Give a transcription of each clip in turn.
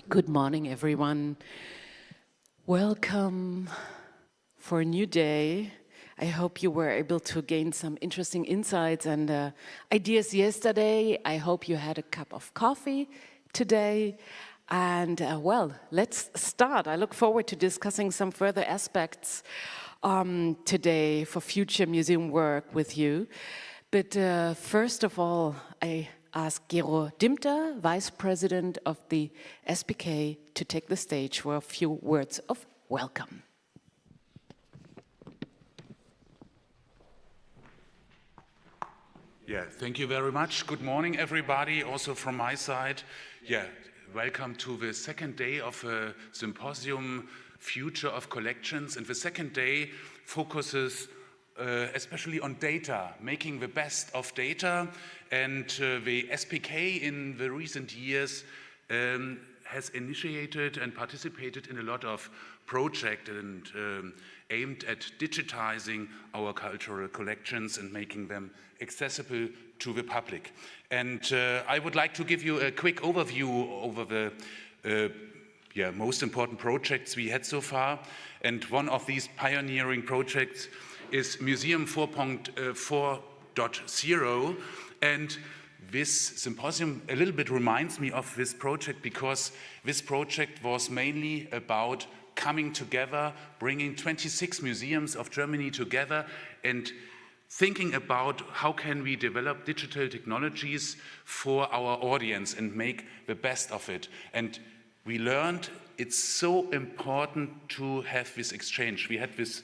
Good morning, everyone. Welcome for a new day. I hope you were able to gain some interesting insights and ideas yesterday. I hope you had a cup of coffee today. And well, let's start. I look forward to discussing some further aspects today for future museum work with you. But first of all, I ask Gero Dimter, Vice President of the SPK, to take the stage for a few words of welcome. Yeah, thank you very much. Good morning, everybody, also from my side. Yeah, welcome to the second day of a symposium, Future of Collections. And the second day focuses especially on data, making the best of data. And the SPK in the recent years has initiated and participated in a lot of projects and aimed at digitizing our cultural collections and making them accessible to the public. And I would like to give you a quick overview over the most important projects we had so far. And one of these pioneering projects is Museum 4.0, and this symposium a little bit reminds me of this project because this project was mainly about coming together, bringing 26 museums of Germany together and thinking about how can we develop digital technologies for our audience and make the best of it. And we learned it's so important to have this exchange. We had this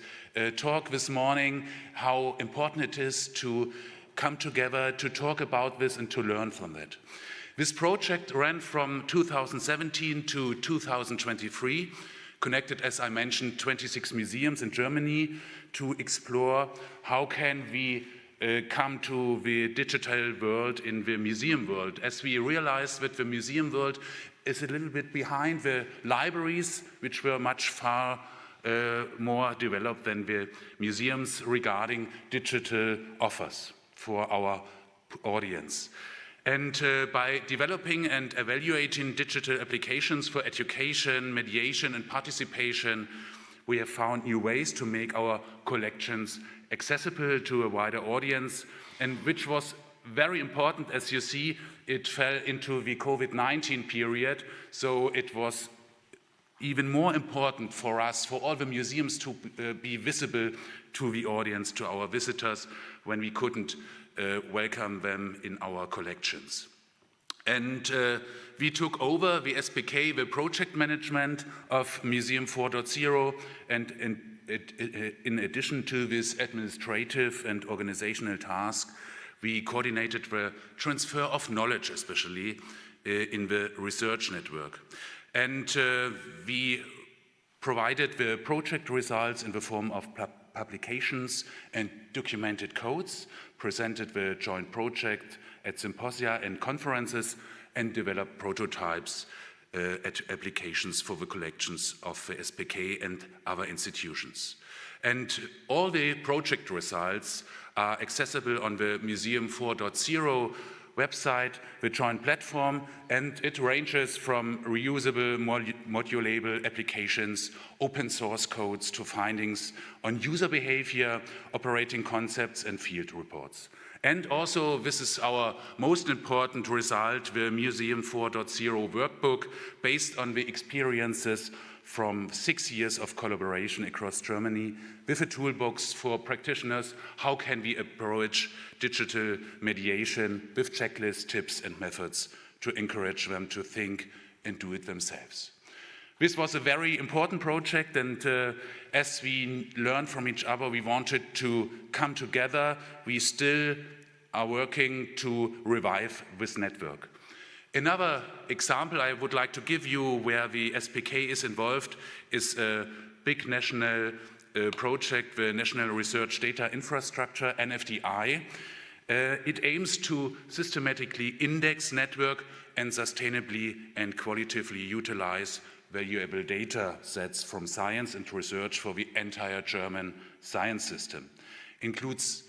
talk this morning, how important it is to come together, to talk about this and to learn from that. This project ran from 2017 to 2023, connected, as I mentioned, 26 museums in Germany to explore how can we come to the digital world in the museum world. As we realized that the museum world is a little bit behind the libraries, which were much far more developed than the museums regarding digital offers for our audience. And by developing and evaluating digital applications for education, mediation, and participation, we have found new ways to make our collections accessible to a wider audience, and which was very important. As you see, it fell into the COVID-19 period, so it was even more important for us, for all the museums to be visible to the audience, to our visitors, when we couldn't welcome them in our collections. And we took over the SPK, the project management of Museum 4.0, and in addition to this administrative and organizational task, we coordinated the transfer of knowledge, especially in the research network. And we provided the project results in the form of publications and documented codes, presented the joint project at symposia and conferences, and developed prototypes at applications for the collections of the SPK and other institutions. And all the project results are accessible on the Museum 4.0 website, the joint platform, and it ranges from reusable, modulable applications, open source codes to findings on user behavior, operating concepts, and field reports. And also, this is our most important result, the Museum 4.0 workbook, based on the experiences from 6 years of collaboration across Germany with a toolbox for practitioners. How can we approach digital mediation with checklists, tips, and methods to encourage them to think and do it themselves? This was a very important project, and as we learned from each other, we wanted to come together. We still are working to revive this network. Another example I would like to give you where the SPK is involved is a big national project, the National Research Data Infrastructure, NFDI. It aims to systematically index, network, and sustainably and qualitatively utilize valuable data sets from science and research for the entire German science system. Includes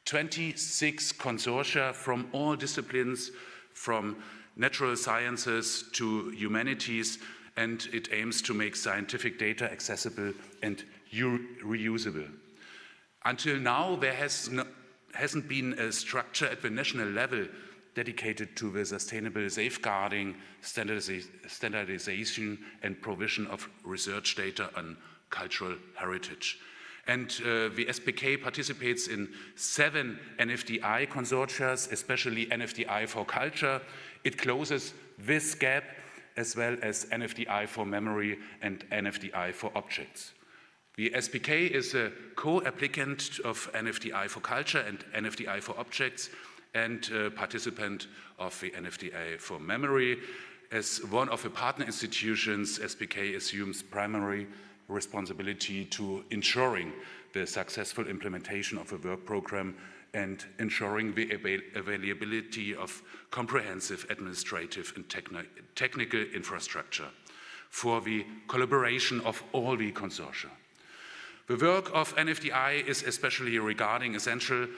26 consortia from all disciplines, from natural sciences to humanities, and it aims to make scientific data accessible and reusable. Until now, there hasn't been a structure at the national level dedicated to the sustainable safeguarding, standardization and provision of research data on cultural heritage. And the SPK participates in 7 NFDI consortia, especially NFDI for culture. It closes this gap, as well as NFDI for memory and NFDI for objects. The SPK is a co-applicant of NFDI for culture and NFDI for objects, and participant of the NFDI for memory. As one of the partner institutions, SPK assumes primary responsibility to ensuring the successful implementation of the work program and ensuring the availability of comprehensive administrative and technical infrastructure for the collaboration of all the consortia. The work of NFDI is especially regarding essential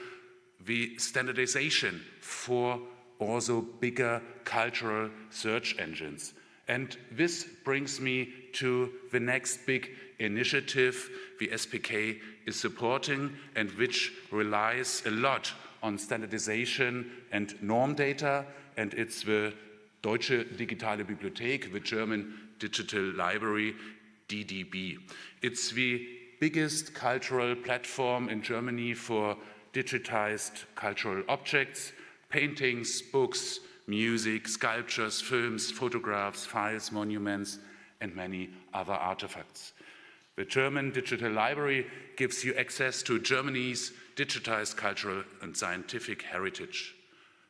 the standardization for also bigger cultural search engines. And this brings me to the next big initiative the SPK is supporting, and which relies a lot on standardization and norm data, and it's the Deutsche Digitale Bibliothek, the German Digital Library, DDB. It's the biggest cultural platform in Germany for digitized cultural objects, paintings, books, music, sculptures, films, photographs, files, monuments, and many other artifacts. The German Digital Library gives you access to Germany's digitized cultural and scientific heritage.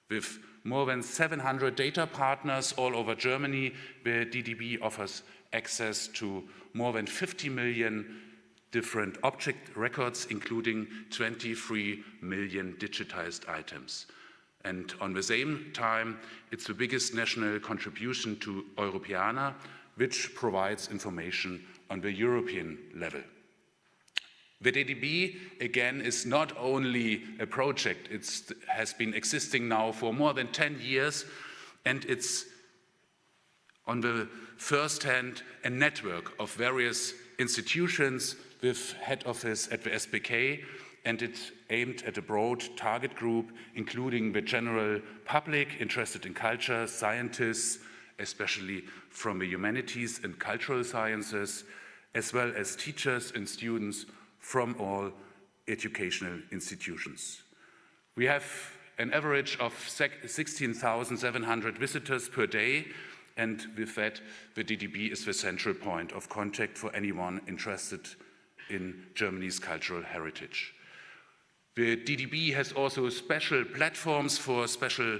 With more than 700 data partners all over Germany, the DDB offers access to more than 50 million different object records, including 23 million digitized items. And on the same time, it's the biggest national contribution to Europeana, which provides information on the European level. The DDB, again, is not only a project, it has been existing now for more than 10 years, and it's on the first hand a network of various institutions with head office at the SPK, and it's aimed at a broad target group, including the general public interested in culture, scientists, especially from the humanities and cultural sciences, as well as teachers and students from all educational institutions. We have an average of 16,700 visitors per day, and with that, the DDB is the central point of contact for anyone interested in Germany's cultural heritage. The DDB has also special platforms for special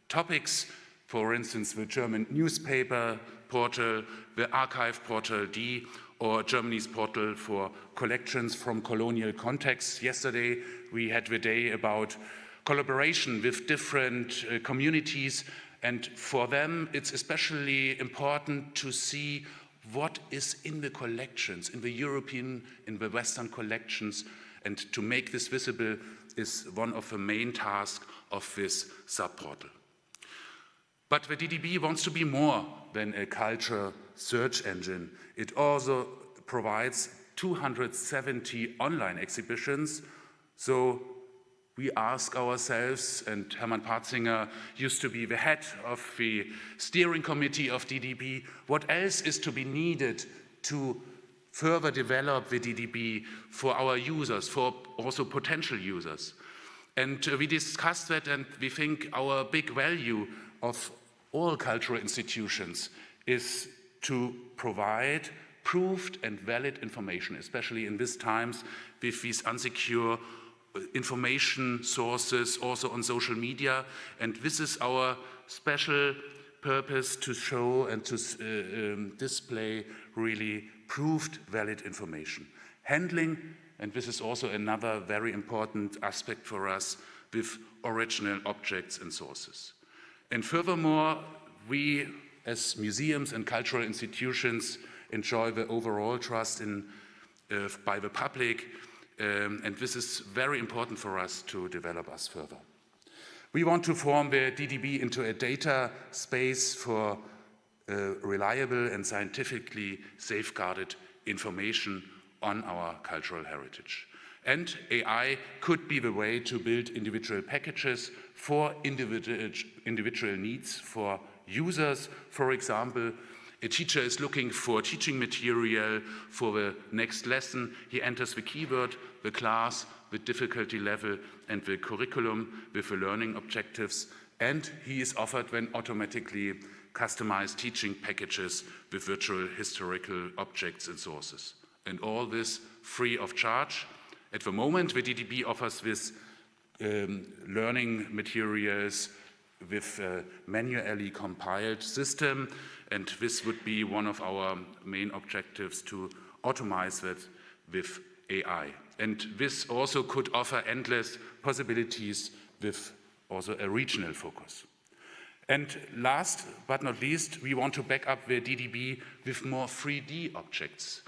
topics, for instance, the German newspaper portal, the archive portal D, or Germany's portal for collections from colonial contexts. Yesterday, we had the day about collaboration with different communities, and for them, it's especially important to see what is in the collections, in the European, in the Western collections, and to make this visible is one of the main tasks of this sub-portal. But the DDB wants to be more than a culture search engine. It also provides 270 online exhibitions, so we ask ourselves, and Hermann Parzinger used to be the head of the steering committee of DDB, what else is to be needed to further develop the DDB for our users, for also potential users. And we discussed that, and we think our big value of all cultural institutions is to provide proved and valid information, especially in these times with these unsecure information sources also on social media. And this is our special purpose, to show and to display really proved valid information. Handling, and this is also another very important aspect for us, with original objects and sources. And furthermore, we as museums and cultural institutions enjoy the overall trust by the public, and this is very important for us to develop us further. We want to form the DDB into a data space for reliable and scientifically safeguarded information on our cultural heritage. And AI could be the way to build individual packages for individual needs for users. For example, a teacher is looking for teaching material for the next lesson. He enters the keyword, the class, the difficulty level, and the curriculum with the learning objectives, and he is offered then automatically customized teaching packages with virtual historical objects and sources. And all this free of charge. At the moment, the DDB offers this learning materials with a manually compiled system, and this would be one of our main objectives, to automate that with AI. And this also could offer endless possibilities with also a regional focus. And last but not least, we want to back up the DDB with more 3D objects.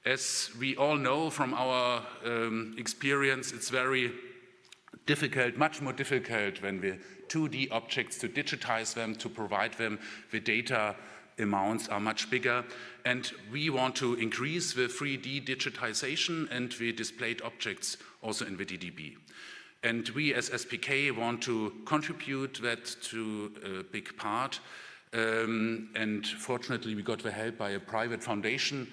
As we all know from our experience, it's very difficult, much more difficult when the 2D objects, to digitize them, to provide them. The data amounts are much bigger, and we want to increase the 3D digitization and the displayed objects also in the DDB. And we as SPK want to contribute that to a big part, and fortunately we got the help by a private foundation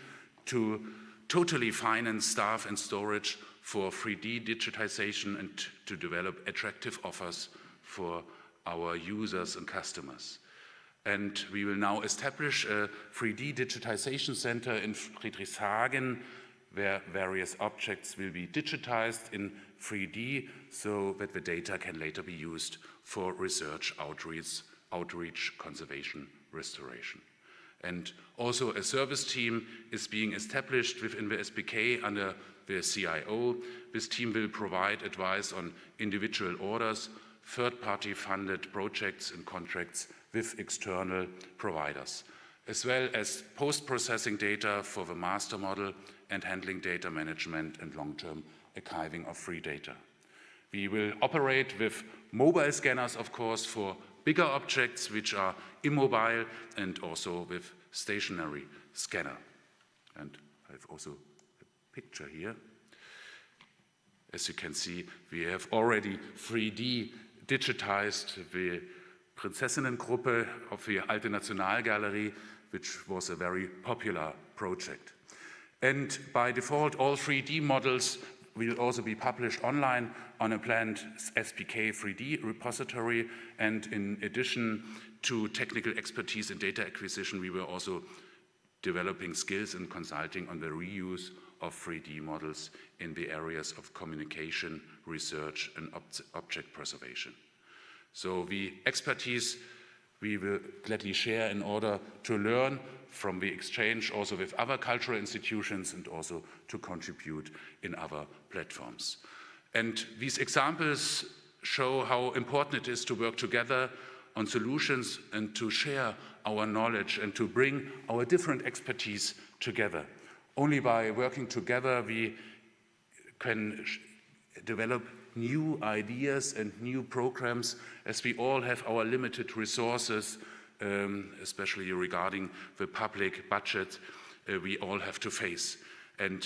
to totally finance staff and storage for 3D digitization and to develop attractive offers for our users and customers. And we will now establish a 3D digitization center in Friedrichshagen, where various objects will be digitized in 3D so that the data can later be used for research, outreach, conservation, restoration. And also a service team is being established within the SPK under the CIO. This team will provide advice on individual orders, third-party funded projects and contracts with external providers, as well as post-processing data for the master model and handling data management and long-term archiving of free data. We will operate with mobile scanners, of course, for bigger objects which are immobile, and also with stationary scanner. And I have also a picture here. As you can see, we have already 3D digitized the Prinzessinnengruppe of the Alte Nationalgalerie, which was a very popular project. And by default, all 3D models will also be published online on a planned SPK 3D repository. And in addition to technical expertise in data acquisition, we were also developing skills and consulting on the reuse of 3D models in the areas of communication, research, and object preservation. So the expertise we will gladly share in order to learn from the exchange also with other cultural institutions and also to contribute in other platforms. And these examples show how important it is to work together on solutions and to share our knowledge and to bring our different expertise together. Only by working together we can develop new ideas and new programs, as we all have our limited resources, especially regarding the public budget we all have to face. And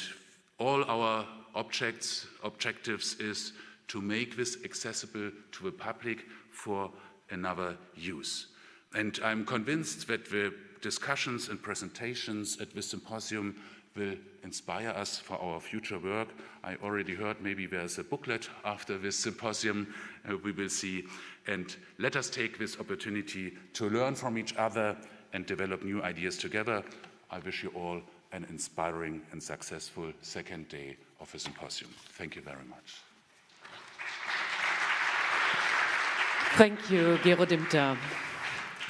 all our objectives is to make this accessible to the public for another use. And I'm convinced that the discussions and presentations at this symposium will inspire us for our future work. I already heard maybe there's a booklet after this symposium, we will see. And let us take this opportunity to learn from each other and develop new ideas together. I wish you all an inspiring and successful second day of the symposium. Thank you very much. Thank you, Gero Dimter.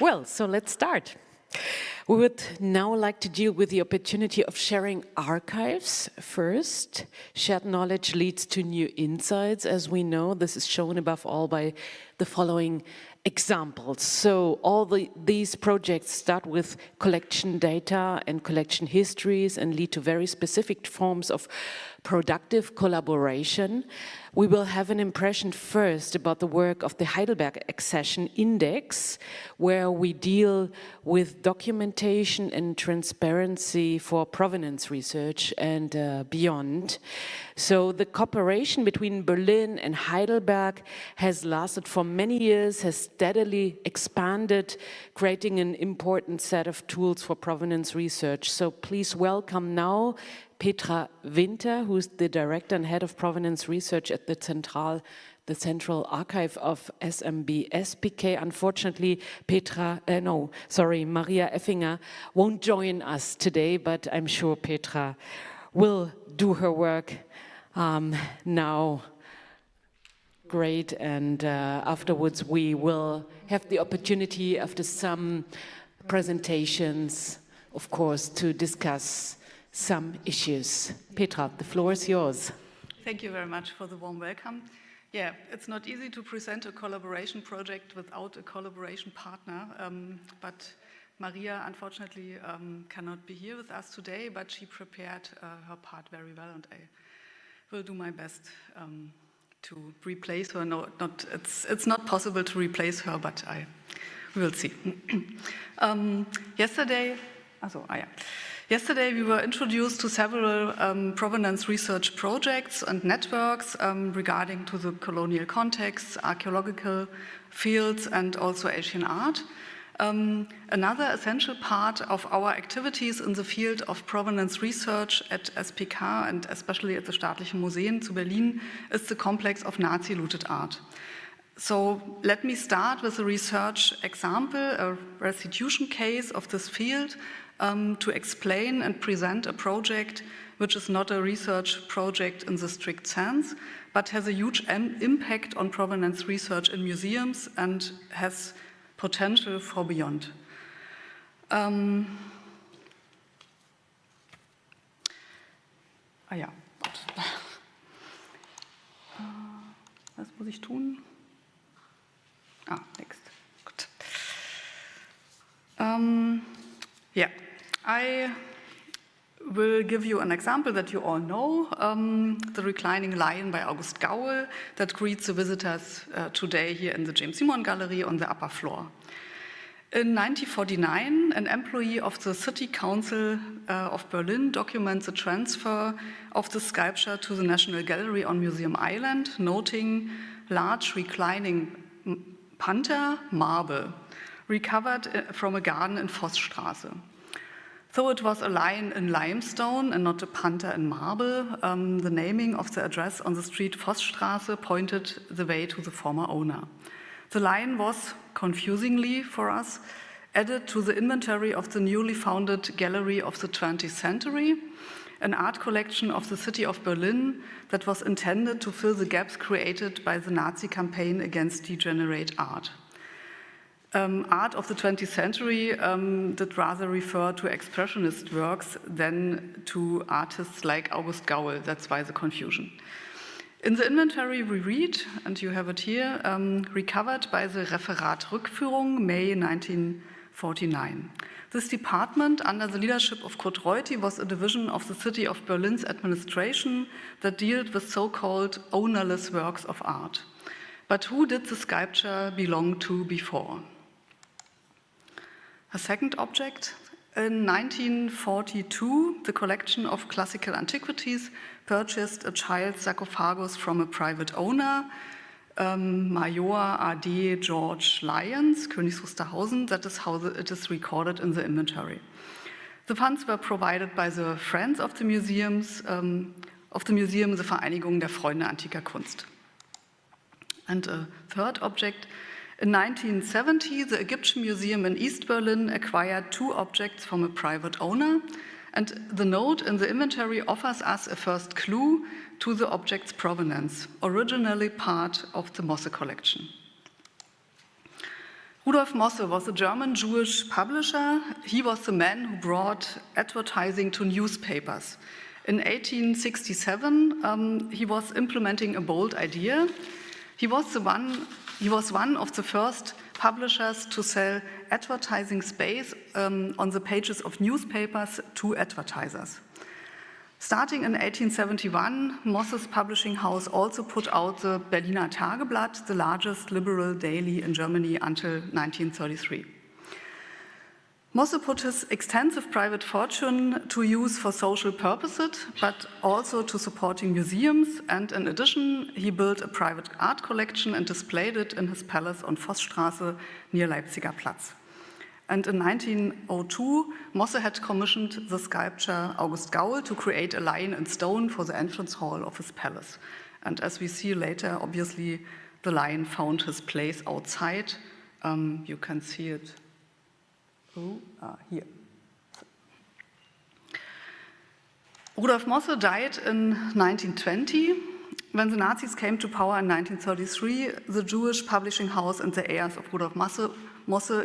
Well, so let's start. We would now like to deal with the opportunity of sharing archives first. Shared knowledge leads to new insights, as we know. This is shown above all by the following examples. So all these projects start with collection data and collection histories and lead to very specific forms of productive collaboration. We will have an impression first about the work of the Heidelberg Accession Index, where we deal with documentation and transparency for provenance research and beyond. So the cooperation between Berlin and Heidelberg has lasted for many years, has steadily expanded, creating an important set of tools for provenance research. So please welcome now Petra Winter, who's the director and head of provenance research at the Central Archive of SMB SPK. Unfortunately, Maria Effinger won't join us today, but I'm sure Petra will do her work now. Great, and afterwards we will have the opportunity after some presentations, of course, to discuss some issues. Petra, the floor is yours. Thank you very much for the warm welcome. Yeah, it's not easy to present a collaboration project without a collaboration partner, but Maria unfortunately cannot be here with us today, but she prepared her part very well, and I will do my best to replace her. No, it's not possible to replace her, but we will see. Yesterday we were introduced to several provenance research projects and networks regarding to the colonial context, archaeological fields, and also Asian art. Another essential part of our activities in the field of provenance research at SPK and especially at the Staatlichen Museen zu Berlin is the complex of Nazi-looted art. So let me start with a research example, a restitution case of this field, to explain and present a project which is not a research project in the strict sense, but has a huge impact on provenance research in museums and has potential for beyond. Was muss ich tun? Next. Gut. I will give you an example that you all know, the Reclining Lion by August Gaul that greets the visitors today here in the James Simon Gallery on the upper floor. In 1949, an employee of the City Council of Berlin documents the transfer of the sculpture to the National Gallery on Museum Island, noting large reclining panther marble recovered from a garden in Vossstraße. Though it was a lion in limestone and not a panther in marble, the naming of the address on the street Vossstraße pointed the way to the former owner. The lion was, confusingly for us, added to the inventory of the newly founded Gallery of the 20th Century, an art collection of the city of Berlin that was intended to fill the gaps created by the Nazi campaign against degenerate art. Art of the 20th century did rather refer to expressionist works than to artists like August Gaul. That's why the confusion. In the inventory we read, and you have it here, recovered by the Referat Rückführung, May 1949. This department, under the leadership of Kurt Reuti, was a division of the city of Berlin's administration that dealt with so-called ownerless works of art. But who did the sculpture belong to before? A second object. In 1942, the collection of classical antiquities purchased a child sarcophagus from a private owner, Major A.D. George Lyons, Königs Wusterhausen. That is how it is recorded in the inventory. The funds were provided by the Friends of the Museum, the Vereinigung der Freunde antiker Kunst. And a third object. In 1970, the Egyptian Museum in East Berlin acquired 2 objects from a private owner, and the note in the inventory offers us a first clue to the object's provenance, originally part of the Mosse collection. Rudolf Mosse was a German Jewish publisher. He was the man who brought advertising to newspapers. In 1867, he was implementing a bold idea. He was one of the first publishers to sell advertising space on the pages of newspapers to advertisers. Starting in 1871, Mosse's publishing house also put out the Berliner Tageblatt, the largest liberal daily in Germany until 1933. Mosse put his extensive private fortune to use for social purposes, but also to supporting museums, and in addition, he built a private art collection and displayed it in his palace on Vossstraße near Leipziger Platz. And in 1902, Mosse had commissioned the sculptor August Gaul to create a lion in stone for the entrance hall of his palace. And as we see later, obviously, the lion found his place outside. You can see it here. Rudolf Mosse died in 1920. When the Nazis came to power in 1933, the Jewish publishing house and the heirs of Rudolf Mosse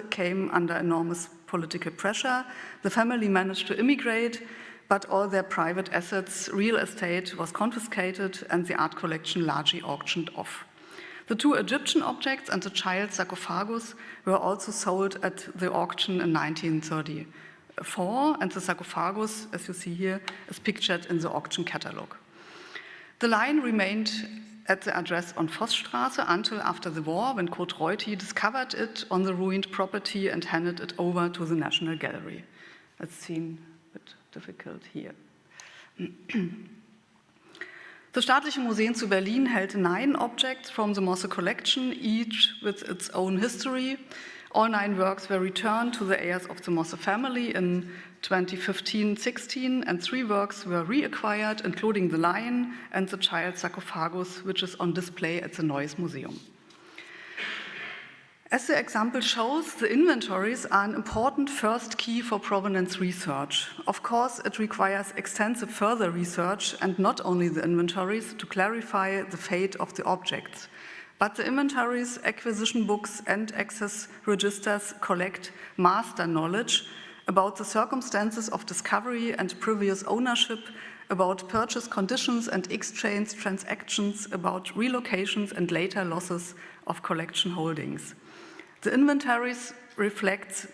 came under enormous political pressure. The family managed to immigrate, but all their private assets, real estate, was confiscated and the art collection largely auctioned off. The two Egyptian objects and the child sarcophagus were also sold at the auction in 1934, and the sarcophagus, as you see here, is pictured in the auction catalogue. The lion remained at the address on Vossstraße until after the war, when Kurt Reuti discovered it on the ruined property and handed it over to the National Gallery. It's seen a bit difficult here. The Staatliche Museen zu Berlin held 9 objects from the Mosse collection, each with its own history. All 9 works were returned to the heirs of the Mosse family in 2015-16, and 3 works were reacquired, including the lion and the child sarcophagus, which is on display at the Neues Museum. As the example shows, the inventories are an important first key for provenance research. Of course, it requires extensive further research, and not only the inventories, to clarify the fate of the objects. But the inventories, acquisition books, and access registers collect master knowledge about the circumstances of discovery and previous ownership, about purchase conditions and exchange transactions, about relocations and later losses of collection holdings. The inventories reflect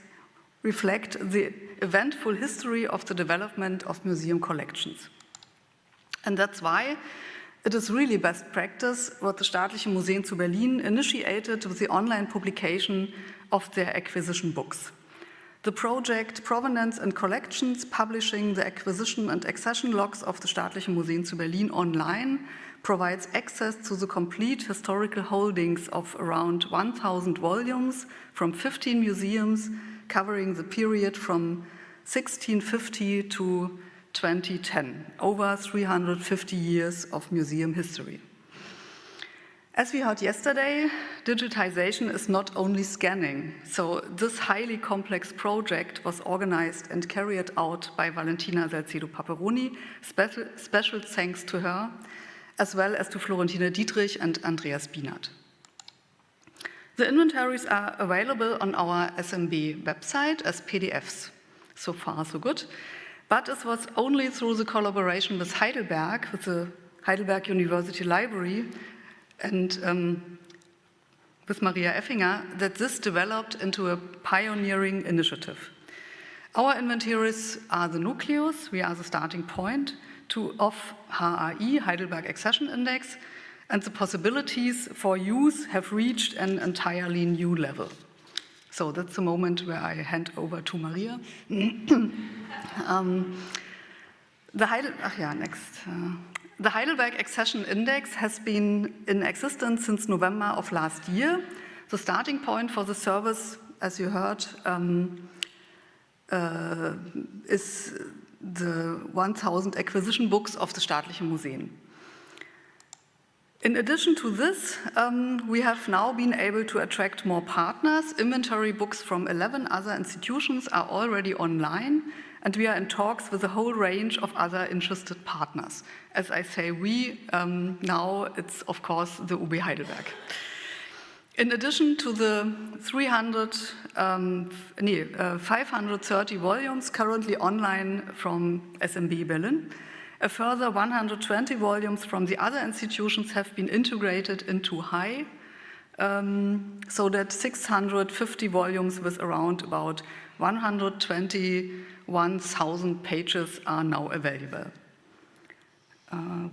the eventful history of the development of museum collections. And that's why it is really best practice what the Staatliche Museen zu Berlin initiated with the online publication of their acquisition books. The project Provenance and Collections, publishing the acquisition and accession logs of the Staatliche Museen zu Berlin online, provides access to the complete historical holdings of around 1,000 volumes from 15 museums covering the period from 1650 to 2010, over 350 years of museum history. As we heard yesterday, digitization is not only scanning. So this highly complex project was organized and carried out by Valentina Salcedo-Paperoni, special thanks to her, as well as to Florentine Dietrich and Andreas Bienert. The inventories are available on our SMB website as PDFs. So far, so good. But it was only through the collaboration with Heidelberg, with the Heidelberg University Library, and with Maria Effinger, that this developed into a pioneering initiative. Our inventories are the nucleus, we are the starting point of HAI, Heidelberg Accession Index, and the possibilities for use have reached an entirely new level. So that's the moment where I hand over to Maria. The Heidelberg Accession Index has been in existence since November of last year. The starting point for the service, as you heard, is the 1,000 acquisition books of the Staatliche Museen. In addition to this, we have now been able to attract more partners. Inventory books from 11 other institutions are already online, and we are in talks with a whole range of other interested partners. As I say we, now it's of course the UB Heidelberg. In addition to the 530 volumes currently online from SMB Berlin, A further 120 volumes from the other institutions have been integrated into HAI, so that 650 volumes with around about 121,000 pages are now available.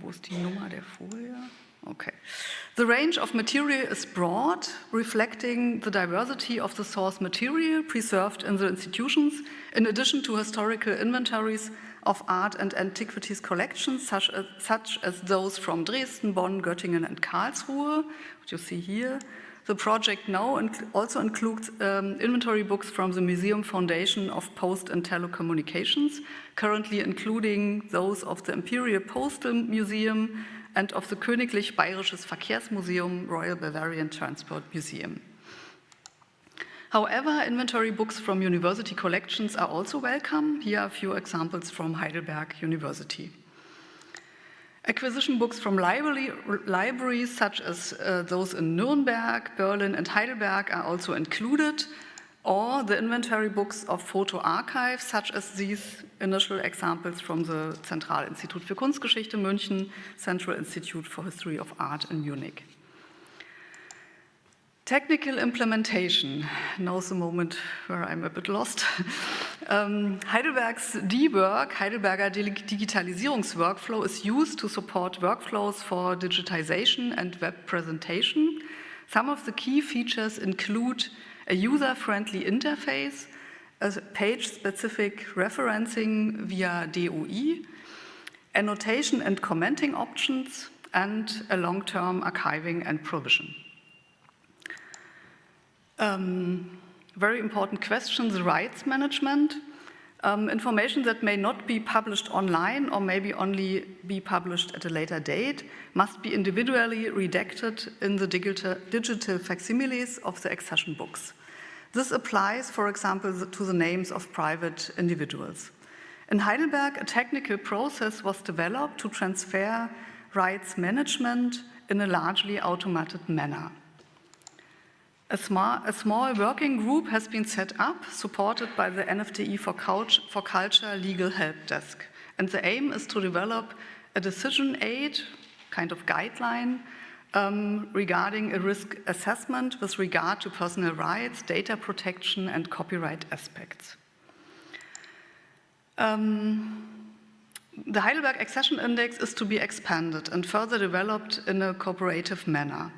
Wo ist die Nummer der Folie? Okay. The range of material is broad, reflecting the diversity of the source material preserved in the institutions, in addition to historical inventories of art and antiquities collections, such as those from Dresden, Bonn, Göttingen, and Karlsruhe, which you see here. The project now also includes inventory books from the Museum Foundation of Post and Telecommunications, currently including those of the Imperial Postal Museum and of the Königlich Bayerisches Verkehrsmuseum, Royal Bavarian Transport Museum. However, inventory books from university collections are also welcome. Here are a few examples from Heidelberg University. Acquisition books from libraries such as those in Nuremberg, Berlin, and Heidelberg are also included, or the inventory books of photo archives, such as these initial examples from the Zentralinstitut für Kunstgeschichte München, Central Institute for History of Art in Munich. Technical implementation, now's the moment where I'm a bit lost. Heidelberg's D-Work, Heidelberger Digitalisierungsworkflow, is used to support workflows for digitization and web presentation. Some of the key features include a user-friendly interface, a page-specific referencing via DOI, annotation and commenting options, and a long-term archiving and provision. Very important question, the rights management. Information that may not be published online or maybe only be published at a later date must be individually redacted in the digital facsimiles of the accession books. This applies, for example, to the names of private individuals. In Heidelberg, a technical process was developed to transfer rights management in a largely automated manner. A small working group has been set up, supported by the NFTI for Culture Legal Help Desk. And the aim is to develop a decision aid, kind of guideline, regarding a risk assessment with regard to personal rights, data protection, and copyright aspects. The Heidelberg Accession Index is to be expanded and further developed in a cooperative manner.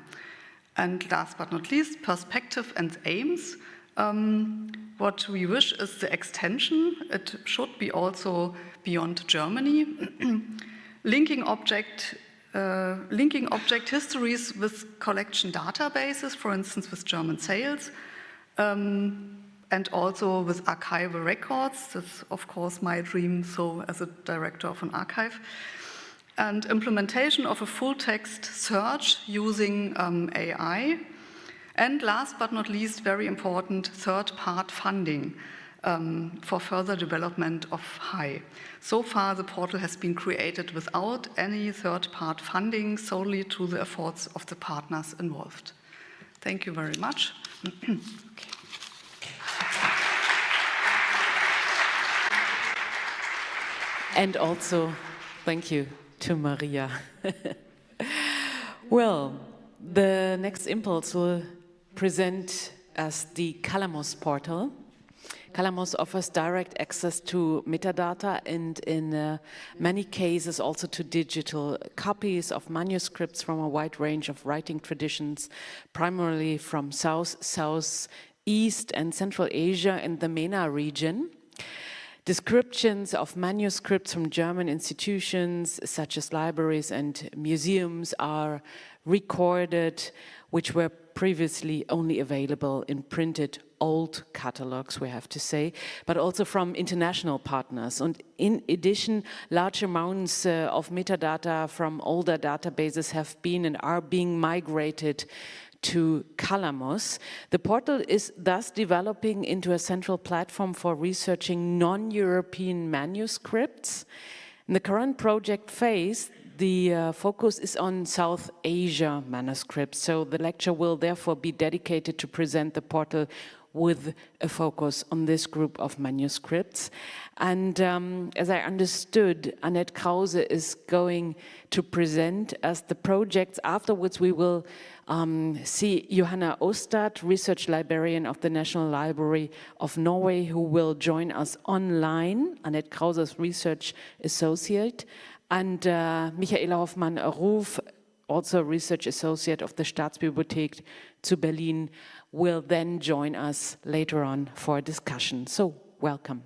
And last but not least, perspective and aims. What we wish is the extension. It should be also beyond Germany. Linking object histories with collection databases, for instance, with German sales, and also with archival records. That's, of course, my dream, so as a director of an archive. And implementation of a full-text search using AI. And last but not least, very important, third-part funding for further development of HAI. So far, the portal has been created without any third-part funding, solely through the efforts of the partners involved. Thank you very much. Okay. And also, thank you to Maria. Well, the next impulse will present us the Calamos portal. Calamos offers direct access to metadata and in many cases also to digital copies of manuscripts from a wide range of writing traditions, primarily from South, Southeast and Central Asia and the MENA region. Descriptions of manuscripts from German institutions, such as libraries and museums, are recorded, which were previously only available in printed old catalogs, we have to say, but also from international partners. And in addition, large amounts of metadata from older databases have been and are being migrated to Calamos. The portal is thus developing into a central platform for researching non-European manuscripts. In the current project phase, the focus is on South Asia manuscripts, so the lecture will therefore be dedicated to present the portal with a focus on this group of manuscripts. And as I understood, Annette Krause is going to present us the projects. Afterwards, we will see Johanna Ostad, research librarian of the National Library of Norway, who will join us online, Annette Krause's research associate, and Michaela Hoffmann-Ruf, also research associate of the Staatsbibliothek zu Berlin, will then join us later on for a discussion. So, welcome.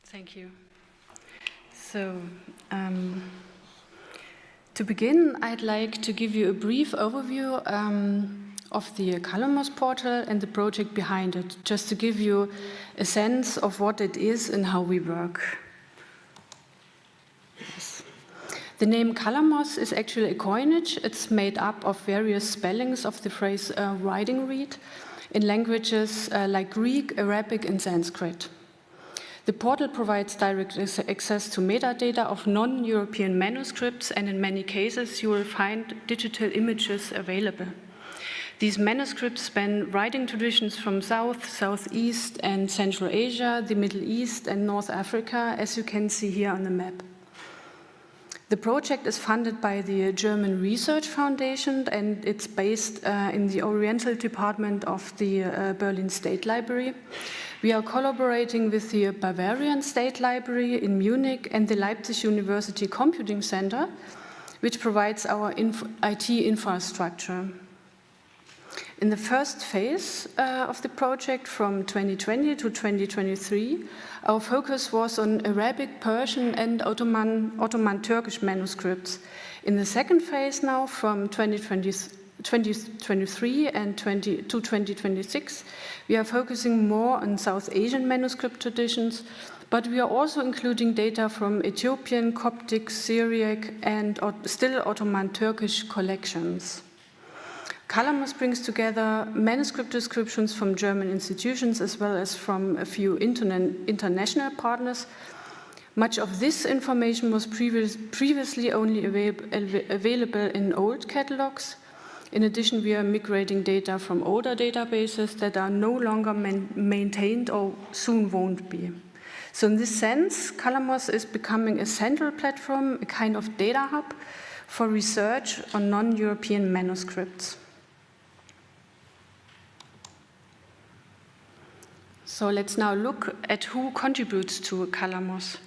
Thank you. So, to begin, I'd like to give you a brief overview of the Calamos portal and the project behind it, just to give you a sense of what it is and how we work. Yes. The name Calamos is actually a coinage. It's made up of various spellings of the phrase writing read in languages like Greek, Arabic, and Sanskrit. The portal provides direct access to metadata of non-European manuscripts, and in many cases you will find digital images available. These manuscripts span writing traditions from South, Southeast, and Central Asia, the Middle East, and North Africa, as you can see here on the map. The project is funded by the German Research Foundation, and it's based in the Oriental Department of the Berlin State Library. We are collaborating with the Bavarian State Library in Munich and the Leipzig University Computing Center, which provides our IT infrastructure. In the first phase of the project from 2020 to 2023, our focus was on Arabic, Persian, and Ottoman Turkish manuscripts. In the second phase now, from 2023 and to 2026, we are focusing more on South Asian manuscript traditions, but we are also including data from Ethiopian, Coptic, Syriac, and still Ottoman Turkish collections. Calamos brings together manuscript descriptions from German institutions as well as from a few international partners. Much of this information was previously only available in old catalogs. In addition, we are migrating data from older databases that are no longer maintained or soon won't be. So in this sense, Calamos is becoming a central platform, a kind of data hub for research on non-European manuscripts. So let's now look at who contributes to Calamos.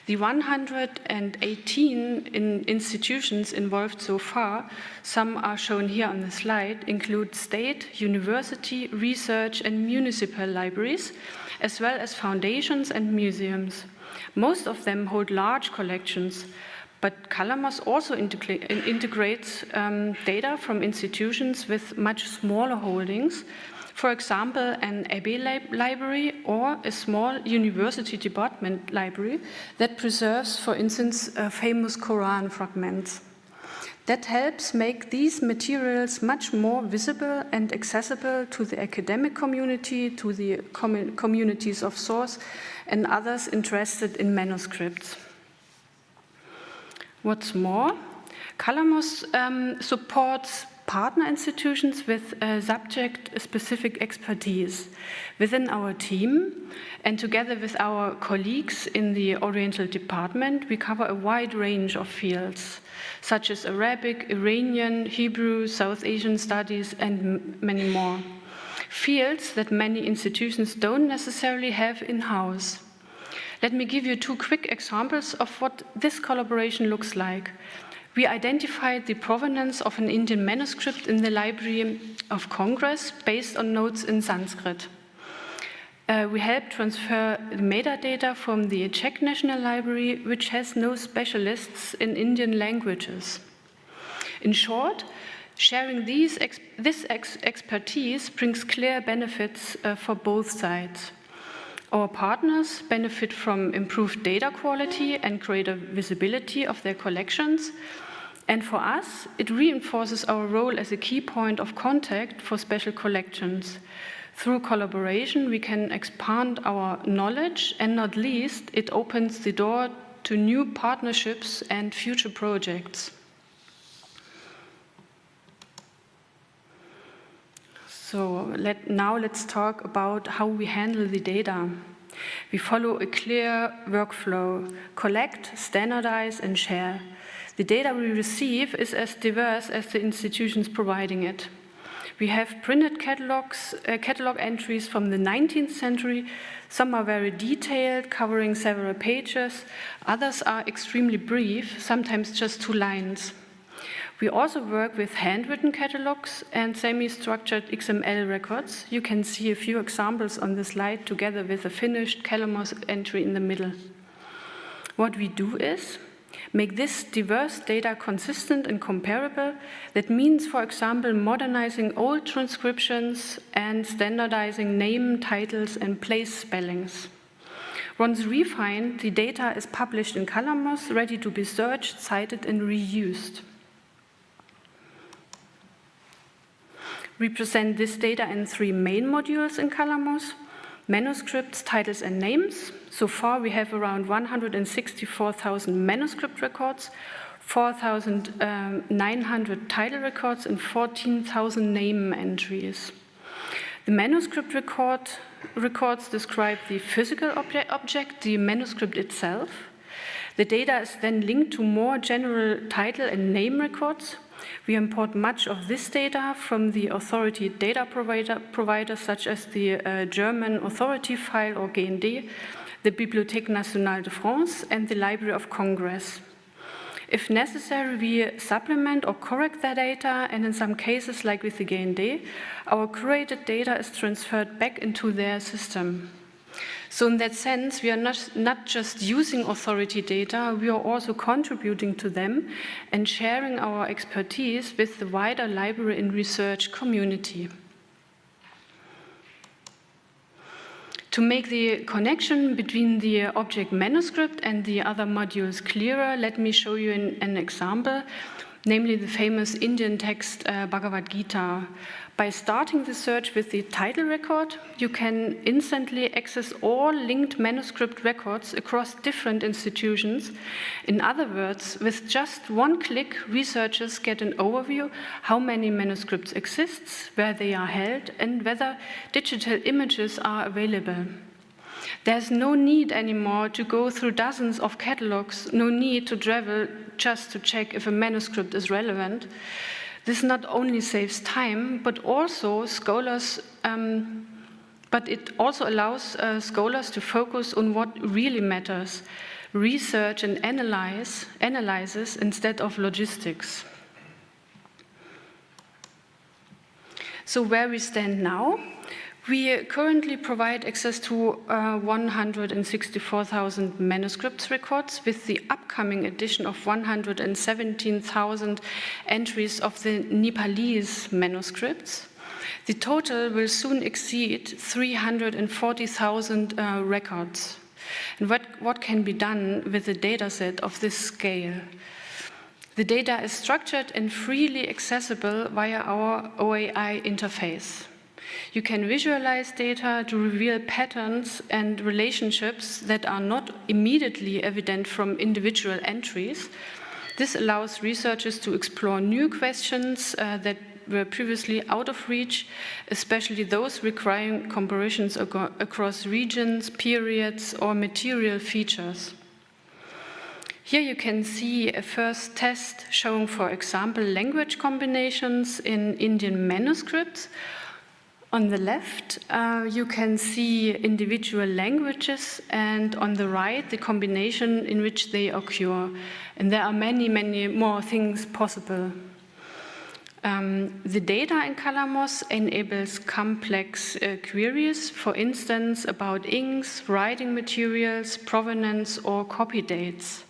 The 118 institutions involved so far, some are shown here on the slide, include state, university, research, and municipal libraries, as well as foundations and museums. Most of them hold large collections, but Calamos also integrates data from institutions with much smaller holdings. For example, an abbey library or a small university department library that preserves, for instance, famous Quran fragments. That helps make these materials much more visible and accessible to the academic community, to the communities of source, and others interested in manuscripts. What's more, Calamos supports partner institutions with subject-specific expertise within our team, and together with our colleagues in the Oriental Department, we cover a wide range of fields, such as Arabic, Iranian, Hebrew, South Asian studies, and many more. Fields that many institutions don't necessarily have in-house. Let me give you two quick examples of what this collaboration looks like. We identified the provenance of an Indian manuscript in the Library of Congress based on notes in Sanskrit. We helped transfer the metadata from the Czech National Library, which has no specialists in Indian languages. In short, sharing this expertise brings clear benefits for both sides. Our partners benefit from improved data quality and greater visibility of their collections. And for us, it reinforces our role as a key point of contact for special collections. Through collaboration, we can expand our knowledge, and not least, it opens the door to new partnerships and future projects. So now let's talk about how we handle the data. We follow a clear workflow: collect, standardize, and share. The data we receive is as diverse as the institutions providing it. We have printed catalog entries from the 19th century. Some are very detailed, covering several pages. Others are extremely brief, sometimes just 2 lines. We also work with handwritten catalogs and semi-structured XML records. You can see a few examples on the slide together with a finished Calamos entry in the middle. What we do is make this diverse data consistent and comparable. That means, for example, modernizing old transcriptions and standardizing name, titles, and place spellings. Once refined, the data is published in Calamos, ready to be searched, cited, and reused. We present this data in 3 main modules in Calamos: manuscripts, titles, and names. So far, we have around 164,000 manuscript records, 4,900 title records, and 14,000 name entries. The manuscript records describe the physical object, the manuscript itself. The data is then linked to more general title and name records. We import much of this data from the authority data providers such as the German Authority File or GND, the Bibliothèque Nationale de France, and the Library of Congress. If necessary, we supplement or correct that data, and in some cases, like with the GND, our curated data is transferred back into their system. So in that sense, we are not just using authority data, we are also contributing to them and sharing our expertise with the wider library and research community. To make the connection between the object manuscript and the other modules clearer, let me show you an example, namely the famous Indian text Bhagavad Gita. By starting the search with the title record, you can instantly access all linked manuscript records across different institutions. In other words, with just 1 click, researchers get an overview how many manuscripts exist, where they are held, and whether digital images are available. There's no need anymore to go through dozens of catalogs, no need to travel just to check if a manuscript is relevant. This not only saves time, but it also allows scholars to focus on what really matters: research and analysis instead of logistics. So where we stand now? We currently provide access to 164,000 manuscripts records, with the upcoming edition of 117,000 entries of the Nepalese manuscripts. The total will soon exceed 340,000 records. And what can be done with a dataset of this scale? The data is structured and freely accessible via our OAI interface. You can visualize data to reveal patterns and relationships that are not immediately evident from individual entries. This allows researchers to explore new questions that were previously out of reach, especially those requiring comparisons across regions, periods, or material features. Here you can see a first test showing, for example, language combinations in Indian manuscripts. On the left, you can see individual languages, and on the right, the combination in which they occur. And there are many, many more things possible. The data in Calamos enables complex queries, for instance, about inks, writing materials, provenance, or copy dates.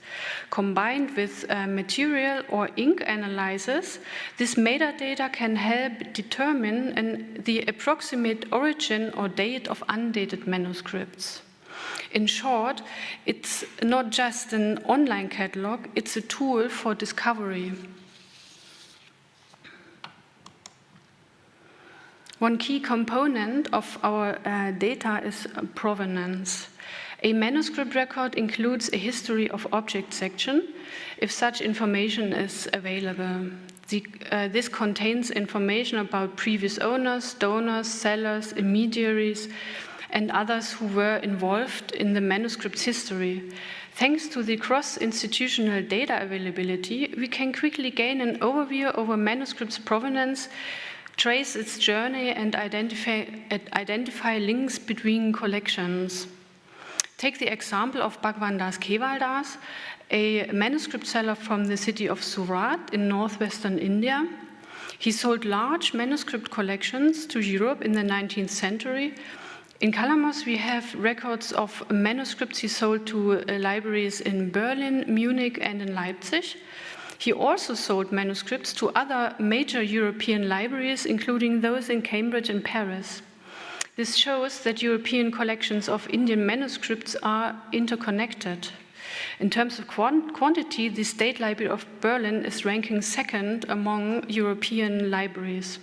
Combined with material or ink analysis, this metadata can help determine the approximate origin or date of undated manuscripts. In short, it's not just an online catalog, it's a tool for discovery. One key component of our data is provenance. A manuscript record includes a history of object section, if such information is available. This contains information about previous owners, donors, sellers, intermediaries, and others who were involved in the manuscript's history. Thanks to the cross-institutional data availability, we can quickly gain an overview over manuscript's provenance, trace its journey, and identify links between collections. Take the example of Bhagwan Das Kevaldas, a manuscript seller from the city of Surat in northwestern India. He sold large manuscript collections to Europe in the 19th century. In Kalamos, we have records of manuscripts he sold to libraries in Berlin, Munich, and in Leipzig. He also sold manuscripts to other major European libraries, including those in Cambridge and Paris. This shows that European collections of Indian manuscripts are interconnected. In terms of quantity, the State Library of Berlin is ranking second among European libraries.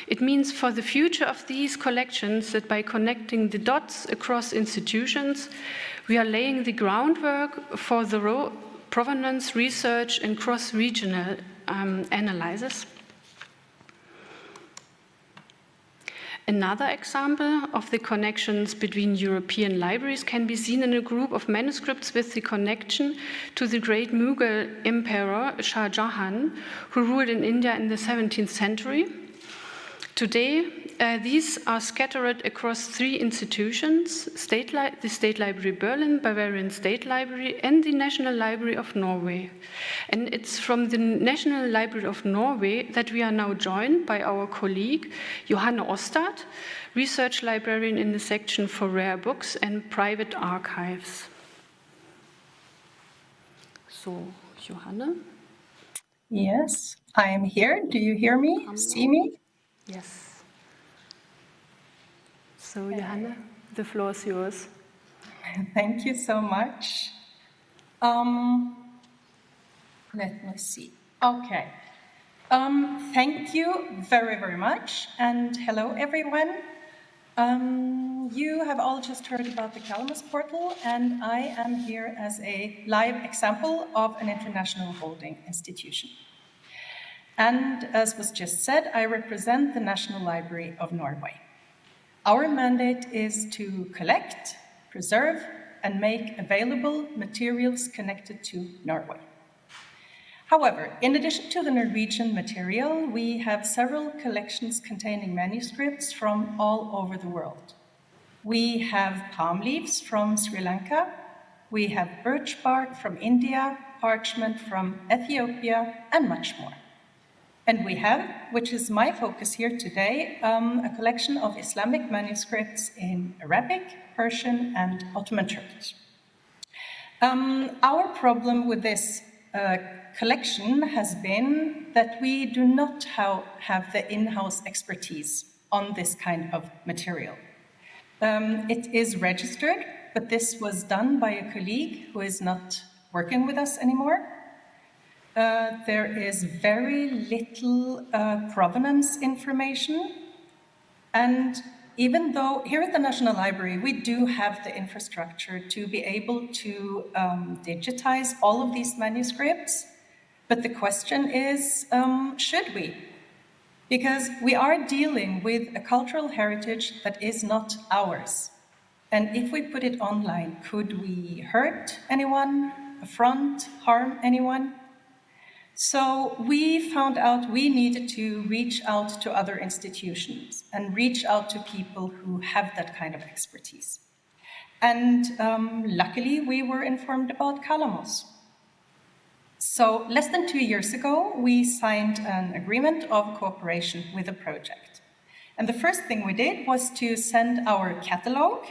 It means for the future of these collections that by connecting the dots across institutions, we are laying the groundwork for the provenance research and cross-regional analysis. Another example of the connections between European libraries can be seen in a group of manuscripts with the connection to the great Mughal emperor Shah Jahan, who ruled in India in the 17th century. Today, these are scattered across 3 institutions, the State Library Berlin, Bavarian State Library, and the National Library of Norway. And it's from the National Library of Norway that we are now joined by our colleague, Johanne Ostad, research librarian in the section for rare books and private archives. So, Johanne? Yes, I am here. Do you hear me? See me? Yes. So, Johanne, the floor is yours. Thank you so much. Let me see. Okay. Thank you very, very much. And hello, everyone. You have all just heard about the Kalamos portal, and I am here as a live example of an international holding institution. And as was just said, I represent the National Library of Norway. Our mandate is to collect, preserve, and make available materials connected to Norway. However, in addition to the Norwegian material, we have several collections containing manuscripts from all over the world. We have palm leaves from Sri Lanka, we have birch bark from India, parchment from Ethiopia, and much more. And we have, which is my focus here today, a collection of Islamic manuscripts in Arabic, Persian, and Ottoman Turkish. Our problem with this collection has been that we do not have the in-house expertise on this kind of material. It is registered, but this was done by a colleague who is not working with us anymore. There is very little provenance information, and even though here at the National Library we do have the infrastructure to be able to digitize all of these manuscripts, but the question is, should we? Because we are dealing with a cultural heritage that is not ours. And if we put it online, could we hurt anyone, affront, harm anyone? So we found out we needed to reach out to other institutions and reach out to people who have that kind of expertise. And luckily, we were informed about Kalamos. So less than 2 years ago, we signed an agreement of cooperation with the project. And the first thing we did was to send our catalog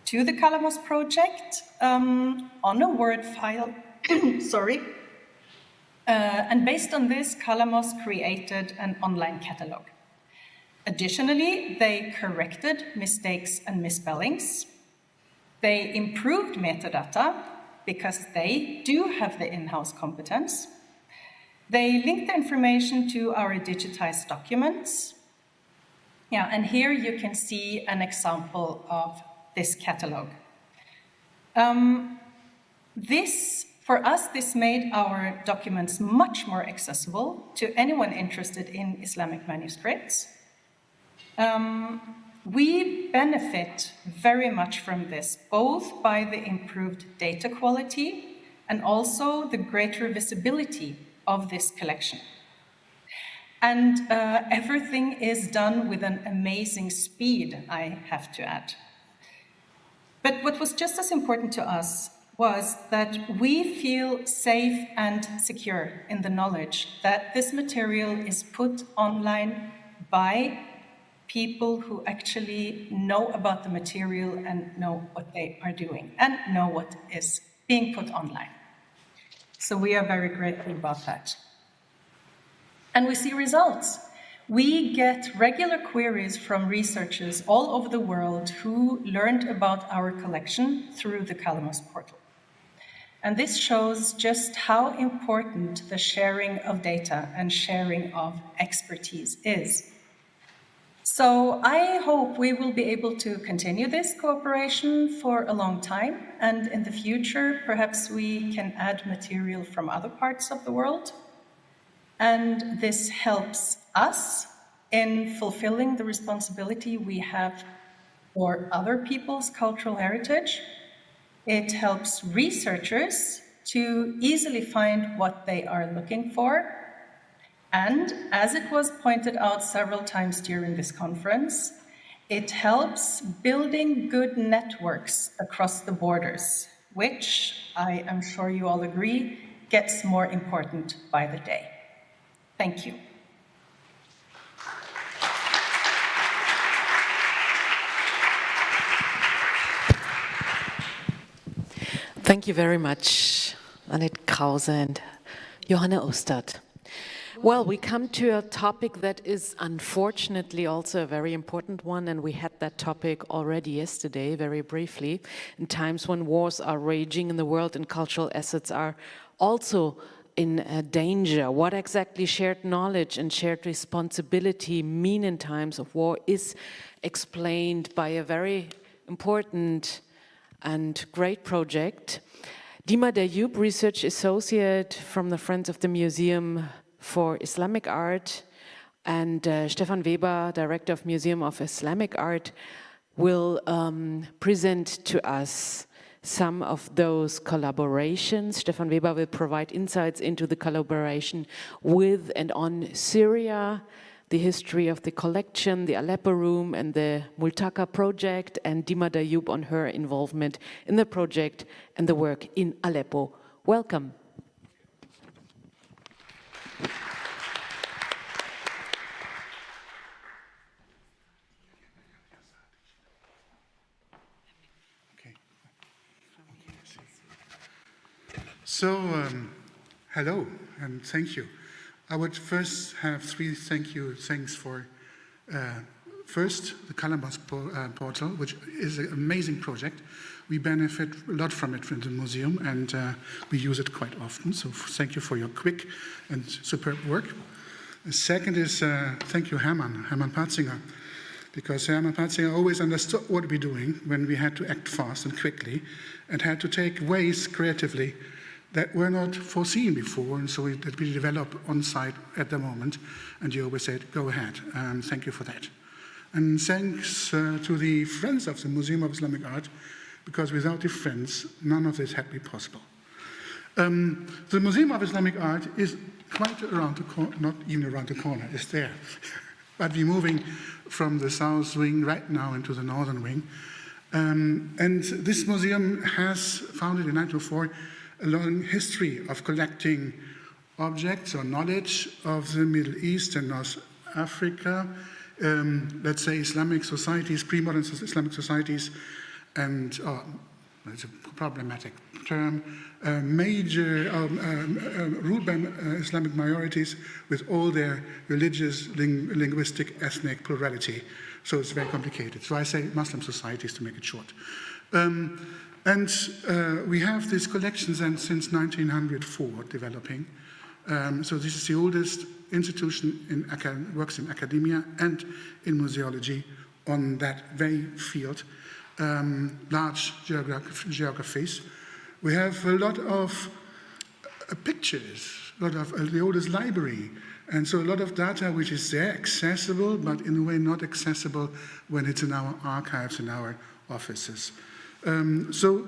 to the Kalamos project on a Word file, sorry. And based on this, Kalamos created an online catalog. Additionally, they corrected mistakes and misspellings. They improved metadata because they do have the in-house competence. They linked the information to our digitized documents. Yeah, and here you can see an example of this catalog. For us, this made our documents much more accessible to anyone interested in Islamic manuscripts. We benefit very much from this, both by the improved data quality and also the greater visibility of this collection. And everything is done with an amazing speed, I have to add. But what was just as important to us was that we feel safe and secure in the knowledge that this material is put online by people who actually know about the material and know what they are doing and know what is being put online. So we are very grateful about that. And we see results. We get regular queries from researchers all over the world who learned about our collection through the Calamos portal. And this shows just how important the sharing of data and sharing of expertise is. So I hope we will be able to continue this cooperation for a long time, and in the future, perhaps we can add material from other parts of the world. And this helps us in fulfilling the responsibility we have for other people's cultural heritage. It helps researchers to easily find what they are looking for. And as it was pointed out several times during this conference, it helps building good networks across the borders, which I am sure you all agree gets more important by the day. Thank you. Thank you very much, Annette Krause and Johanna Ostad. Well, we come to a topic that is unfortunately also a very important one, and we had that topic already yesterday, very briefly. In times when wars are raging in the world and cultural assets are also in danger, what exactly shared knowledge and shared responsibility mean in times of war is explained by a very important and great project. Dima Dayoub, Research Associate from the Friends of the Museum for Islamic Art, and Stefan Weber, Director of Museum of Islamic Art, will present to us some of those collaborations. Stefan Weber will provide insights into the collaboration with and on Syria, the history of the collection, the Aleppo Room and the Multaka project, and Dima Dayoub on her involvement in the project and the work in Aleppo. Welcome. So, hello and thank you. I would first have three thanks for, first, the Calamos portal, which is an amazing project. We benefit a lot from it from the museum, and we use it quite often. So thank you for your quick and superb work. The second is thank you, Hermann Parzinger, because Hermann Parzinger always understood what we're doing when we had to act fast and quickly and had to take ways creatively that were not foreseen before, and so that we develop on site at the moment. And you always said, go ahead, and thank you for that. And thanks to the Friends of the Museum of Islamic Art, because without the Friends, none of this had been possible. The Museum of Islamic Art is quite around the corner, not even around the corner, it's there. But we're moving from the south wing right now into the northern wing. And this museum has, founded in 1904, a long history of collecting objects or knowledge of the Middle East and North Africa, let's say Islamic societies, pre-modern Islamic societies, and it's a problematic term, major ruled by Islamic minorities with all their religious, linguistic, ethnic plurality. So it's very complicated. So I say Muslim societies to make it short. And we have these collections since 1904 developing. So this is the oldest institution works in academia and in museology on that very field. large geographies. We have a lot of pictures, a lot of the oldest library, and so a lot of data which is there, accessible, but in a way not accessible when it's in our archives, in our offices. So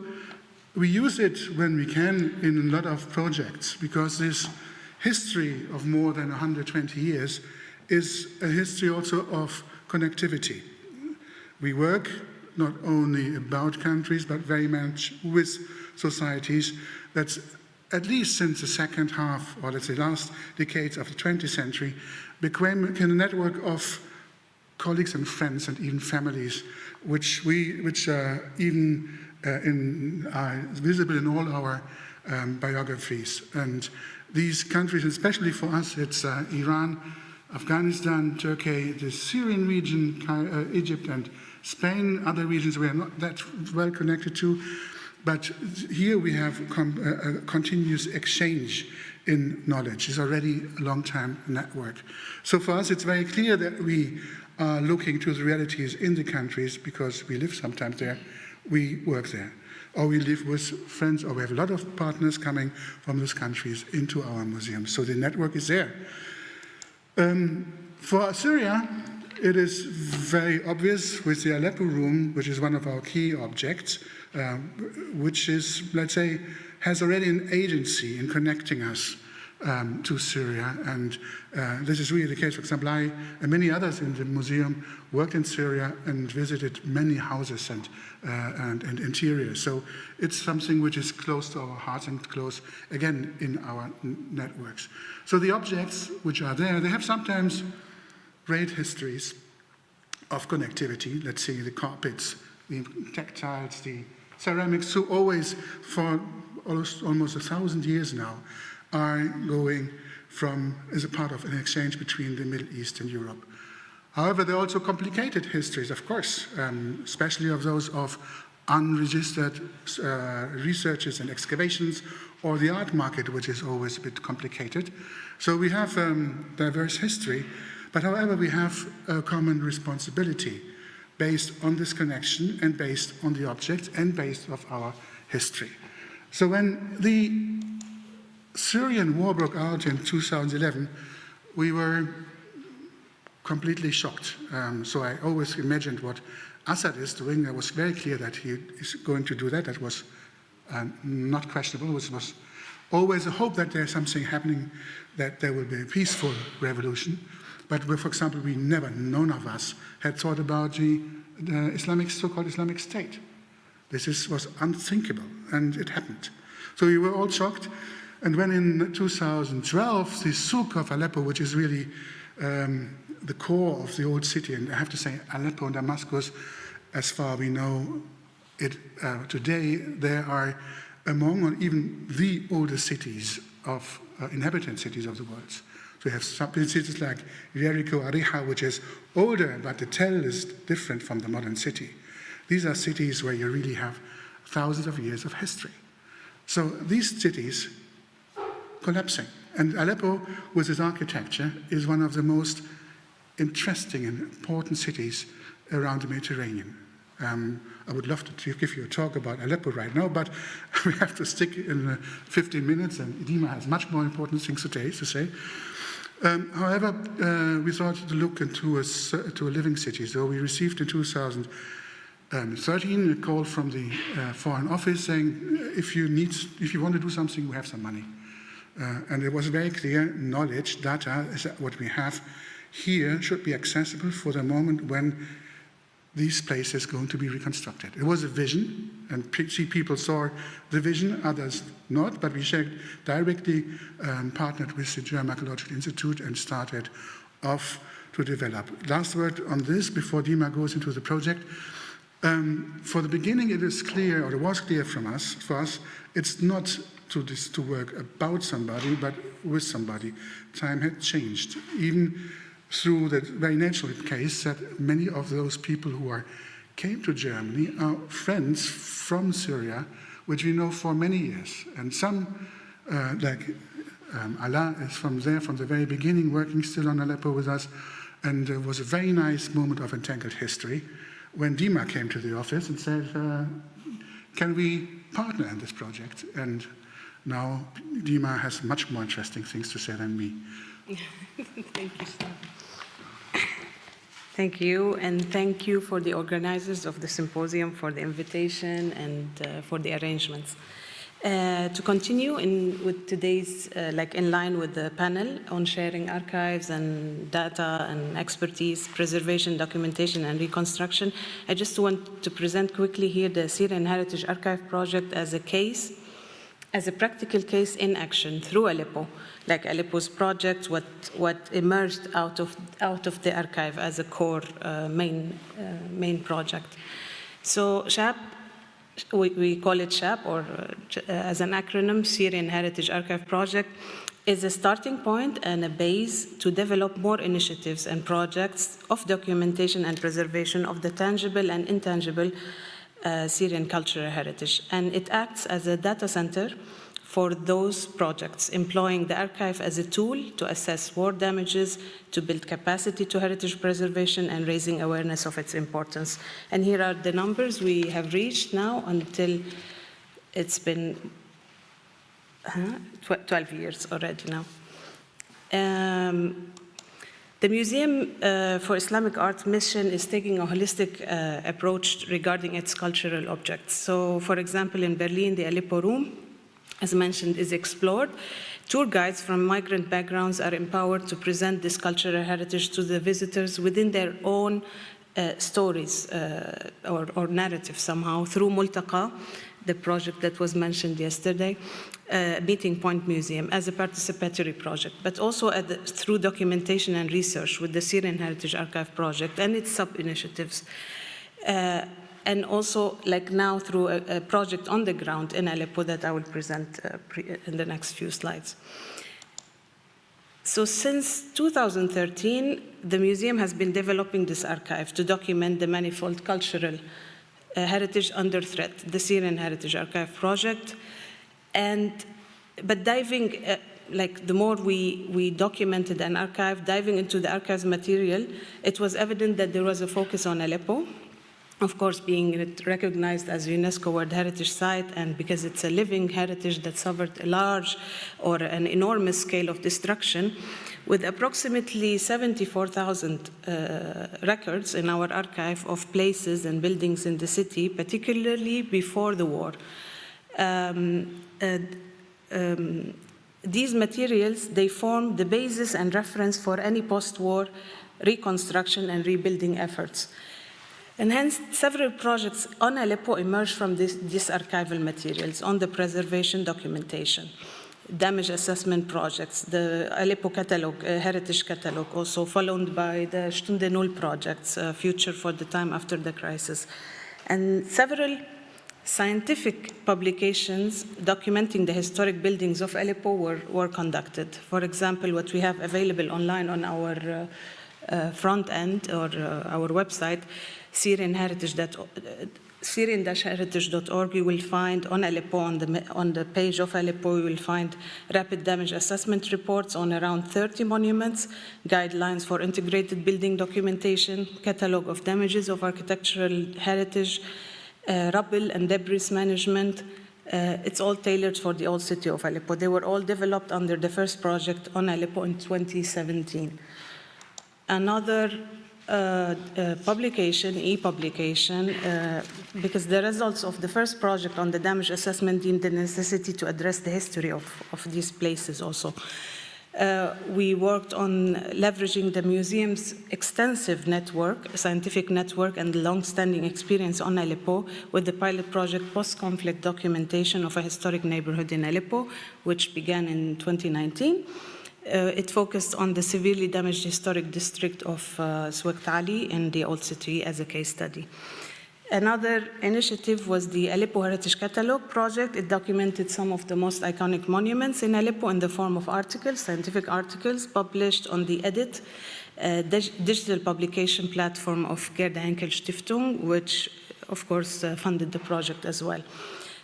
we use it when we can in a lot of projects, because this history of more than 120 years is a history also of connectivity. We work not only about countries, but very much with societies that's at least since the second half, or let's say last decades of the 20th century, became a network of colleagues and friends and even families, which are even are visible in all our biographies. And these countries, especially for us, it's Iran, Afghanistan, Turkey, the Syrian region, Egypt and Spain, other regions we are not that well connected to. But here we have a continuous exchange in knowledge. It's already a long-time network. So for us, it's very clear that we are looking to the realities in the countries, because we live sometimes there, we work there. Or we live with friends, or we have a lot of partners coming from those countries into our museums. So the network is there. For Syria, it is very obvious with the Aleppo room, which is one of our key objects, which is, let's say, has already an agency in connecting us to Syria. And this is really the case. For example, I and many others in the museum worked in Syria and visited many houses and interiors. So it's something which is close to our hearts and close, again, in our networks. So the objects which are there, they have sometimes great histories of connectivity. Let's see, the carpets, the textiles, the ceramics, who always, for almost 1,000 years now, are going from, as a part of an exchange between the Middle East and Europe. However, there are also complicated histories, of course, especially of those of unregistered researches and excavations, or the art market, which is always a bit complicated. So we have diverse history, but however, we have a common responsibility based on this connection and based on the objects and based on our history. So when the Syrian war broke out in 2011, we were completely shocked. So I always imagined what Assad is doing. It was very clear that he is going to do that. That was not questionable. It was always a hope that there's something happening, that there will be a peaceful revolution. But for example, none of us had thought about the so-called Islamic State. This was unthinkable, and it happened. So we were all shocked. And when in 2012, the souk of Aleppo, which is really the core of the old city, and I have to say Aleppo and Damascus, as far we know it today, they are among or even the oldest cities of inhabitant cities of the world. So we have cities like Jericho, Ariha, which is older, but the tell is different from the modern city. These are cities where you really have thousands of years of history. So these cities collapsing. And Aleppo, with its architecture, is one of the most interesting and important cities around the Mediterranean. I would love to give you a talk about Aleppo right now, but we have to stick in 15 minutes, and Dima has much more important things to say. However, we thought to look into a living city. So we received in 2013 a call from the Foreign Office saying, if you want to do something, we have some money. And it was very clear, knowledge, data, is what we have here should be accessible for the moment when these places are going to be reconstructed. It was a vision, and people saw the vision, others not, but we directly partnered with the German Archaeological Institute and started off to develop. Last word on this before Dima goes into the project. For the beginning, it is clear, or it was clear for us, it's not to work about somebody, but with somebody. Time had changed, even through the very natural case that many of those people who came to Germany are friends from Syria, which we know for many years. And some, like Allah, is from there from the very beginning, working still on Aleppo with us, and it was a very nice moment of entangled history. when Dima came to the office and said, can we partner in this project? And now Dima has much more interesting things to say than me. Thank you, sir. Thank you, and thank you for the organizers of the symposium for the invitation and for the arrangements. To continue with today's, in line with the panel on sharing archives and data and expertise, preservation, documentation, and reconstruction, I just want to present quickly here the Syrian Heritage Archive project as a case, as a practical case in action through Aleppo, like Aleppo's project, what emerged out of the archive as a core main project. So SHAP, we call it SHAP, or as an acronym, Syrian Heritage Archive Project, is a starting point and a base to develop more initiatives and projects of documentation and preservation of the tangible and intangible Syrian cultural heritage. And it acts as a data center for those projects, employing the archive as a tool to assess war damages, to build capacity to heritage preservation, and raising awareness of its importance. And here are the numbers we have reached now until it's been 12 years already now. The Museum for Islamic Art mission is taking a holistic approach regarding its cultural objects. So, for example, in Berlin, the Aleppo Room, as mentioned, is explored. Tour guides from migrant backgrounds are empowered to present this cultural heritage to the visitors within their own stories or narrative somehow through Multaqa, the project that was mentioned yesterday, Meeting Point Museum, as a participatory project, but also through documentation and research with the Syrian Heritage Archive Project and its sub-initiatives. And also, like now, through a project on the ground in Aleppo that I will present in the next few slides. So since 2013, the museum has been developing this archive to document the manifold cultural heritage under threat, the Syrian Heritage Archive Project. But diving, the more we documented and archived, diving into the archive's material, it was evident that there was a focus on Aleppo, of course, being recognized as a UNESCO World Heritage Site, and because it's a living heritage that suffered a large or an enormous scale of destruction, with approximately 74,000 records in our archive of places and buildings in the city, particularly before the war. These materials, they form the basis and reference for any post-war reconstruction and rebuilding efforts. And hence, several projects on Aleppo emerged from these archival materials on the preservation documentation, damage assessment projects, the Aleppo catalog, heritage catalog, also followed by the Stunde Null projects, future for the time after the crisis. And several scientific publications documenting the historic buildings of Aleppo were conducted. For example, what we have available online on our front end or our website, Syrian-heritage.org, you will find on Aleppo, on the page of Aleppo, you will find rapid damage assessment reports on around 30 monuments, guidelines for integrated building documentation, catalog of damages of architectural heritage, rubble and debris management. It's all tailored for the old city of Aleppo. They were all developed under the first project on Aleppo in 2017. Another publication, e-publication, because the results of the first project on the damage assessment deemed the necessity to address the history of these places also. We worked on leveraging the museum's extensive network, scientific network, and long-standing experience on Aleppo with the pilot project Post-Conflict Documentation of a Historic Neighborhood in Aleppo, which began in 2019. It focused on the severely damaged historic district of Swaqt Ali in the Old City as a case study. Another initiative was the Aleppo Heritage Catalog project. It documented some of the most iconic monuments in Aleppo in the form of articles, scientific articles, published on the EDIT, digital publication platform of Gerda Henkel Stiftung, which, of course, funded the project as well.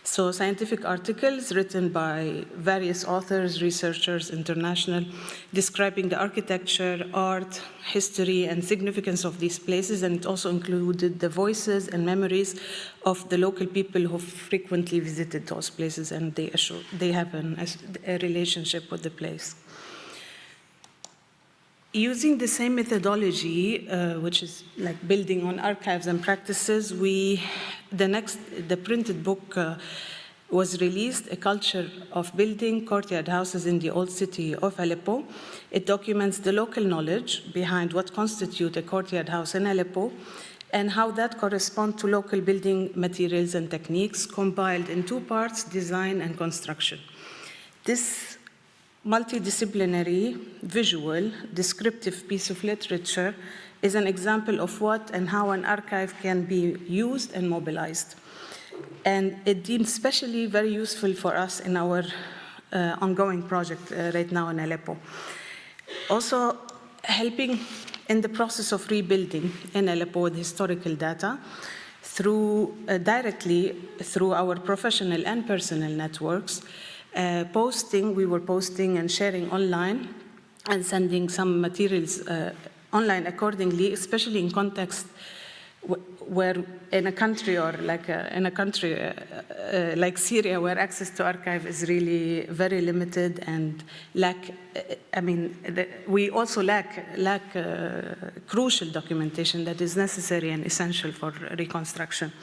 So scientific articles written by various authors, researchers, international, describing the architecture, art, history, and significance of these places, and it also included the voices and memories of the local people who frequently visited those places, and they have a relationship with the place. Using the same methodology, which is like building on archives and practices, the printed book was released, A Culture of Building Courtyard Houses in the Old City of Aleppo. It documents the local knowledge behind what constitutes a courtyard house in Aleppo and how that corresponds to local building materials and techniques, compiled in two parts, design and construction. This multidisciplinary, visual, descriptive piece of literature is an example of what and how an archive can be used and mobilized. And it deemed especially very useful for us in our ongoing project right now in Aleppo. Also helping in the process of rebuilding in Aleppo with historical data directly through our professional and personal networks. We were posting and sharing online and sending some materials online accordingly, especially in context where in a country or like Syria, where access to archive is really very limited and we also lack crucial documentation that is necessary and essential for reconstruction.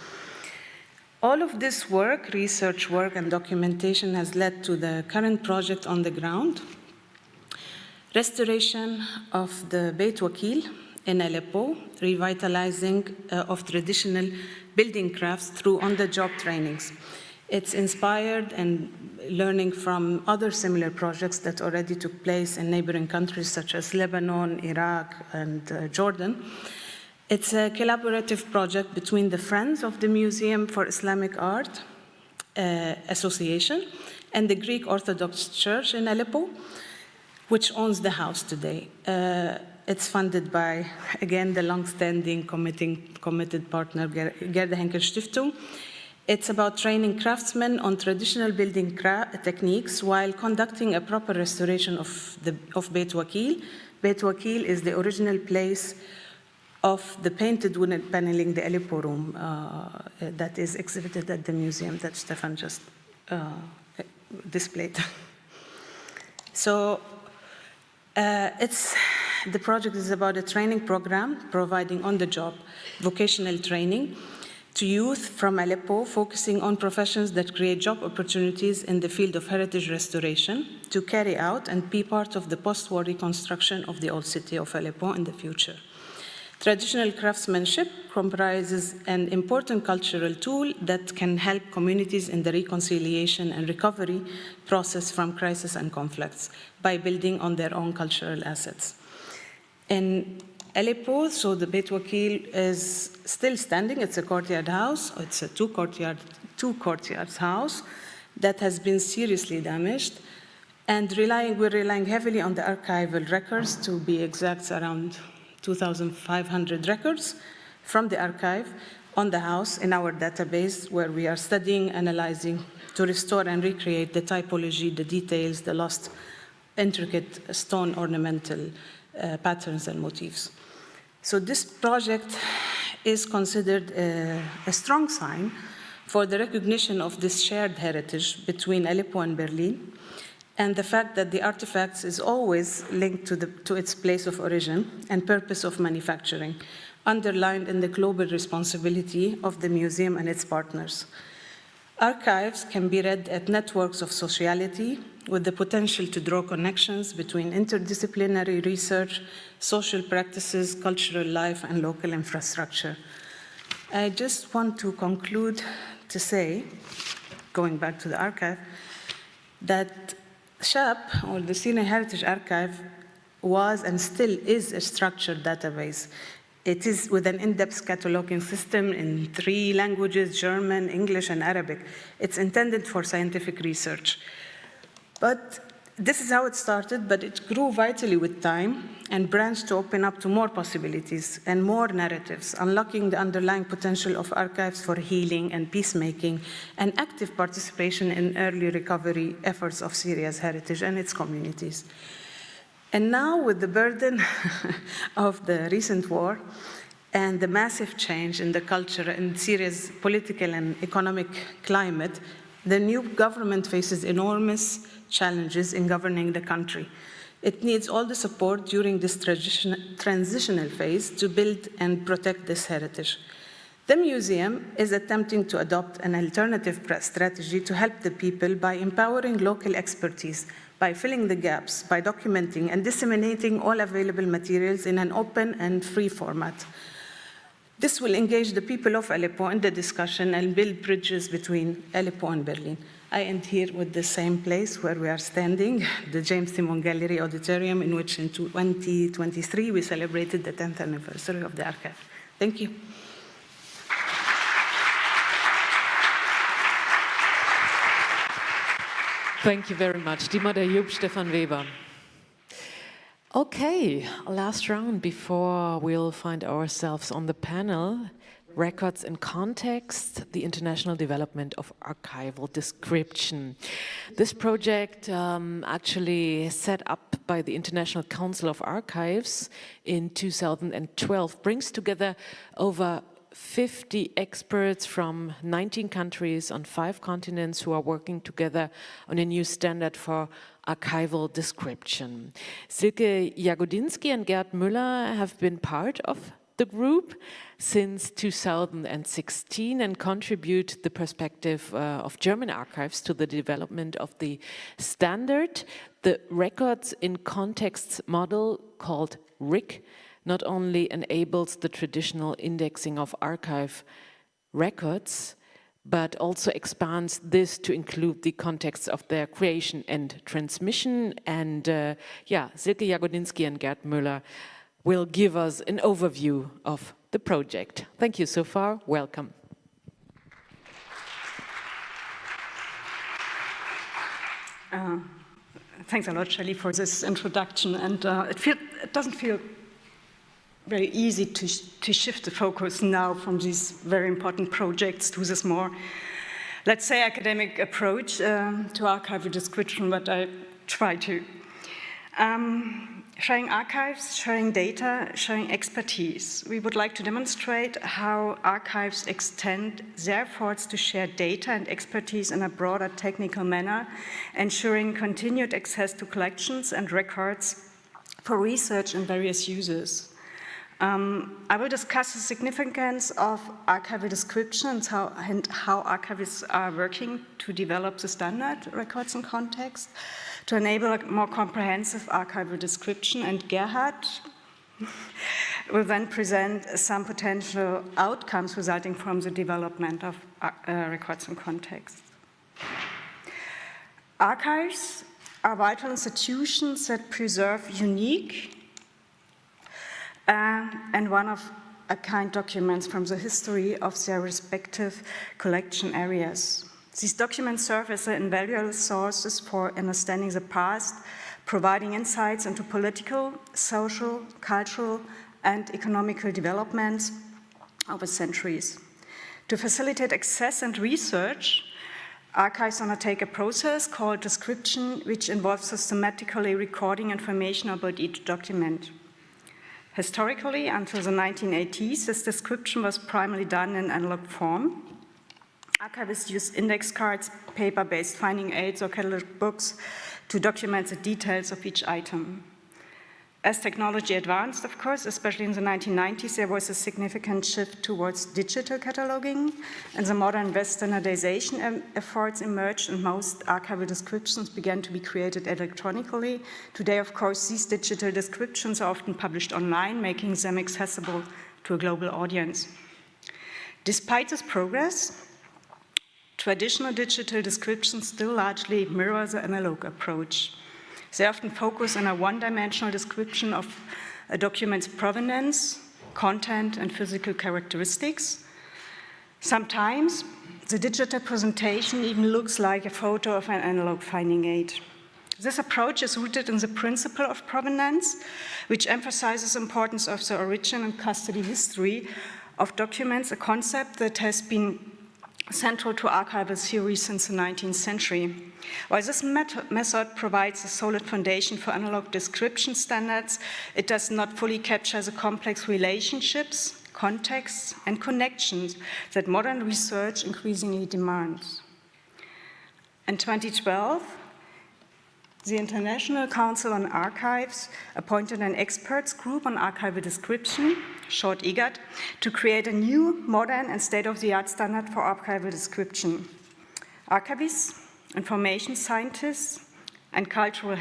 All of this work, research work and documentation, has led to the current project on the ground, restoration of the Beit Wakil in Aleppo, revitalizing of traditional building crafts through on-the-job trainings. It's inspired and learning from other similar projects that already took place in neighboring countries such as Lebanon, Iraq, and Jordan. It's a collaborative project between the Friends of the Museum for Islamic Art Association and the Greek Orthodox Church in Aleppo, which owns the house today. It's funded by, again, the long-standing committed partner, Gerda Henkel Stiftung. It's about training craftsmen on traditional building techniques while conducting a proper restoration of Beit Wakil. Beit Wakil is the original place of the painted wooden paneling, the Aleppo room, that is exhibited at the museum that Stefan just displayed. So the project is about a training program providing on-the-job vocational training to youth from Aleppo, focusing on professions that create job opportunities in the field of heritage restoration to carry out and be part of the post-war reconstruction of the old city of Aleppo in the future. Traditional craftsmanship comprises an important cultural tool that can help communities in the reconciliation and recovery process from crisis and conflicts by building on their own cultural assets. In Aleppo, so the Beit Wakil is still standing. It's a courtyard house. It's a two courtyards house that has been seriously damaged, and we're relying heavily on the archival records. To be exact, around 2,500 records from the archive on the house in our database, where we are studying, analyzing to restore and recreate the typology, the details, the lost intricate stone ornamental patterns and motifs. So this project is considered a strong sign for the recognition of this shared heritage between Aleppo and Berlin, and the fact that the artifacts is always linked to its place of origin and purpose of manufacturing, underlined in the global responsibility of the museum and its partners. Archives can be read at networks of sociality with the potential to draw connections between interdisciplinary research, social practices, cultural life, and local infrastructure. I just want to conclude to say, going back to the archive, that SHAP, or the Syrian Heritage Archive, was and still is a structured database. It is with an in-depth cataloging system in 3 languages, German, English, and Arabic. It's intended for scientific research. But This is how it started, but it grew vitally with time and branched to open up to more possibilities and more narratives, unlocking the underlying potential of archives for healing and peacemaking and active participation in early recovery efforts of Syria's heritage and its communities. And now, with the burden of the recent war and the massive change in the culture and Syria's political and economic climate, the new government faces enormous challenges in governing the country. It needs all the support during this transitional phase to build and protect this heritage. The museum is attempting to adopt an alternative strategy to help the people by empowering local expertise, by filling the gaps, by documenting and disseminating all available materials in an open and free format. This will engage the people of Aleppo in the discussion and build bridges between Aleppo and Berlin. I end here with the same place where we are standing, the James Simon Gallery Auditorium, in which in 2023 we celebrated the 10th anniversary of the archive. Thank you. Thank you very much. Dima Dayub, Stefan Weber. Okay, last round before we'll find ourselves on the panel. Records in Context, the International Development of Archival Description. This project, actually set up by the International Council of Archives in 2012, brings together over 50 experts from 19 countries on 5 continents who are working together on a new standard for archival description. Silke Jagodinski and Gerd Müller have been part of the group since 2016 and contribute the perspective of German archives to the development of the standard. The Records in Context model, called RIC, not only enables the traditional indexing of archive records, but also expands this to include the context of their creation and transmission. And Silke Jagodinski and Gerd Müller will give us an overview of the project. Thank you so far. Welcome. Thanks a lot, Shelley, for this introduction. And it doesn't feel very easy to shift the focus now from these very important projects to this more, let's say, academic approach to archival description, but I try to. Sharing archives, sharing data, sharing expertise. We would like to demonstrate how archives extend their efforts to share data and expertise in a broader technical manner, ensuring continued access to collections and records for research and various uses. I will discuss the significance of archival description and how archivists are working to develop the standard Records in Context to enable a more comprehensive archival description, and Gerhard will then present some potential outcomes resulting from the development of Records in Context. Archives are vital institutions that preserve unique and one-of-a-kind documents from the history of their respective collection areas. These documents serve as invaluable sources for understanding the past, providing insights into political, social, cultural, and economical developments over centuries. To facilitate access and research, archives undertake a process called description, which involves systematically recording information about each document. Historically, until the 1980s, this description was primarily done in analog form. Archivists used index cards, paper-based finding aids, or catalog books to document the details of each item. As technology advanced, of course, especially in the 1990s, there was a significant shift towards digital cataloging, and the modern westernization efforts emerged, and most archival descriptions began to be created electronically. Today, of course, these digital descriptions are often published online, making them accessible to a global audience. Despite this progress, traditional digital descriptions still largely mirror the analog approach. They often focus on a one-dimensional description of a document's provenance, content, and physical characteristics. Sometimes, the digital presentation even looks like a photo of an analog finding aid. This approach is rooted in the principle of provenance, which emphasizes the importance of the origin and custody history of documents, a concept that has been central to archival theory since the 19th century. While this method provides a solid foundation for analog description standards, it does not fully capture the complex relationships, contexts, and connections that modern research increasingly demands. In 2012, the International Council on Archives appointed an experts group on archival description, short EGAD, to create a new, modern, and state-of-the-art standard for archival description. Archivists, information scientists, and cultural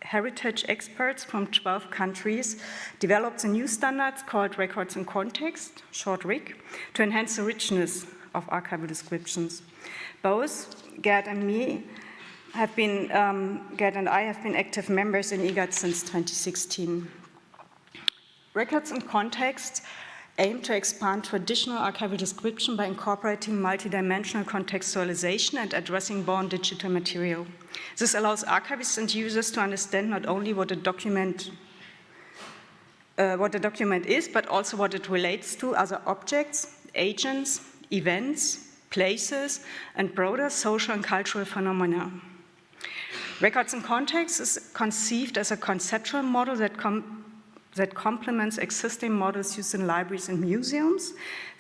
heritage experts from 12 countries developed a new standards called Records in Context, short RIC, to enhance the richness of archival descriptions. Both Gerd and I have been active members in EGAD since 2016. Records in Context aim to expand traditional archival description by incorporating multidimensional contextualization and addressing born digital material. This allows archivists and users to understand not only what a document is, but also what it relates to other objects, agents, events, places, and broader social and cultural phenomena. Records in Context is conceived as a conceptual model that complements existing models used in libraries and museums.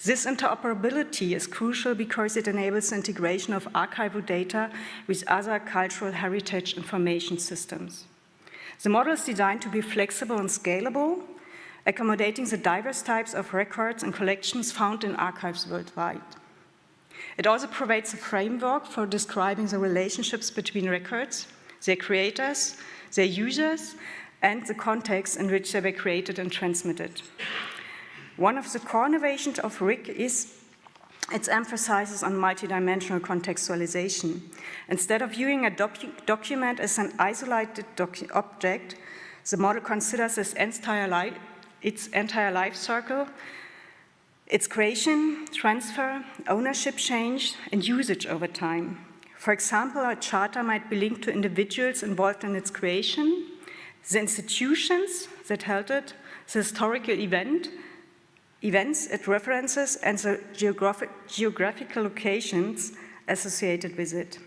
This interoperability is crucial because it enables the integration of archival data with other cultural heritage information systems. The model is designed to be flexible and scalable, accommodating the diverse types of records and collections found in archives worldwide. It also provides a framework for describing the relationships between records, their creators, their users, and the context in which they were created and transmitted. One of the core innovations of RIC is its emphasis on multidimensional contextualization. Instead of viewing a document as an isolated object, the model considers its entire life cycle, its creation, transfer, ownership change, and usage over time. For example, a charter might be linked to individuals involved in its creation, the institutions that held it, the historical events it references, and the geographical locations associated with it.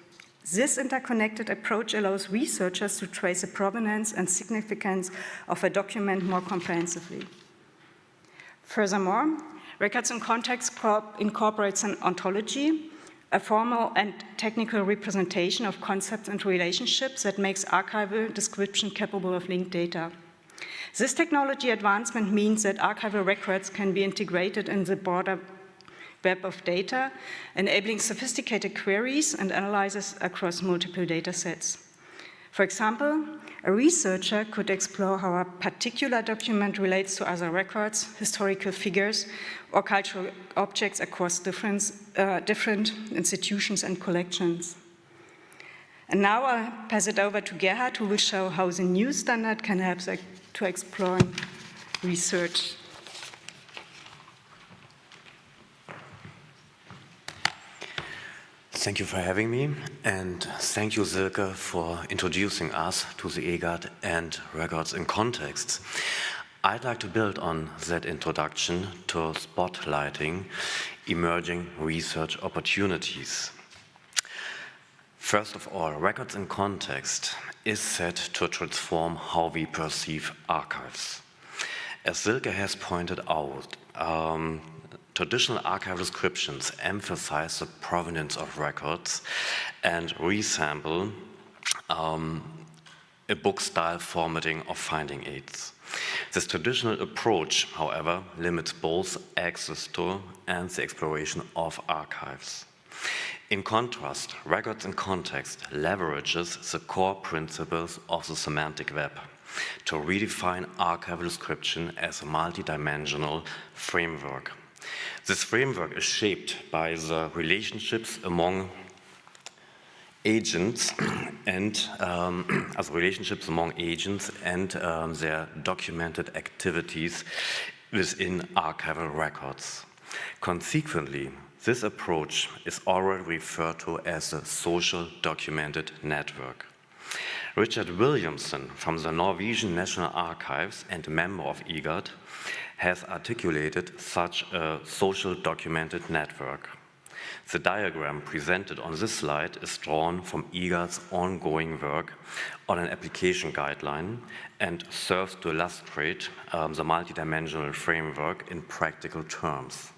This interconnected approach allows researchers to trace the provenance and significance of a document more comprehensively. Furthermore, Records in Context incorporates an ontology, a formal and technical representation of concepts and relationships that makes archival description capable of linked data. This technology advancement means that archival records can be integrated in the broader web of data, enabling sophisticated queries and analyses across multiple data sets. For example, a researcher could explore how a particular document relates to other records, historical figures, or cultural objects across different institutions and collections. And now I'll pass it over to Gerhard, who will show how the new standard can help to explore research. Thank you for having me, and thank you, Silke, for introducing us to the EGAD and Records in Context. I'd like to build on that introduction to spotlighting emerging research opportunities. First of all, Records in Context is set to transform how we perceive archives. As Silke has pointed out, traditional archival descriptions emphasize the provenance of records and resemble a book-style formatting of finding aids. This traditional approach, however, limits both access to and the exploration of archives. In contrast, Records in Context leverages the core principles of the semantic web to redefine archival description as a multidimensional framework. This framework is shaped by the relationships among agents and their documented activities within archival records. Consequently, this approach is already referred to as a social documented network. Richard Williamson from the Norwegian National Archives and a member of IGAD has articulated such a social documented network. The diagram presented on this slide is drawn from IGAD's ongoing work on an application guideline and serves to illustrate the multidimensional framework in practical terms.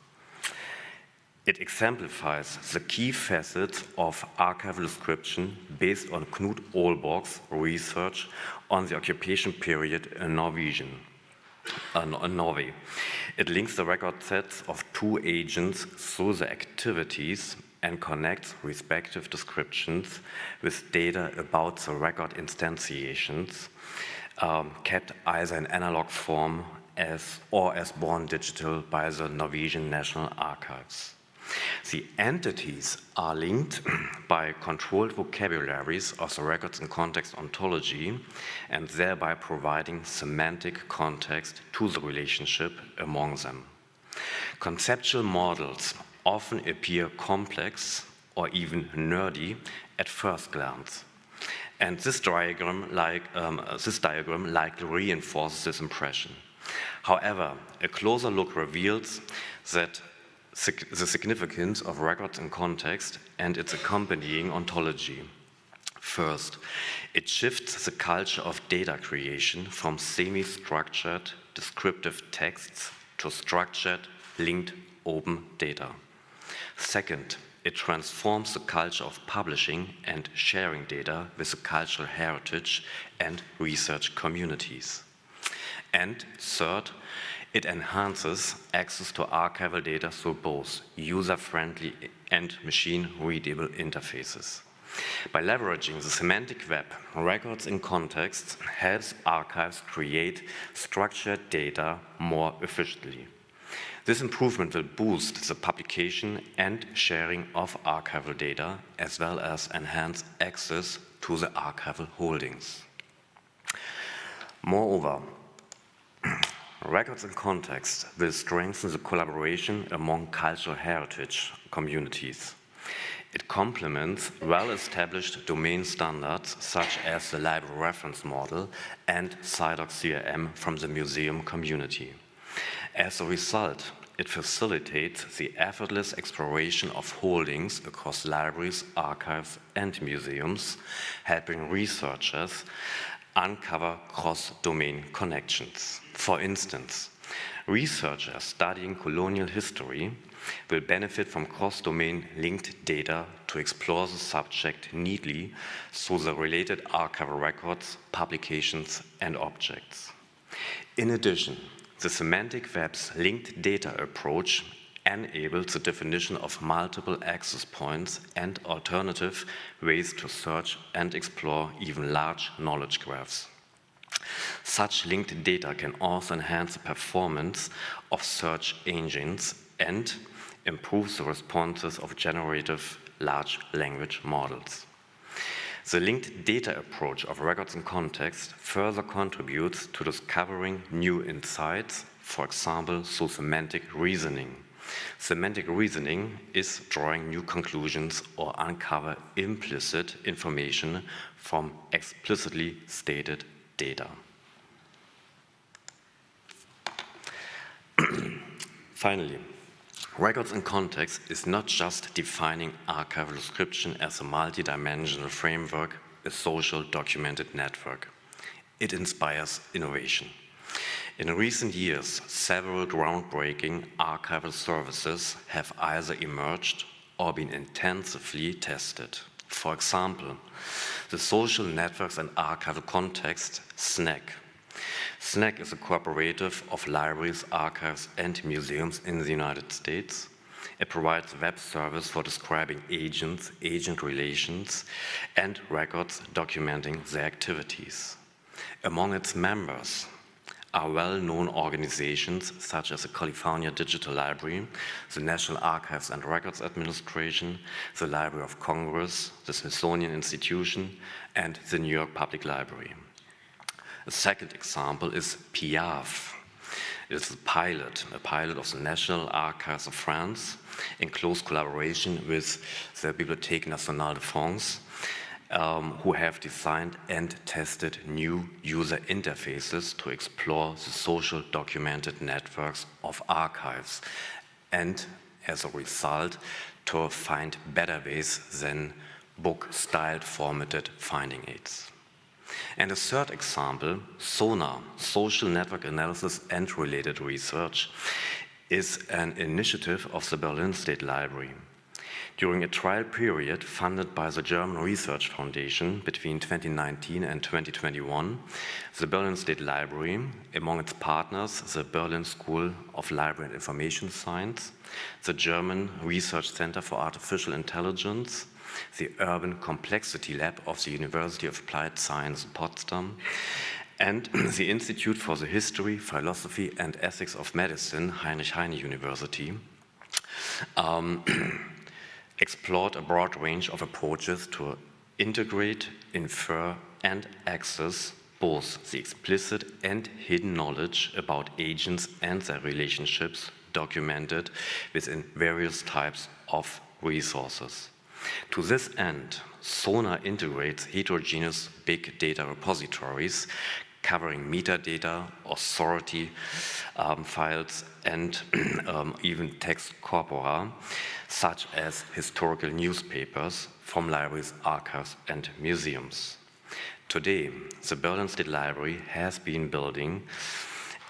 It exemplifies the key facets of archival description based on Knut Aalborg's research on the occupation period in Norway. It links the record sets of two agents through the activities and connects respective descriptions with data about the record instantiations, kept either in analog form or as born digital by the Norwegian National Archives. The entities are linked by controlled vocabularies of the records in context ontology and thereby providing semantic context to the relationship among them. Conceptual models often appear complex or even nerdy at first glance. And this diagram likely reinforces this impression. However, a closer look reveals that the significance of records in context and its accompanying ontology. First, it shifts the culture of data creation from semi-structured descriptive texts to structured, linked, open data. Second, it transforms the culture of publishing and sharing data with the cultural heritage and research communities. And third, it enhances access to archival data through both user-friendly and machine-readable interfaces. By leveraging the semantic web, records in context helps archives create structured data more efficiently. This improvement will boost the publication and sharing of archival data, as well as enhance access to the archival holdings. Moreover, records in context will strengthen the collaboration among cultural heritage communities. It complements well-established domain standards such as the library reference model and CIDOC CRM from the museum community. As a result, it facilitates the effortless exploration of holdings across libraries, archives, and museums, helping researchers uncover cross-domain connections. For instance, researchers studying colonial history will benefit from cross-domain linked data to explore the subject neatly through the related archival records, publications, and objects. In addition, the semantic web's linked data approach enables the definition of multiple access points and alternative ways to search and explore even large knowledge graphs. Such linked data can also enhance the performance of search engines and improve the responses of generative large language models. The linked data approach of records in context further contributes to discovering new insights, for example, through semantic reasoning. Semantic reasoning is drawing new conclusions or uncover implicit information from explicitly stated data. Finally, records in context is not just defining archival description as a multidimensional framework, a social documented network. It inspires innovation. In recent years, several groundbreaking archival services have either emerged or been intensively tested. For example, the social networks and archival context, SNAC. SNAC is a cooperative of libraries, archives, and museums in the United States. It provides a web service for describing agents, agent relations, and records documenting their activities. Among its members are well-known organizations such as the California Digital Library, the National Archives and Records Administration, the Library of Congress, the Smithsonian Institution, and the New York Public Library. A second example is PIAF. It is a pilot of the National Archives of France in close collaboration with the Bibliothèque Nationale de France. who have designed and tested new user interfaces to explore the social documented networks of archives and, as a result, to find better ways than book-styled formatted finding aids. And a third example, SONAR, Social Network Analysis and Related Research, is an initiative of the Berlin State Library. During a trial period funded by the German Research Foundation between 2019 and 2021, the Berlin State Library, among its partners, the Berlin School of Library and Information Science, the German Research Center for Artificial Intelligence, the Urban Complexity Lab of the University of Applied Science Potsdam, and the Institute for the History, Philosophy and Ethics of Medicine, Heinrich Heine University, explored a broad range of approaches to integrate, infer, and access both the explicit and hidden knowledge about agents and their relationships documented within various types of resources. To this end, SONAR integrates heterogeneous big data repositories covering metadata, authority files, and even text corpora, such as historical newspapers from libraries, archives, and museums. Today, the Berlin State Library has been building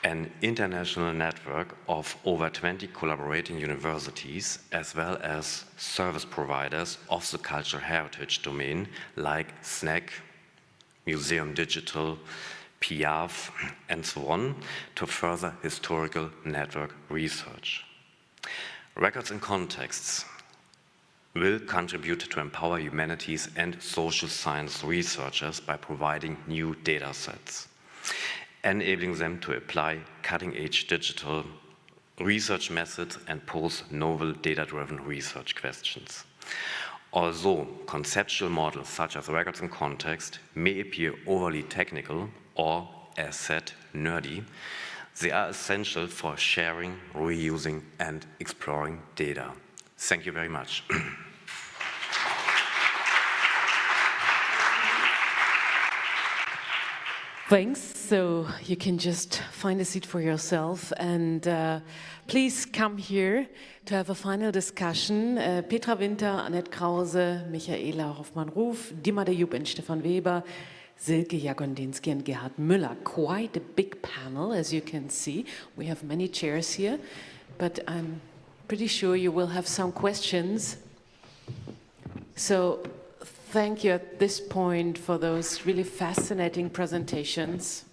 an international network of over 20 collaborating universities, as well as service providers of the cultural heritage domain, like SNAC, Museum Digital, PIAF, and so on, to further historical network research. Records and Contexts will contribute to empower humanities and social science researchers by providing new data sets, enabling them to apply cutting-edge digital research methods and pose novel data-driven research questions. Although conceptual models such as Records and Context may appear overly technical or, as said, nerdy, they are essential for sharing, reusing, and exploring data. Thank you very much. Thanks. So you can just find a seat for yourself, and please come here to have a final discussion. Petra Winter, Annette Krause, Michaela Hoffmann-Ruf, Dima de Joop and Stefan Weber, Silke Jagondinsky and Gerhard Müller. Quite a big panel, as you can see. We have many chairs here, but I'm pretty sure you will have some questions. So thank you at this point for those really fascinating presentations.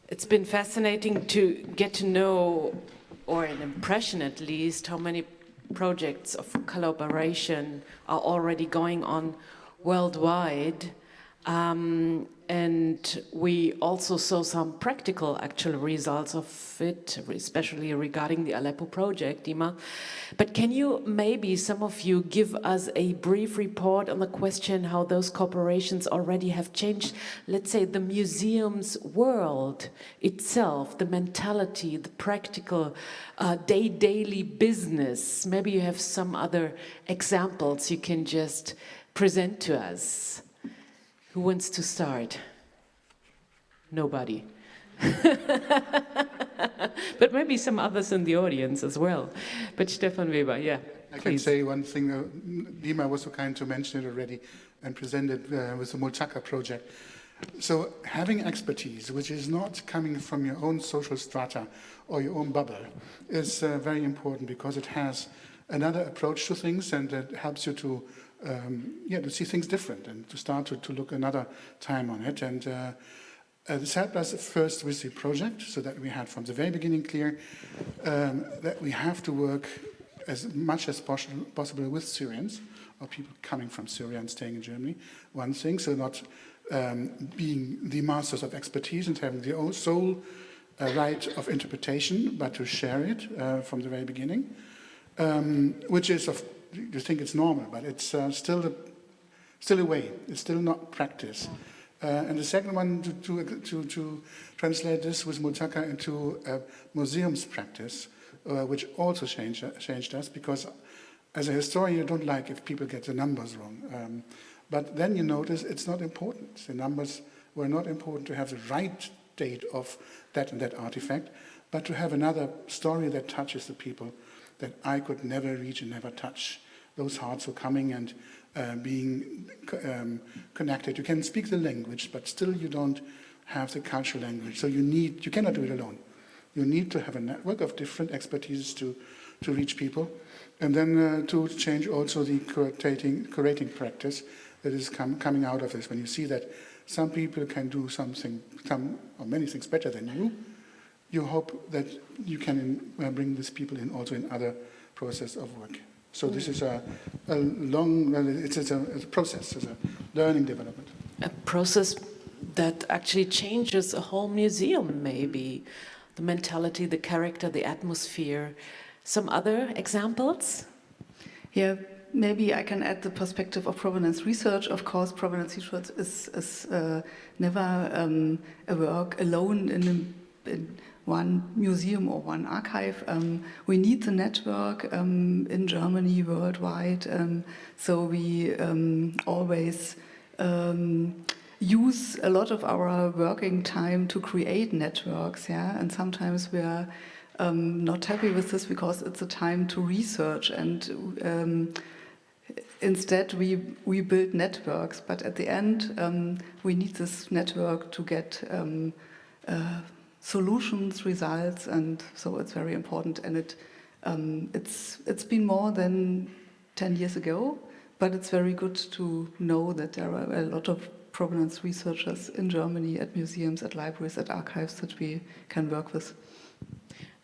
It's been fascinating to get to know, or an impression at least, how many projects of collaboration are already going on worldwide. And we also saw some practical actual results of it, especially regarding the Aleppo project, Dima. But can you maybe, some of you, give us a brief report on the question how those corporations already have changed, let's say, the museum's world itself, the mentality, the practical daily business? Maybe you have some other examples you can just present to us. Who wants to start? Nobody. But maybe some others in the audience as well. But Stefan Weber, yeah, I please. can say one thing. Dima was so kind to mention it already and present it with the Multaka project. So having expertise, which is not coming from your own social strata or your own bubble, is very important, because it has another approach to things, and it helps you to see things different and to start to look another time on it. And this helped us first with the project, so that we had from the very beginning clear that we have to work as much as possible with Syrians, or people coming from Syria and staying in Germany. One thing, so not being the masters of expertise and having the own sole right of interpretation, but to share it from the very beginning, which is you think it's normal, but it's still a way. It's still not practice. And the second one, to translate this with Multaka into a museum's practice, which also changed us, because as a historian, you don't like if people get the numbers wrong. But then you notice it's not important. The numbers were not important to have the right date of that and that artifact, but to have another story that touches the people that I could never reach and never touch. Those hearts were coming and being connected. You can speak the language, but still you don't have the cultural language. So you cannot do it alone. You need to have a network of different expertise to reach people, and then to change also the curating practice that is coming out of this. When you see that some people can do something, or many things better than you hope that you can bring these people in also in other process of work. So this is a long, it's a process, it's a learning development. A process that actually changes a whole museum, maybe. The mentality, the character, the atmosphere. Some other examples? Yeah, maybe I can add the perspective of provenance research. Of course, provenance research is never a work alone in one museum or one archive. We need the network in Germany, worldwide. So we always use a lot of our working time to create networks, yeah. And sometimes we are not happy with this because it's a time to research, and instead we build networks. But at the end, we need this network to get solutions, results, and so it's very important. And it's been more than 10 years ago, but it's very good to know that there are a lot of provenance researchers in Germany at museums, at libraries, at archives that we can work with.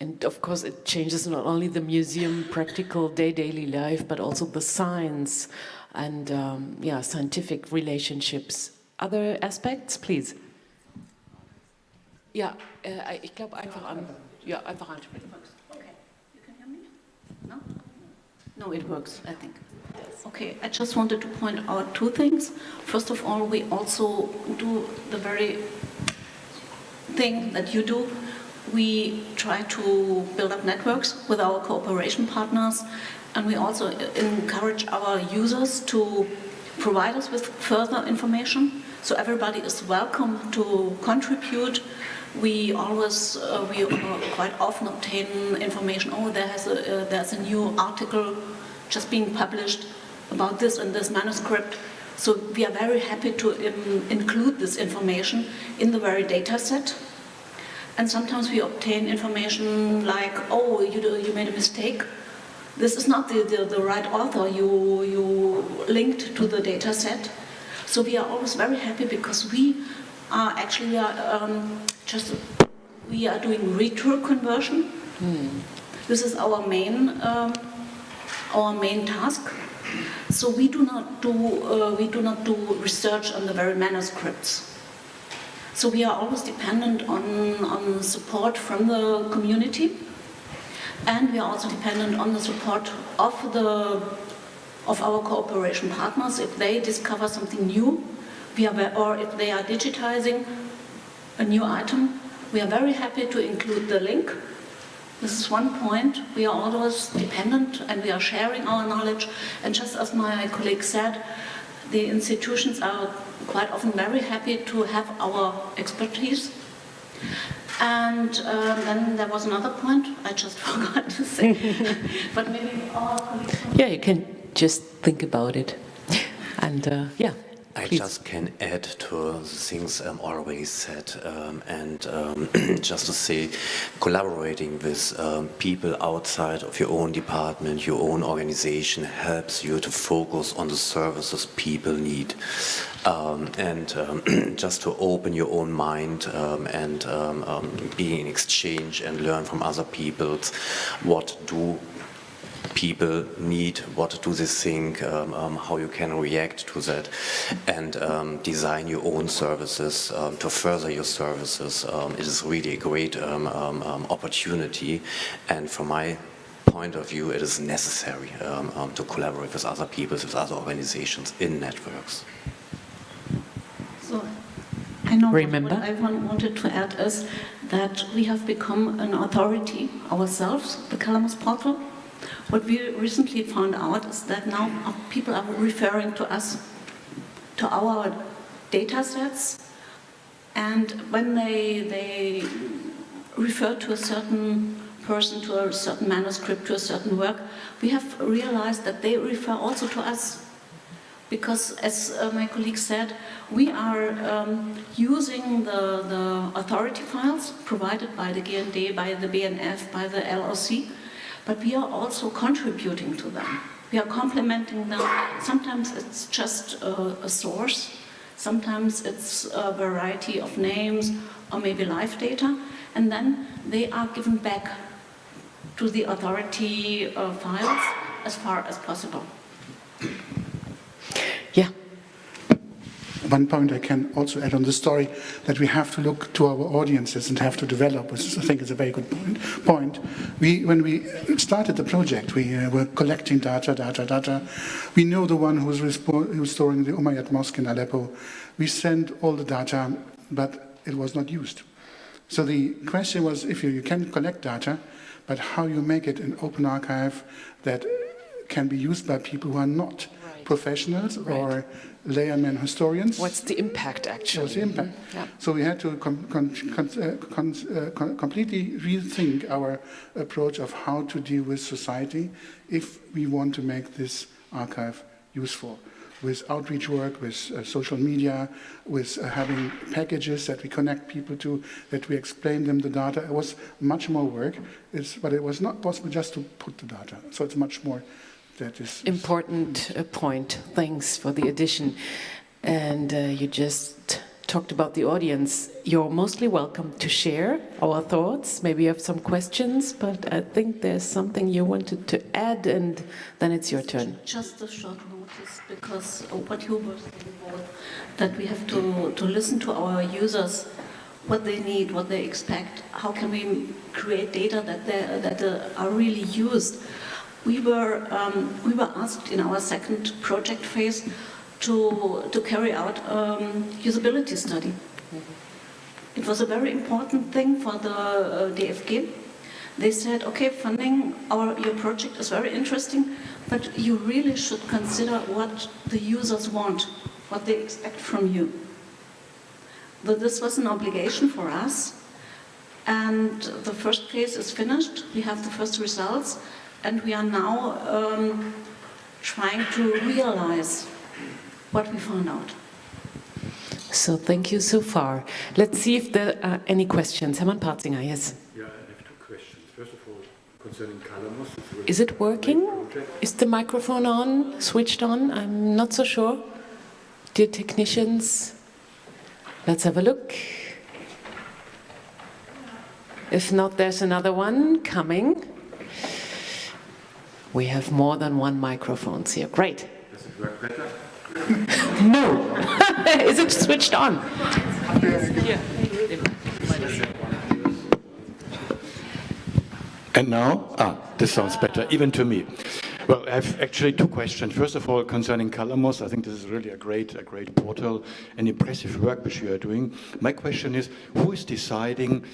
And of course it changes not only the museum practical daily life, but also the science and scientific relationships. Other aspects, please. Ja, ich glaube einfach an. Ja, einfach ansprechen. Okay, you can hear me? No? No, it works, I think. Okay, I just wanted to point out two things. First of all, we also do the very thing that you do. We try to build up networks with our cooperation partners, and we also encourage our users to provide us with further information. So everybody is welcome to contribute. We always, we quite often obtain information. Oh, there's a new article just being published about this and this manuscript. So we are very happy to include this information in the very data set. And sometimes we obtain information like, oh, you made a mistake. This is not the right author you linked to the data set. So we are always very happy because we are actually we are doing retro conversion. This is our main task. So we do not do research on the very manuscripts. So we are always dependent on support from the community, and we are also dependent on the support of our cooperation partners. If they discover something new, or if they are digitizing a new item, we are very happy to include the link. This is one point. We are always dependent, and we are sharing our knowledge. And just as my colleague said, the institutions are quite often very happy to have our expertise. And then there was another point I just forgot to say, but maybe our colleagues... Yeah, you can just think about it. And I please. just can add to the things already said, and just to say, collaborating with people outside of your own department, your own organization, helps you to focus on the services people need. Just to open your own mind and be in exchange and learn from other people. What do people need, what do they think, how you can react to that, and design your own services to further your services. It is really a great opportunity, and from my point of view, it is necessary to collaborate with other people, with other organizations in networks. So I know Remember? what I wanted to add is that we have become an authority ourselves, the Calamus portal. What we recently found out is that now people are referring to us. to our data sets, and when they refer to a certain person, to a certain manuscript, to a certain work, we have realized that they refer also to us. Because, as my colleague said, we are using the authority files provided by the GND, by the BNF, by the LOC, but we are also contributing to them. We are complementing them. Sometimes it's just a source, sometimes it's a variety of names or maybe live data, and then they are given back to the authority files as far as possible. Yeah. One point I can also add on the story, that we have to look to our audiences and have to develop, which I think is a very good point. When we started the project, we were collecting data. We know the one who's storing the Umayyad Mosque in Aleppo. We sent all the data, but it was not used. So the question was, if you can collect data, but how you make it an open archive that can be used by people who are not professionals or layman historians. What's the impact, actually? What's the impact? Yeah. So we had to completely rethink our approach of how to deal with society if we want to make this archive useful. With outreach work, with social media, with having packages that we connect people to, that we explain them the data. It was much more work, but it was not possible just to put the data. So it's much more. That is important point. Thanks for the addition. And you just talked about the audience. You're mostly welcome to share our thoughts. Maybe you have some questions, but I think there's something you wanted to add, and then it's your turn. Just a short notice, because what you were saying about that we have to listen to our users, what they need, what they expect. How can we create data that are really used? We were asked in our second project phase to carry out usability study. It was a very important thing for the DFG. They said, okay, funding, your project is very interesting, but you really should consider what the users want, what they expect from you. But this was an obligation for us, and the first phase is finished. We have the first results. And we are now trying to realize what we found out. So thank you so far. Let's see if there are any questions. Hermann Parzinger, yes. Yeah, I have two questions. First of all, concerning Calamos. Is it working? Is the microphone on, switched on? I'm not so sure. Dear technicians, let's have a look. If not, there's another one coming. We have more than one microphones here. Great. Does it work better? No. Is it switched on? And now? This sounds better, even to me. Well, I have actually two questions. First of all, concerning Calamos, I think this is really a great portal, an impressive work which you are doing. My question is, who is deciding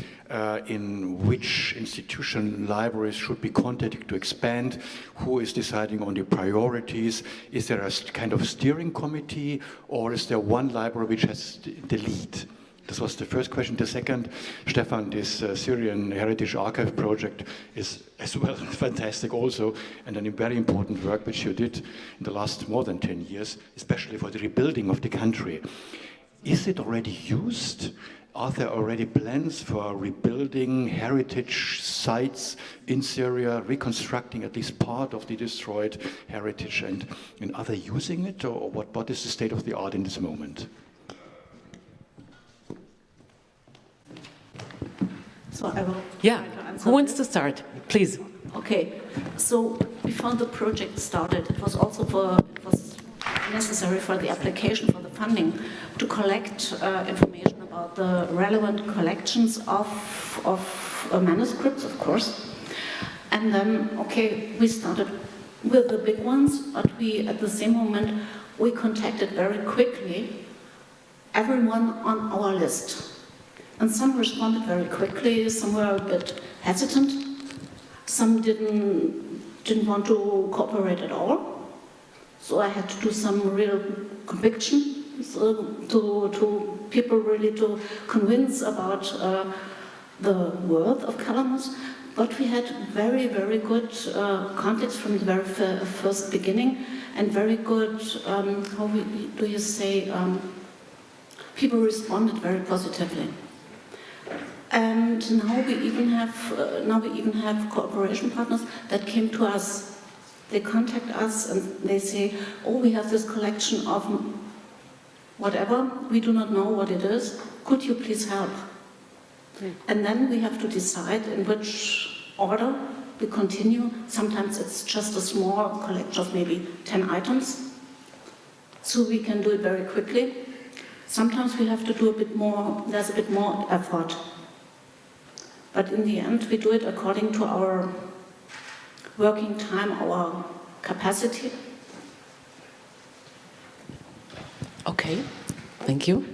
in which institution libraries should be contacted to expand? Who is deciding on the priorities? Is there a kind of steering committee, or is there one library which has the lead? This was the first question. The second, Stefan, this Syrian Heritage Archive project is as well fantastic also, and a very important work which you did in the last more than 10 years, especially for the rebuilding of the country. Is it already used? Are there already plans for rebuilding heritage sites in Syria, reconstructing at least part of the destroyed heritage, and are they using it, or what is the state of the art in this moment? So I will Yeah. Who wants to start? Please. Okay. So before the project started, it was necessary for the application for the funding to collect information about the relevant collections of manuscripts, of course. And then, okay, we started with the big ones, but at the same moment, we contacted very quickly everyone on our list. And some responded very quickly, some were a bit hesitant, some didn't want to cooperate at all. So I had to do some real conviction. to people really to convince about the worth of Calamus. But we had very, very good context from the very first beginning, and very good, do you say, people responded very positively. And now we even have cooperation partners that came to us. They contact us and they say, oh, we have this collection of whatever, we do not know what it is, could you please help? And then we have to decide in which order we continue. Sometimes it's just a small collection of maybe 10 items, so we can do it very quickly. Sometimes we have to do a bit more, there's a bit more effort. But in the end, we do it according to our working time, our capacity. Okay, thank you.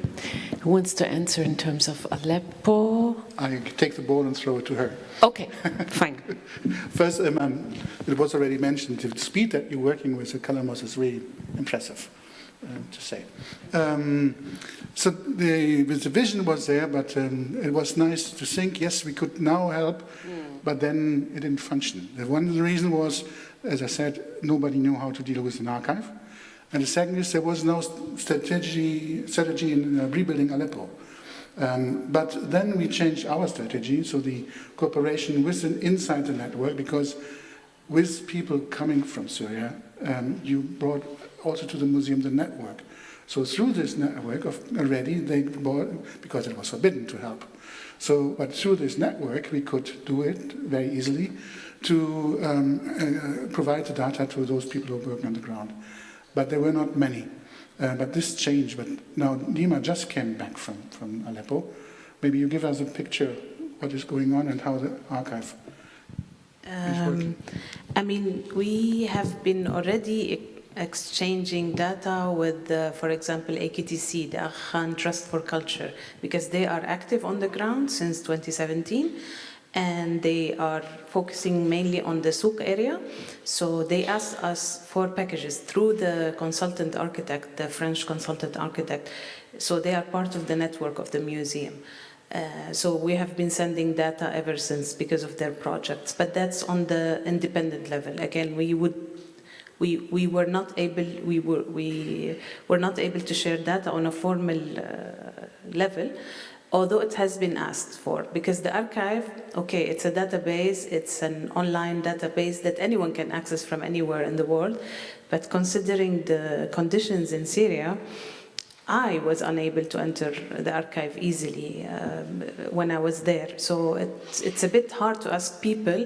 Who wants to answer in terms of Aleppo? I take the ball and throw it to her. Okay, fine. First, it was already mentioned, the speed that you're working with the Calamos is really impressive, to say. So the vision was there, but it was nice to think, yes, we could now help, but then it didn't function. One reason was, as I said, nobody knew how to deal with an archive. And the second is there was no strategy in rebuilding Aleppo. But then we changed our strategy, so the cooperation inside the network, because with people coming from Syria, you brought also to the museum the network. So through this network already, they bought, because it was forbidden to help. So, but through this network, we could do it very easily to provide the data to those people who are working on the ground. But there were not many. But this changed. But now Dima just came back from Aleppo. Maybe you give us a picture what is going on and how the archive is working. I mean, we have been already exchanging data with, for example, AKTC, the Akhan Trust for Culture, because they are active on the ground since 2017. And they are focusing mainly on the Souk area. So they asked us for packages through the consultant architect, the French consultant architect. So they are part of the network of the museum. So we have been sending data ever since because of their projects. But that's on the independent level. Again, we were not able to share data on a formal level. Although it has been asked for, because the archive, okay, it's a database, it's an online database that anyone can access from anywhere in the world, but considering the conditions in Syria, I was unable to enter the archive easily when I was there. So it's a bit hard to ask people,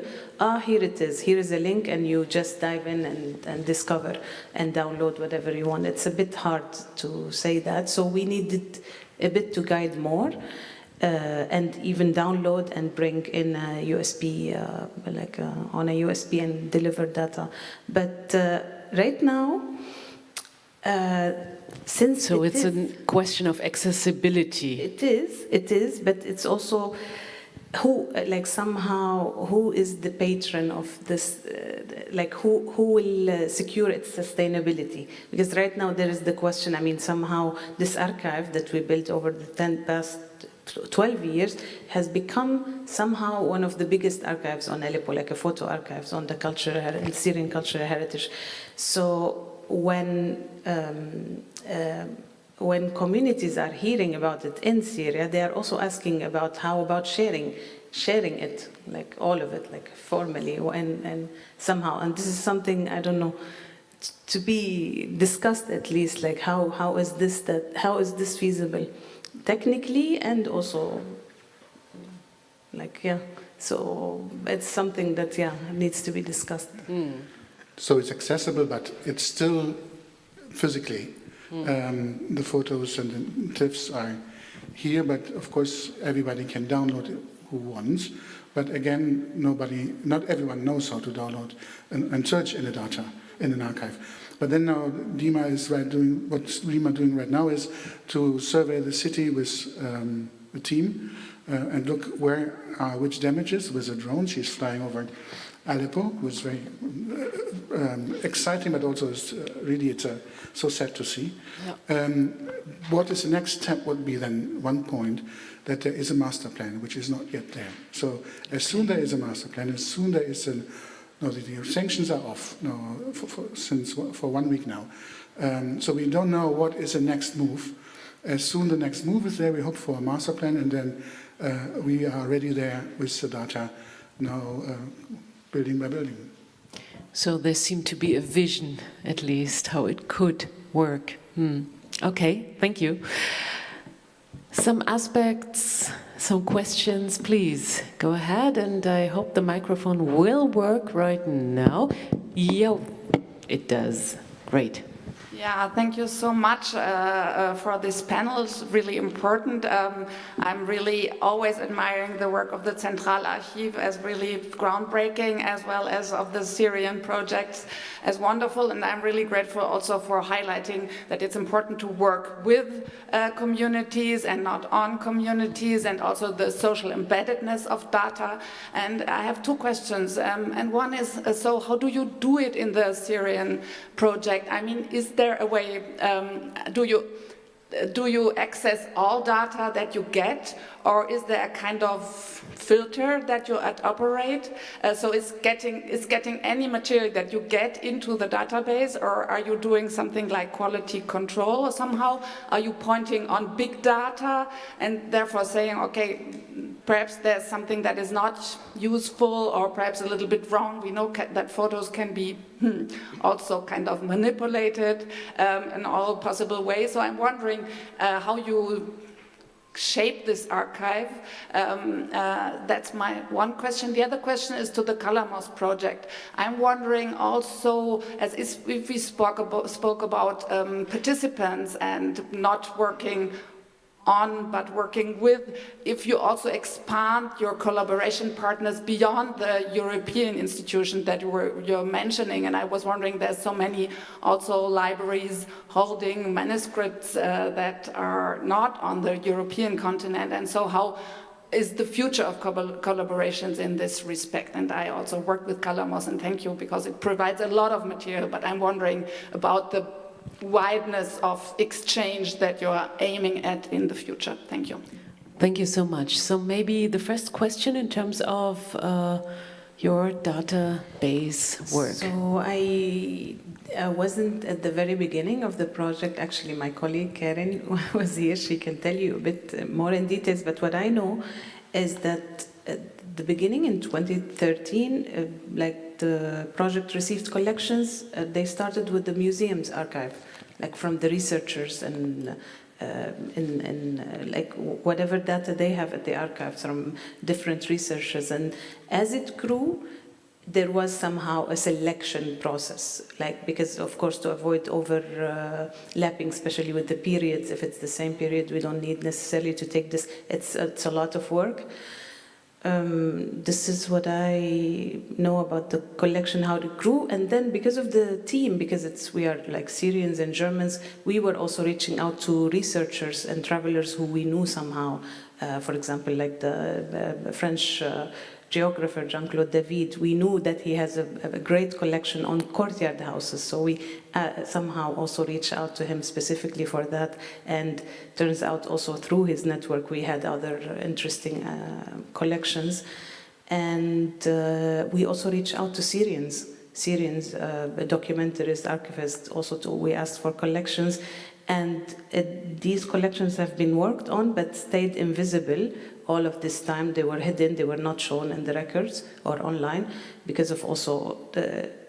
here it is, here is a link, and you just dive in and discover and download whatever you want. It's a bit hard to say that, so we needed a bit to guide more and even download and bring in a USB, on a USB and deliver data. But right now, since so it's a question of accessibility. It is, but it's also who is the patron of this, who will secure its sustainability? Because right now there is the question, I mean, somehow this archive that we built over the past 12 years has become somehow one of the biggest archives on Aleppo, like a photo archives on the Syrian cultural heritage. So when communities are hearing about it in Syria, they are also asking about how about sharing it, like all of it, like formally and somehow. And this is something, I don't know, to be discussed at least, like how is this feasible technically and also so it's something that needs to be discussed. So it's accessible, but it's still physically. The photos and the TIFFs are here, but of course everybody can download it who wants. But again, not everyone knows how to download and search in the data in an archive. But then now Dima is doing right now is to survey the city with a team and look which damages with a drone. She's flying over Aleppo, was very exciting, but also it's so sad to see. Yeah. What is the next step would be then one point that there is a master plan, which is not yet there. So as soon there is a master plan, as soon there is the sanctions are off for 1 week now. So we don't know what is the next move. As soon the next move is there, we hope for a master plan, and then we are ready there with the data now, building by building. So there seemed to be a vision, at least, how it could work. Okay, thank you. Some aspects, some questions, please go ahead, and I hope the microphone will work right now. Yeah, it does. Great. Yeah, thank you so much for this panel. It's really important. I'm really always admiring the work of the Zentralarchiv as really groundbreaking, as well as of the Syrian projects as wonderful. And I'm really grateful also for highlighting that it's important to work with communities and not on communities, and also the social embeddedness of data. And I have two questions. And one is, so how do you do it in the Syrian project? I mean, is there a way, do you access all data that you get, or is there a kind of filter that you operate? So is getting any material that you get into the database, or are you doing something like quality control, or somehow are you pointing on big data and therefore saying, okay, perhaps there's something that is not useful or perhaps a little bit wrong? We know that photos can be also kind of manipulated in all possible ways. So I'm wondering how you shape this archive. That's my one question. The other question is to the Kalamos project. I'm wondering also, as if we spoke about participants and not working on but working with, if you also expand your collaboration partners beyond the European institution that you're mentioning. And I was wondering, there's so many also libraries holding manuscripts that are not on the European continent, and so how is the future of collaborations in this respect? And I also worked with Kalamos, and thank you, because it provides a lot of material, but I'm wondering about the wideness of exchange that you are aiming at in the future. Thank you. Thank you so much. So maybe the first question in terms of your database work. So I wasn't at the very beginning of the project. Actually, my colleague Karen was here. She can tell you a bit more in details. But what I know is that at the beginning in 2013, like the project received collections. They started with the museum's archive, like from the researchers and like whatever data they have at the archives from different researchers. And as it grew, there was somehow a selection process, like, because of course to avoid overlapping, especially with the periods. If it's the same period, we don't need necessarily to take this. It's a lot of work. This is what I know about the collection, how it grew. And then because of the team, because we are like Syrians and Germans, we were also reaching out to researchers and travelers who we knew somehow. For example, like the French geographer Jean-Claude David, we knew that he has a great collection on courtyard houses, so we somehow also reached out to him specifically for that. And turns out also through his network we had other interesting collections. And we also reached out to Syrians, documentaries, archivists, also we asked for collections. And these collections have been worked on but stayed invisible all of this time. They were hidden, they were not shown in the records or online because of also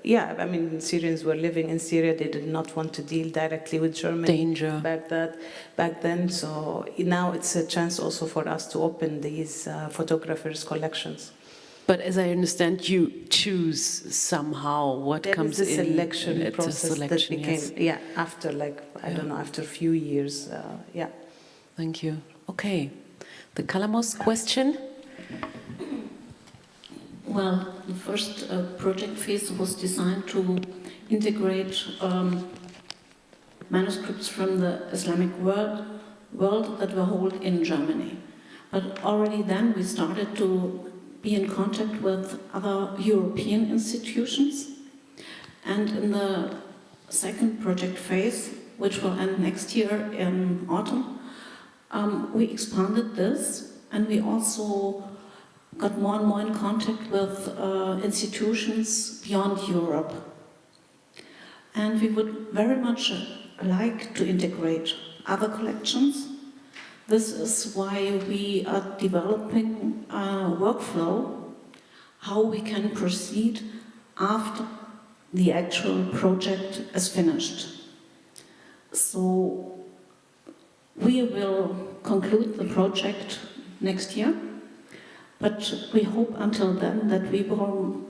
Syrians were living in Syria. They did not want to deal directly with Germany. Danger. Back then. So now it's a chance also for us to open these photographers' collections. But as I understand, you choose somehow what comes in. There is a selection process that became, yes. After after a few years, Thank you. Okay. The Kalamos question? Well, the first project phase was designed to integrate manuscripts from the Islamic world that were held in Germany. But already then we started to be in contact with other European institutions. And in the second project phase, which will end next year in autumn, we expanded this, and we also got more and more in contact with institutions beyond Europe. And we would very much like to integrate other collections. This is why we are developing a workflow, how we can proceed after the actual project is finished. So we will conclude the project next year, but we hope until then that we will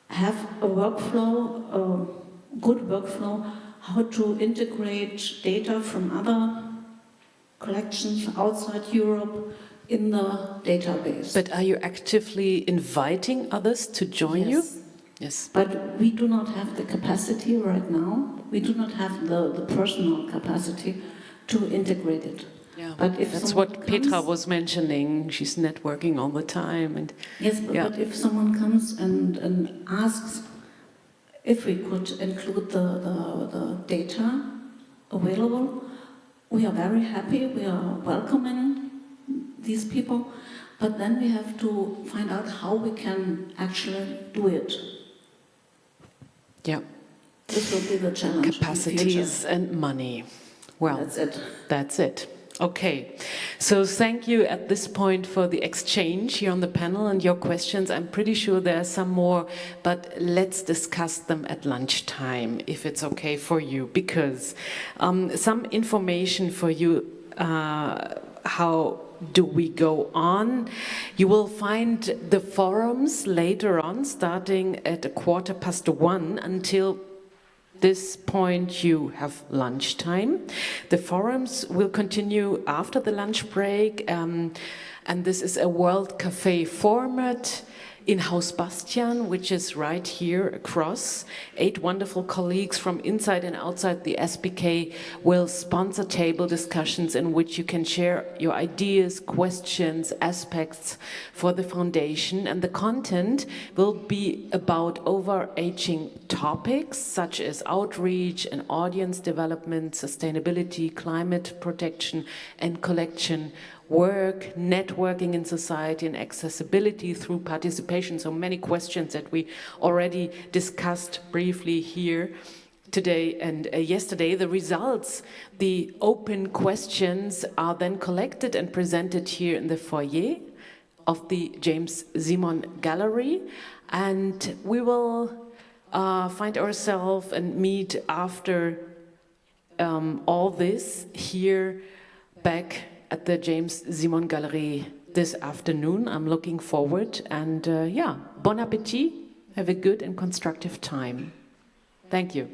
have a workflow, a good workflow, how to integrate data from other collections outside Europe in the database. But are you actively inviting others to join you? Yes. But we do not have the capacity right now. We do not have the personal capacity to integrate it. Yeah. But if that's someone what comes, Petra was mentioning. She's networking all the time. And yes, but if someone comes and asks if we could include the data available, we are very happy. We are welcoming these people. But then we have to find out how we can actually do it. Yeah. This will be the challenge. Capacities and money. Well, that's it. That's it. Okay. So thank you at this point for the exchange here on the panel and your questions. I'm pretty sure there are some more, but let's discuss them at lunchtime, if it's okay for you, because some information for you, how do we go on? You will find the forums later on, starting at 1:15 until this point you have lunchtime. The forums will continue after the lunch break, and this is a World Cafe format in Haus Bastian, which is right here across. 8 wonderful colleagues from inside and outside the SBK will sponsor table discussions in which you can share your ideas, questions, aspects for the foundation. And the content will be about overarching topics such as outreach and audience development, sustainability, climate protection, and collection work, networking in society, and accessibility through participation. So many questions that we already discussed briefly here today and yesterday. The results, the open questions, are then collected and presented here in the foyer of the James Simon Gallery. And we will find ourselves and meet after all this here back at the James Simon Gallery this afternoon. I'm looking forward, and yeah, bon appétit. Have a good and constructive time. Thank you.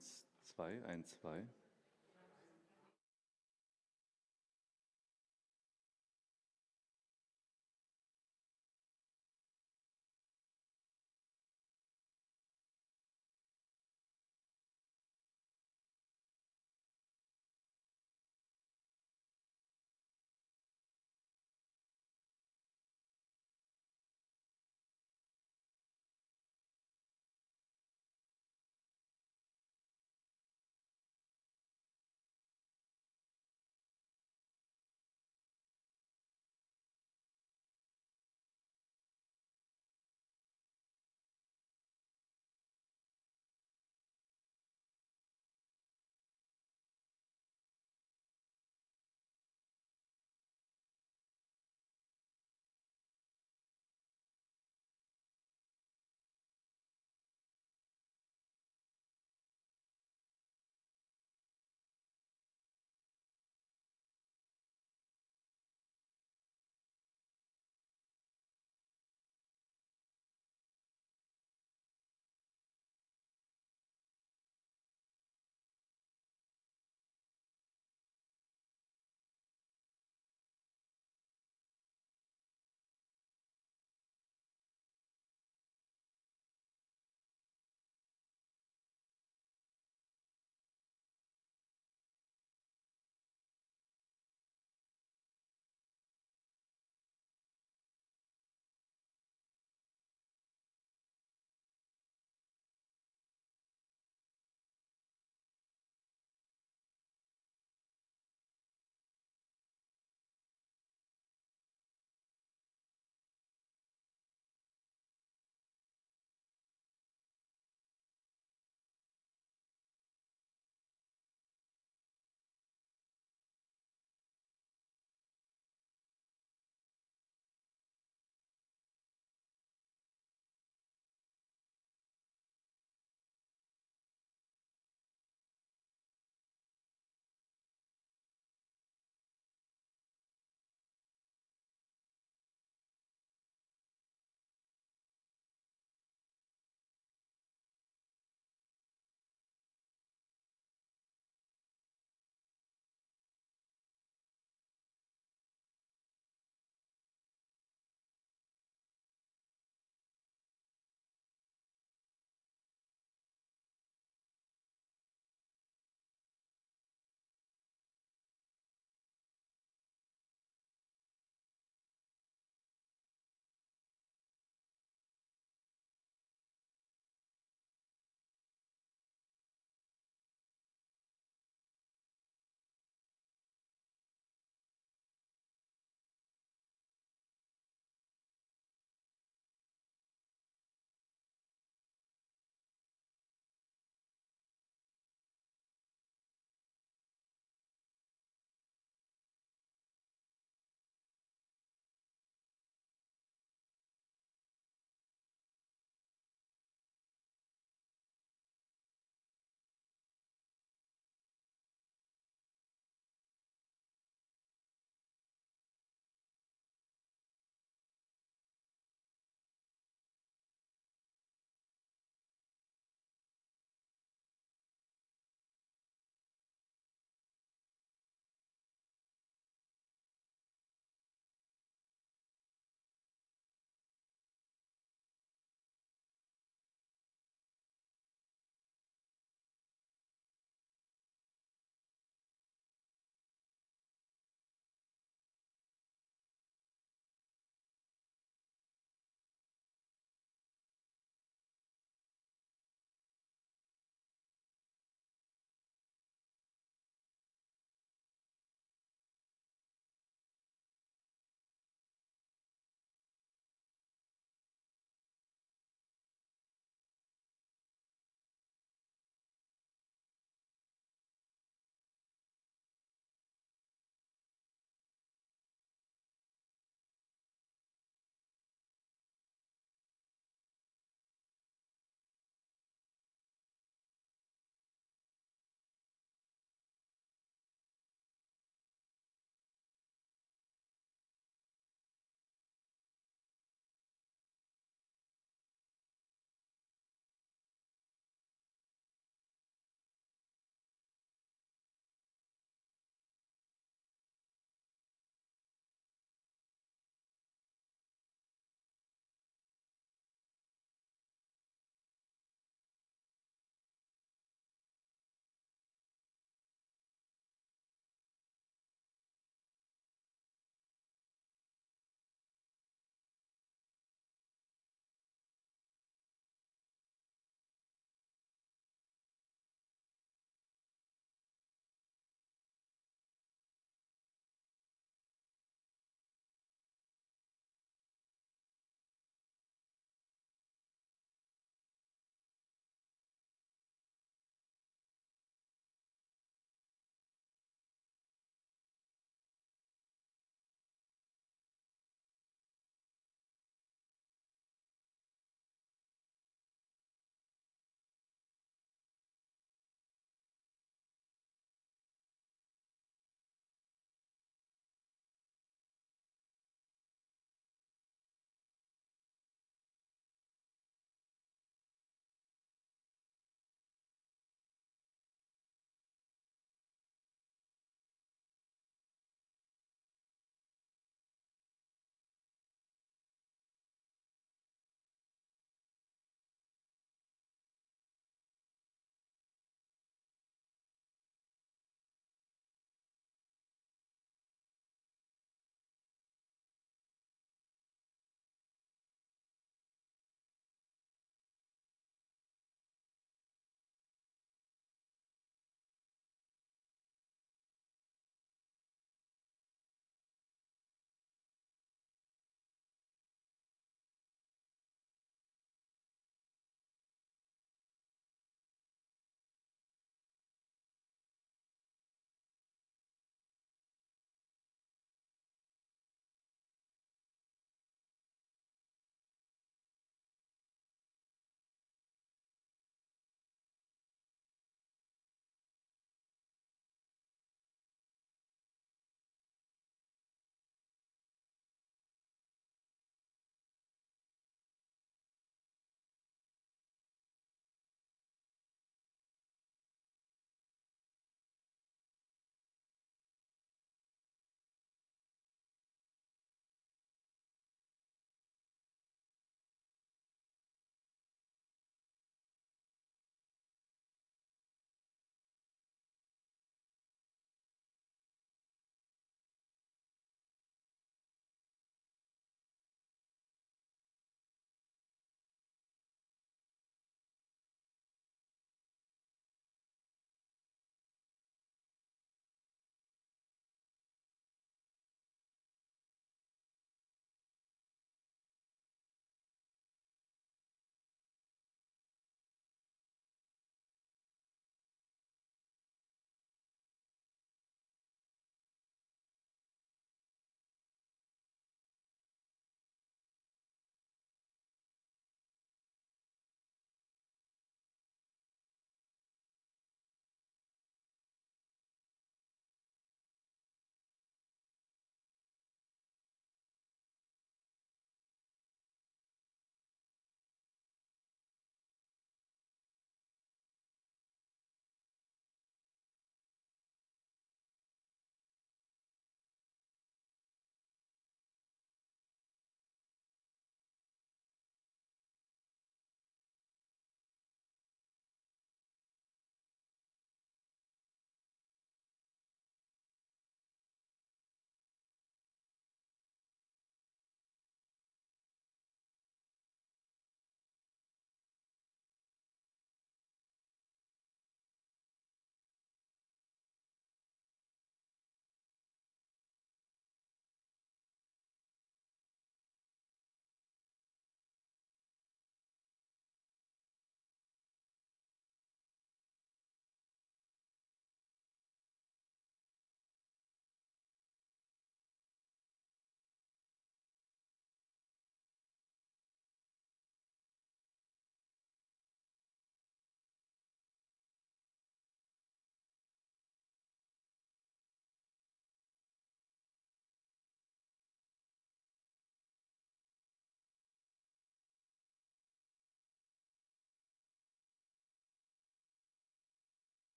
1, 2, 1, 2.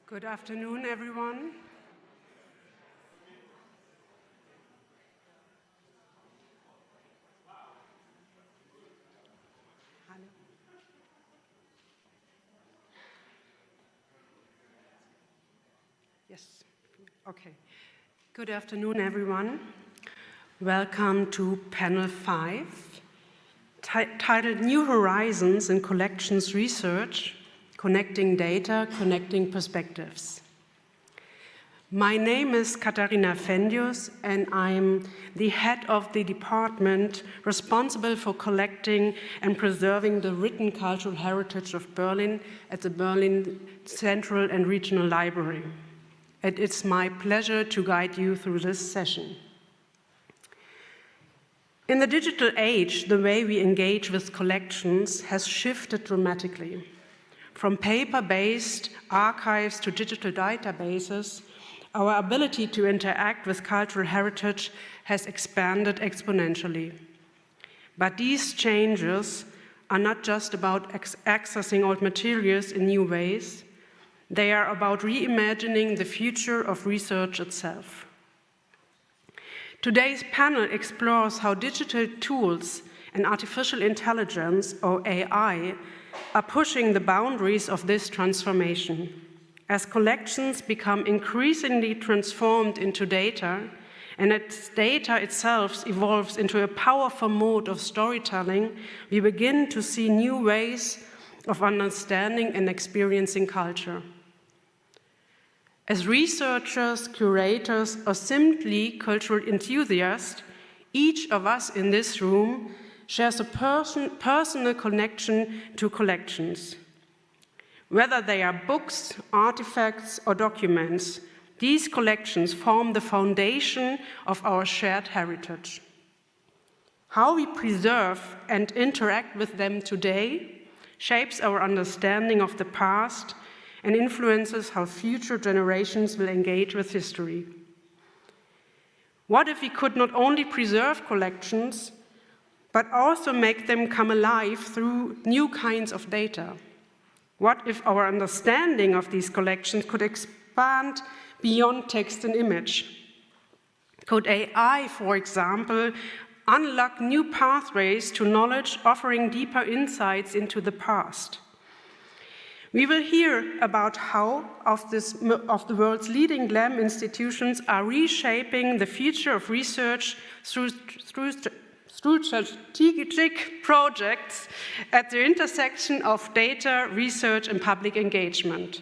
Good afternoon, everyone. Yes, okay. Good afternoon, everyone. Welcome to panel 5, titled New Horizons in Collections Research, Connecting Data, Connecting Perspectives. My name is Katharina Fendius, and I'm the head of the department responsible for collecting and preserving the written cultural heritage of Berlin at the Berlin Central and Regional Library. And it's my pleasure to guide you through this session. In the digital age, the way we engage with collections has shifted dramatically. From paper-based archives to digital databases, our ability to interact with cultural heritage has expanded exponentially. But these changes are not just about accessing old materials in new ways. They are about reimagining the future of research itself. Today's panel explores how digital tools and artificial intelligence, or AI, are pushing the boundaries of this transformation. As collections become increasingly transformed into data, and as data itself evolves into a powerful mode of storytelling, we begin to see new ways of understanding and experiencing culture. As researchers, curators, or simply cultural enthusiasts, each of us in this room shares a personal connection to collections. Whether they are books, artifacts, or documents, these collections form the foundation of our shared heritage. How we preserve and interact with them today shapes our understanding of the past and influences how future generations will engage with history. What if we could not only preserve collections, but also make them come alive through new kinds of data? What if our understanding of these collections could expand beyond text and image? Could AI, for example, unlock new pathways to knowledge, offering deeper insights into the past? We will hear about how of the world's leading GLAM institutions are reshaping the future of research through strategic projects at the intersection of data, research, and public engagement.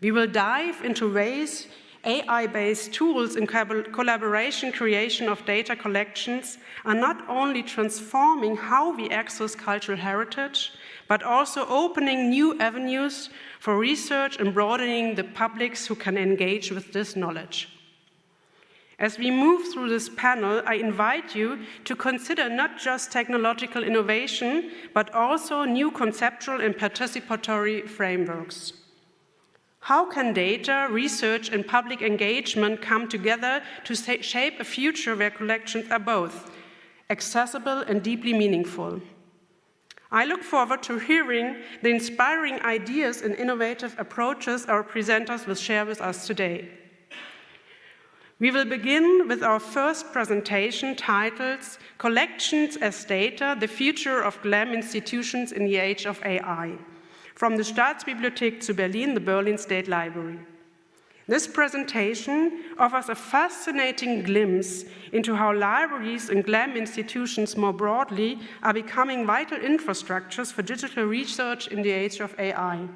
We will dive into ways AI-based tools in collaboration creation of data collections are not only transforming how we access cultural heritage, but also opening new avenues for research and broadening the publics who can engage with this knowledge. As we move through this panel, I invite you to consider not just technological innovation, but also new conceptual and participatory frameworks. How can data, research, and public engagement come together to shape a future where collections are both accessible and deeply meaningful? I look forward to hearing the inspiring ideas and innovative approaches our presenters will share with us today. We will begin with our first presentation titled Collections as Data, the Future of GLAM Institutions in the Age of AI, from the Staatsbibliothek zu Berlin, the Berlin State Library. This presentation offers a fascinating glimpse into how libraries and GLAM institutions more broadly are becoming vital infrastructures for digital research in the age of AI.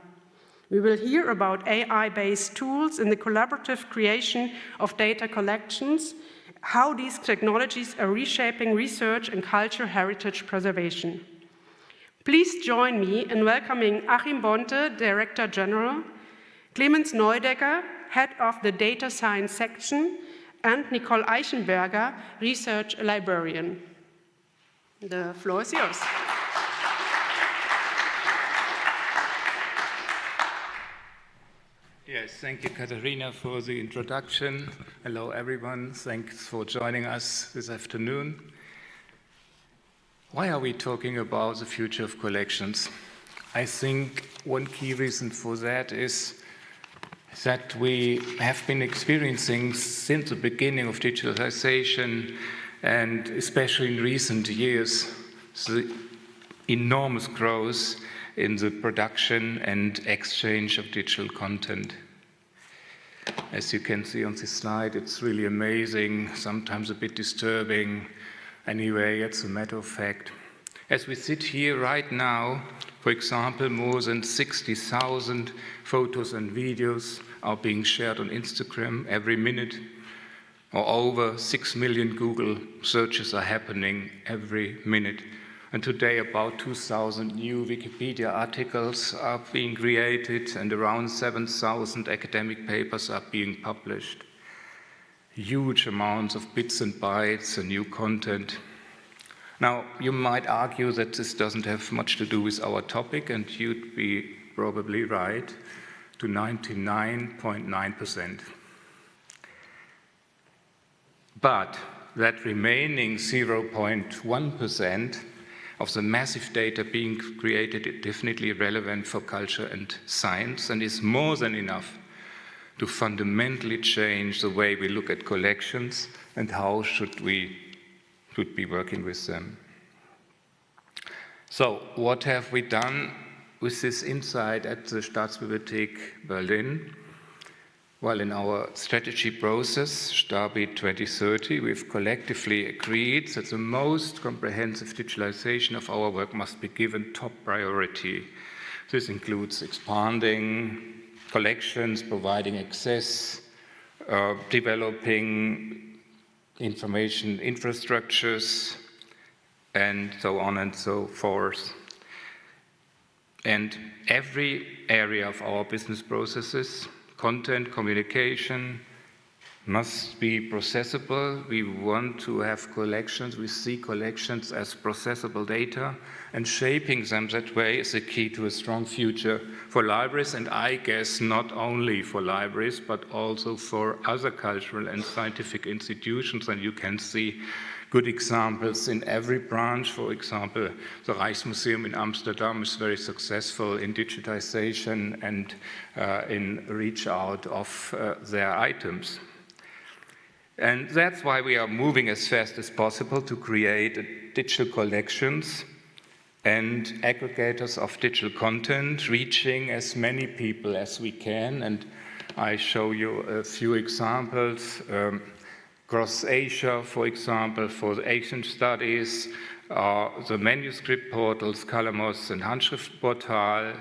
We will hear about AI-based tools in the collaborative creation of data collections, how these technologies are reshaping research and cultural heritage preservation. Please join me in welcoming Achim Bonte, Director General, Clemens Neudecker, Head of the Data Science Section, and Nicole Eichenberger, Research Librarian. The floor is yours. Yes, thank you, Katharina, for the introduction. Hello, everyone. Thanks for joining us this afternoon. Why are we talking about the future of collections? I think one key reason for that is that we have been experiencing since the beginning of digitalization, and especially in recent years, the enormous growth in the production and exchange of digital content. As you can see on this slide, it's really amazing, sometimes a bit disturbing. Anyway, it's a matter of fact. As we sit here right now, for example, more than 60,000 photos and videos are being shared on Instagram every minute, or over 6 million Google searches are happening every minute. And today about 2,000 new Wikipedia articles are being created and around 7,000 academic papers are being published. Huge amounts of bits and bytes and new content. Now, you might argue that this doesn't have much to do with our topic, and you'd be probably right to 99.9%. But that remaining 0.1% of the massive data being created is definitely relevant for culture and science, and is more than enough to fundamentally change the way we look at collections and how should we be working with them. So what have we done with this insight at the Staatsbibliothek Berlin? Well, in our strategy process, Stabi 2030, we've collectively agreed that the most comprehensive digitalization of our work must be given top priority. This includes expanding collections, providing access, developing information infrastructures, and so on and so forth. And every area of our business processes, content, communication, must be processable. We want to have collections. We see collections as processable data, and shaping them that way is the key to a strong future for libraries, and I guess not only for libraries, but also for other cultural and scientific institutions. And you can see good examples in every branch. For example, the Rijksmuseum in Amsterdam is very successful in digitization and in reach out of their items. And that's why we are moving as fast as possible to create digital collections and aggregators of digital content, reaching as many people as we can. And I show you a few examples. Across Asia, for example, for the Asian studies, the manuscript portals Calamos and Handschriftportal,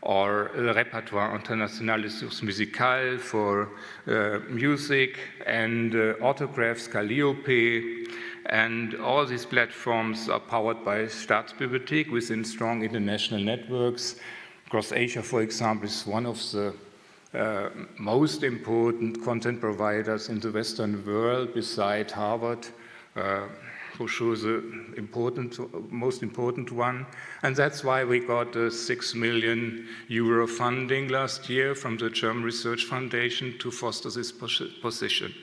or Le Répertoire International des Sources Musicales for music, and Autographs Calliope. And all these platforms are powered by Staatsbibliothek within strong international networks. Across Asia, for example, is one of the most important content providers in the Western world, beside Harvard, for sure the most important one. And that's why we got a 6 million euro funding last year from the German Research Foundation to foster this position.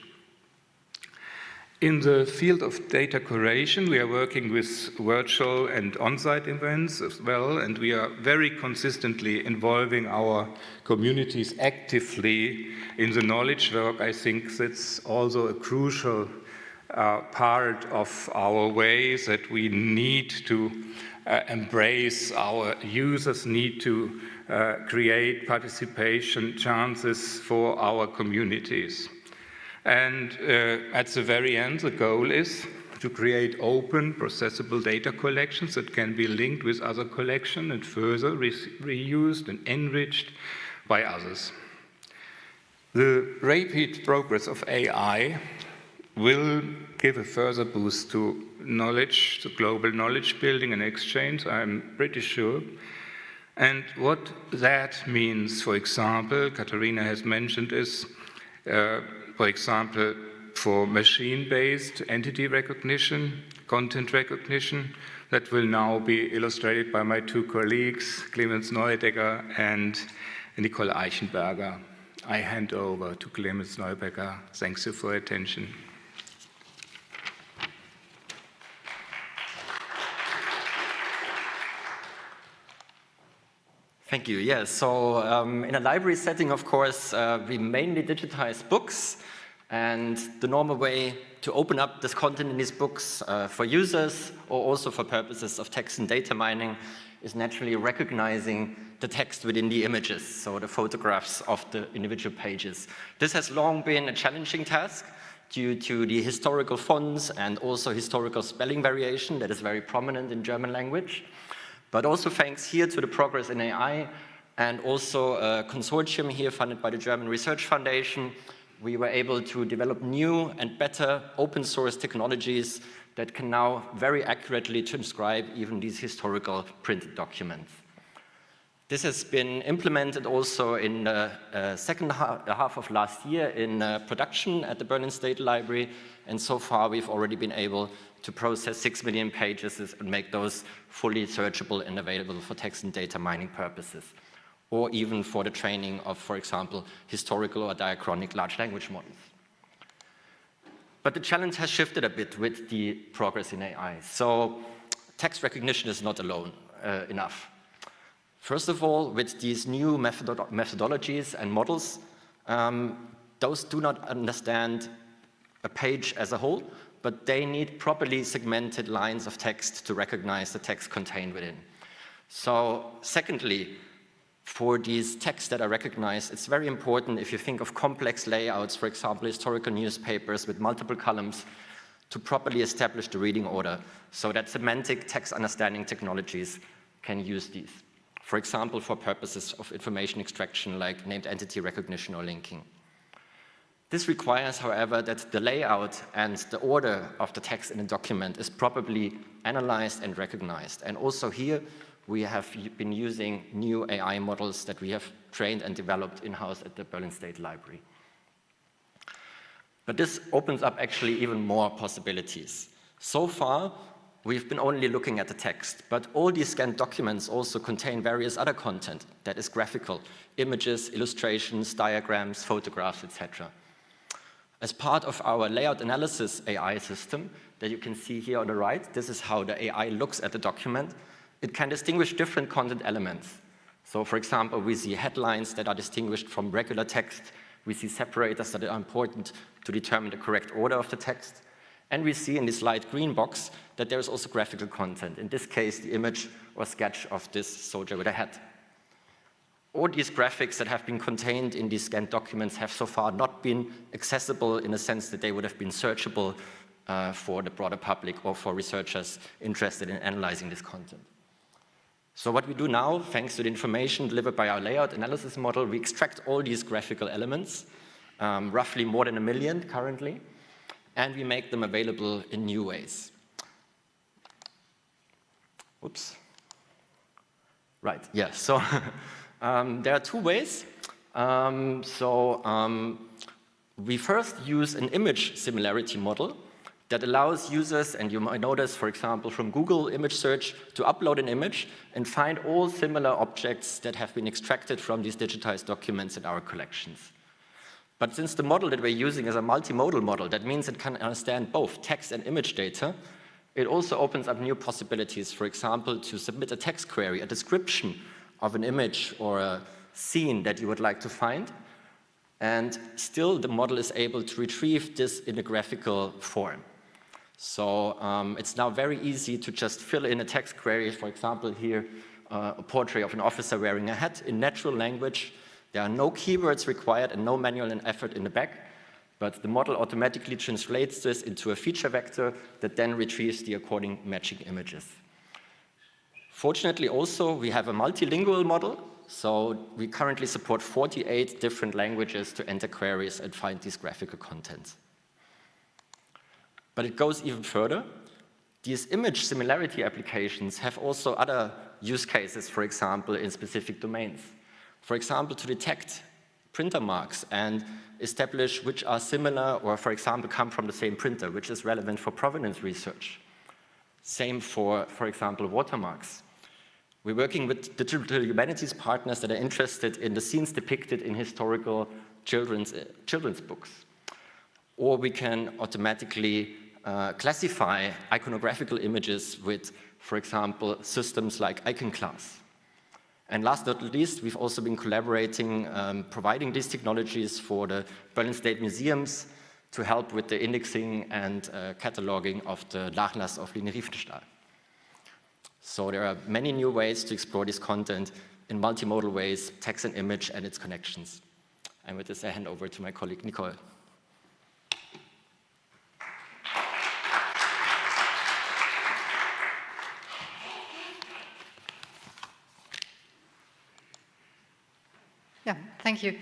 In the field of data curation, we are working with virtual and on-site events as well, and we are very consistently involving our communities actively in the knowledge work. I think that's also a crucial part of our way that we need to embrace. Our users need to create participation chances for our communities. And at the very end, the goal is to create open, processable data collections that can be linked with other collections and further reused and enriched by others. The rapid progress of AI will give a further boost to knowledge, to global knowledge building and exchange, I'm pretty sure. And what that means, for example, Katharina has mentioned, is, for example, for machine-based entity recognition, content recognition, that will now be illustrated by my two colleagues, Clemens Neudecker and Nicole Eichenberger. I hand over to Clemens Neudecker. Thanks you for your attention. Thank you. Yes, so in a library setting, of course, we mainly digitize books, and the normal way to open up this content in these books for users or also for purposes of text and data mining is naturally recognizing the text within the images, so the photographs of the individual pages. This has long been a challenging task due to the historical fonts and also historical spelling variation that is very prominent in German language. But also thanks here to the progress in AI and also a consortium here funded by the German Research Foundation, we were able to develop new and better open source technologies that can now very accurately transcribe even these historical printed documents. This has been implemented also in the second half of last year in production at the Berlin State Library, and so far we've already been able to process 6 million pages and make those fully searchable and available for text and data mining purposes, or even for the training of, for example, historical or diachronic large language models. But the challenge has shifted a bit with the progress in AI. So text recognition is not alone enough. First of all, with these new methodologies and models, those do not understand a page as a whole, but they need properly segmented lines of text to recognize the text contained within. So secondly, for these texts that are recognized, it's very important if you think of complex layouts, for example, historical newspapers with multiple columns, to properly establish the reading order so that semantic text understanding technologies can use these. For example, for purposes of information extraction like named entity recognition or linking. This requires, however, that the layout and the order of the text in a document is properly analyzed and recognized. And also here, we have been using new AI models that we have trained and developed in-house at the Berlin State Library. But this opens up actually even more possibilities. So far, we've been only looking at the text, but all these scanned documents also contain various other content that is graphical, images, illustrations, diagrams, photographs, etc. As part of our layout analysis AI system that you can see here on the right, this is how the AI looks at the document. It can distinguish different content elements. So for example, we see headlines that are distinguished from regular text. We see separators that are important to determine the correct order of the text. And we see in this light green box that there is also graphical content. In this case, the image or sketch of this soldier with a hat. All these graphics that have been contained in these scanned documents have so far not been accessible in the sense that they would have been searchable for the broader public or for researchers interested in analyzing this content. So what we do now, thanks to the information delivered by our layout analysis model, we extract all these graphical elements, roughly more than 1 million currently, and we make them available in new ways. Oops. Right, yeah, so there are 2 ways. We first use an image similarity model that allows users, and you might notice, for example, from Google image search, to upload an image and find all similar objects that have been extracted from these digitized documents in our collections. But since the model that we're using is a multimodal model, that means it can understand both text and image data, it also opens up new possibilities, for example, to submit a text query, a description of an image or a scene that you would like to find, and still the model is able to retrieve this in a graphical form. So it's now very easy to just fill in a text query, for example here, a portrait of an officer wearing a hat in natural language. There are no keywords required and no manual effort in the back, but the model automatically translates this into a feature vector that then retrieves the according matching images. Fortunately also, we have a multilingual model, so we currently support 48 different languages to enter queries and find these graphical contents. But it goes even further. These image similarity applications have also other use cases, for example, in specific domains. For example, to detect printer marks and establish which are similar or, for example, come from the same printer, which is relevant for provenance research. Same for example, watermarks. We're working with digital humanities partners that are interested in the scenes depicted in historical children's books. Or we can automatically classify iconographical images with, for example, systems like Icon Class. And last but not least, we've also been collaborating, providing these technologies for the Berlin State Museums to help with the indexing and cataloging of the Nachlass of Leni Riefenstahl. So there are many new ways to explore this content in multimodal ways, text and image and its connections. And with this, I hand over to my colleague, Nicole. Yeah, thank you.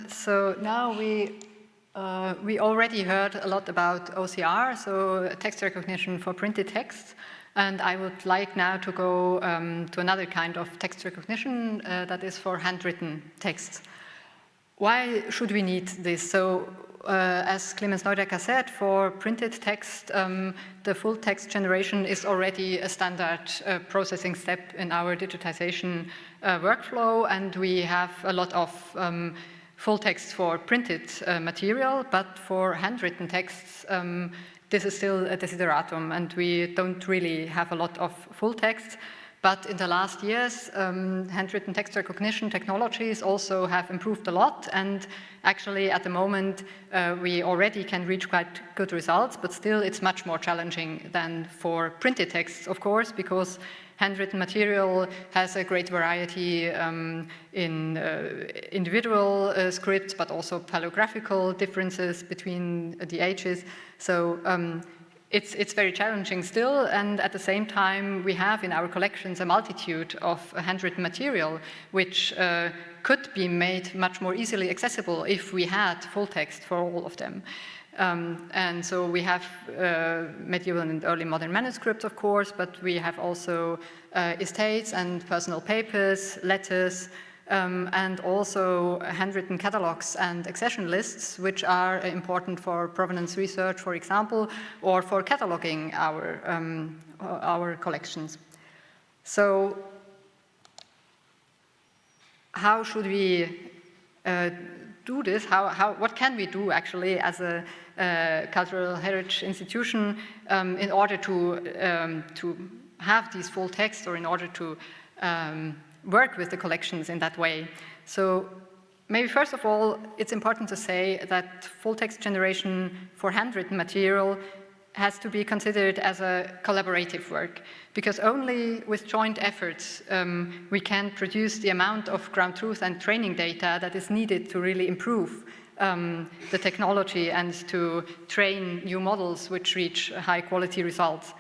So now we already heard a lot about OCR, so text recognition for printed text, and I would like now to go to another kind of text recognition that is for handwritten text. Why should we need this? So, as Clemens Neudecker said, for printed text, the full text generation is already a standard processing step in our digitization workflow, and we have a lot of full text for printed material, but for handwritten texts, this is still a desideratum, and we don't really have a lot of full text. But in the last years, handwritten text recognition technologies also have improved a lot, and actually at the moment we already can reach quite good results, but still it's much more challenging than for printed texts, of course, because handwritten material has a great variety in individual scripts, but also paleographical differences between the ages. So it's very challenging still, and at the same time we have in our collections a multitude of handwritten material which could be made much more easily accessible if we had full text for all of them. And so we have medieval and early modern manuscripts, of course, but we have also estates and personal papers, letters, and also handwritten catalogs and accession lists, which are important for provenance research, for example, or for cataloging our collections. So how should we do this? What can we do actually as a cultural heritage institution in order to have these full text, or in order to work with the collections in that way? So maybe first of all, it's important to say that full text generation for handwritten material has to be considered as a collaborative work, because only with joint efforts we can produce the amount of ground truth and training data that is needed to really improve the technology and to train new models which reach high quality results.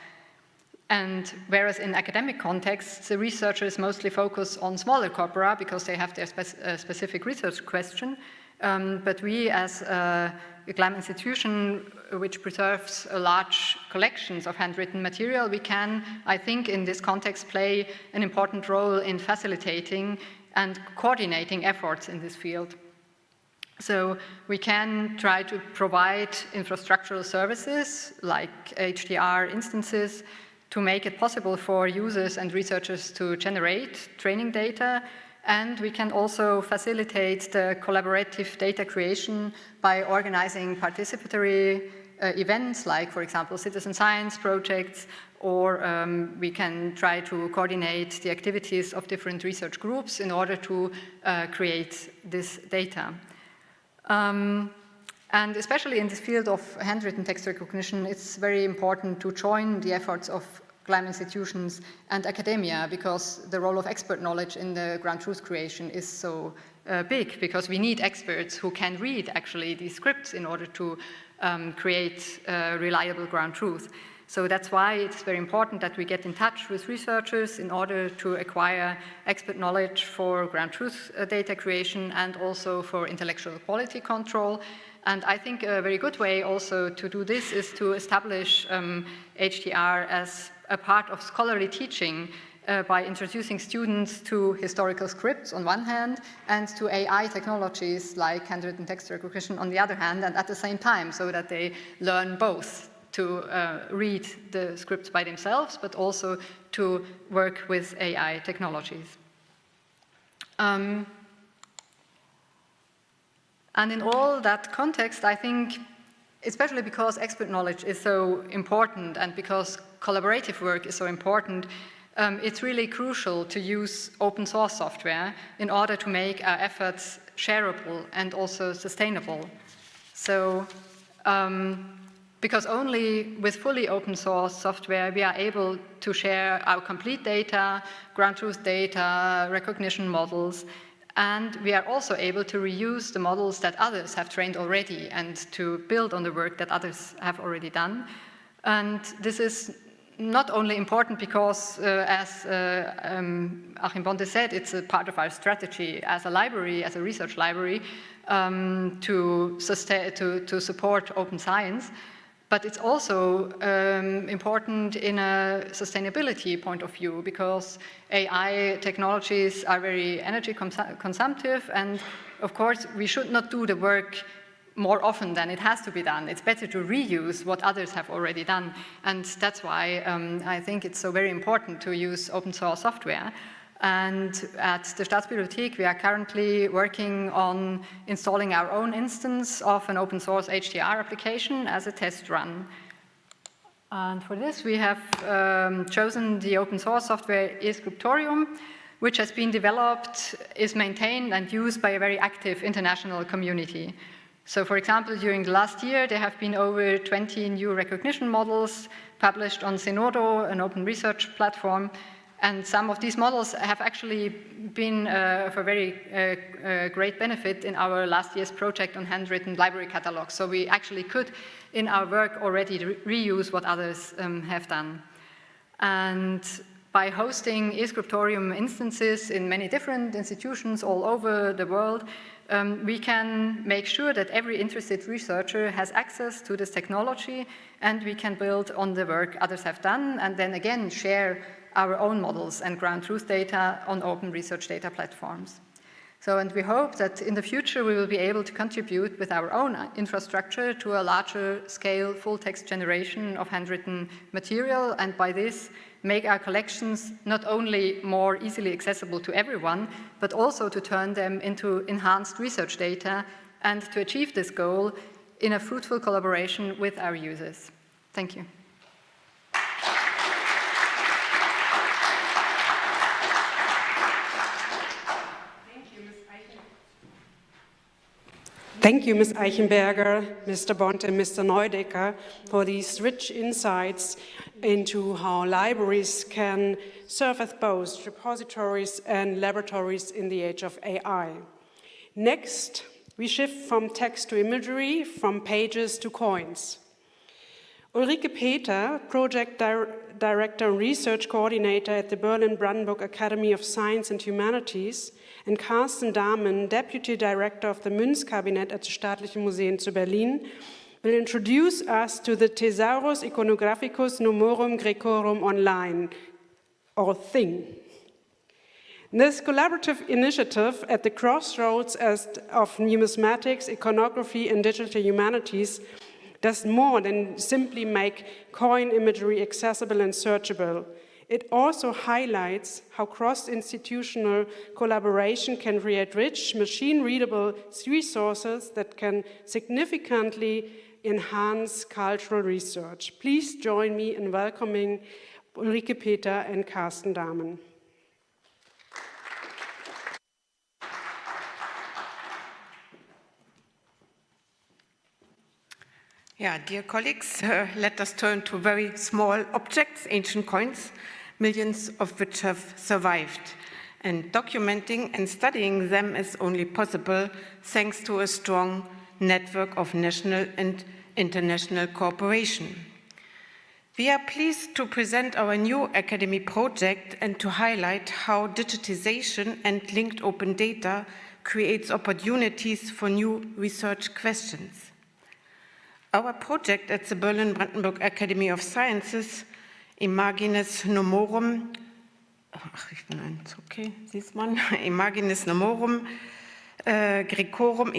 And whereas in academic contexts, the researchers mostly focus on smaller corpora because they have their specific research question, but we as a GLAM institution which preserves large collections of handwritten material, we can, I think, in this context play an important role in facilitating and coordinating efforts in this field. So we can try to provide infrastructural services like HDR instances to make it possible for users and researchers to generate training data, and we can also facilitate the collaborative data creation by organizing participatory events like, for example, citizen science projects, or we can try to coordinate the activities of different research groups in order to create this data. And especially in this field of handwritten text recognition, it's very important to join the efforts of GLAM institutions and academia, because the role of expert knowledge in the ground truth creation is so big, because we need experts who can read actually these scripts in order to create reliable ground truth. So that's why it's very important that we get in touch with researchers in order to acquire expert knowledge for ground truth data creation and also for intellectual quality control. And I think a very good way also to do this is to establish HDR as a part of scholarly teaching by introducing students to historical scripts on one hand and to AI technologies like handwritten text recognition on the other hand, and at the same time, so that they learn both to read the scripts by themselves, but also to work with AI technologies. And in all that context, I think, especially because expert knowledge is so important and because collaborative work is so important, it's really crucial to use open source software in order to make our efforts shareable and also sustainable. So, because only with fully open source software we are able to share our complete data, ground truth data, recognition models, and we are also able to reuse the models that others have trained already and to build on the work that others have already done. And this is not only important because, as Achim Bonte said, it's a part of our strategy as a library, as a research library, to support open science, but it's also important in a sustainability point of view, because AI technologies are very energy consumptive, and of course we should not do the work more often than it has to be done. It's better to reuse what others have already done, and that's why I think it's so very important to use open source software. And at the Staatsbibliothek, we are currently working on installing our own instance of an open source HDR application as a test run. And for this, we have chosen the open source software eScriptorium, which has been developed, is maintained and used by a very active international community. So, for example, during the last year, there have been over 20 new recognition models published on Zenodo, an open research platform. And some of these models have actually been of a very great benefit in our last year's project on handwritten library catalogs. So we actually could, in our work, already reuse what others have done. And by hosting eScriptorium instances in many different institutions all over the world, we can make sure that every interested researcher has access to this technology, and we can build on the work others have done, and then again share our own models and ground truth data on open research data platforms. So, and we hope that in the future we will be able to contribute with our own infrastructure to a larger scale full text generation of handwritten material, and by this make our collections not only more easily accessible to everyone, but also to turn them into enhanced research data, and to achieve this goal in a fruitful collaboration with our users. Thank you. Thank you, Ms. Eichenberger, Mr. Bonte, and Mr. Neudecker, for these rich insights into how libraries can serve as both repositories and laboratories in the age of AI. Next, we shift from text to imagery, from pages to coins. Ulrike Peter, Project Director and Research Coordinator at the Berlin-Brandenburg Academy of Science and Humanities, and Carsten Dahmen, Deputy Director of the Münzkabinett at the Staatlichen Museen zu Berlin, will introduce us to the Thesaurus Iconographicus Numerum Graecorum Online, or THING. This collaborative initiative at the crossroads of numismatics, iconography, and digital humanities does more than simply make coin imagery accessible and searchable. It also highlights how cross-institutional collaboration can create rich, machine-readable resources that can significantly enhance cultural research. Please join me in welcoming Ulrike Peter and Carsten Dahmen. Yeah, dear colleagues, let us turn to very small objects, ancient coins, millions of which have survived. And documenting and studying them is only possible thanks to a strong network of national and international cooperation. We are pleased to present our new Academy project and to highlight how digitization and linked open data creates opportunities for new research questions. Our project at the Berlin-Brandenburg Academy of Sciences, Imagines Numerum, Imagines Numerum Graecorum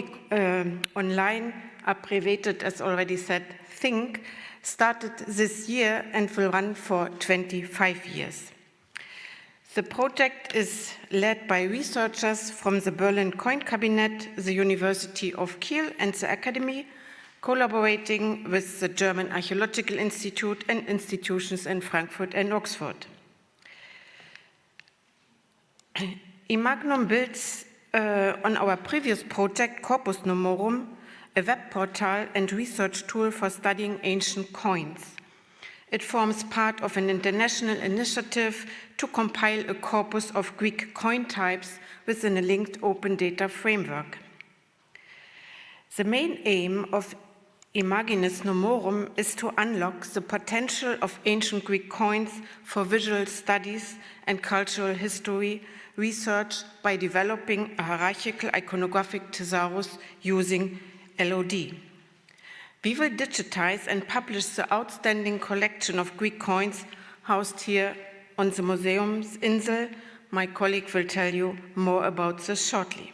Online, abbreviated as already said, THINK, started this year and will run for 25 years. The project is led by researchers from the Berlin Coin Cabinet, the University of Kiel, and the Academy, collaborating with the German Archaeological Institute and institutions in Frankfurt and Oxford. Imagnum builds on our previous project, Corpus Nomorum, a web portal and research tool for studying ancient coins. It forms part of an international initiative to compile a corpus of Greek coin types within a linked open data framework. The main aim of Imaginis Nomorum is to unlock the potential of ancient Greek coins for visual studies and cultural history research by developing a hierarchical iconographic thesaurus using LOD. We will digitize and publish the outstanding collection of Greek coins housed here on the museum's Insel. My colleague will tell you more about this shortly.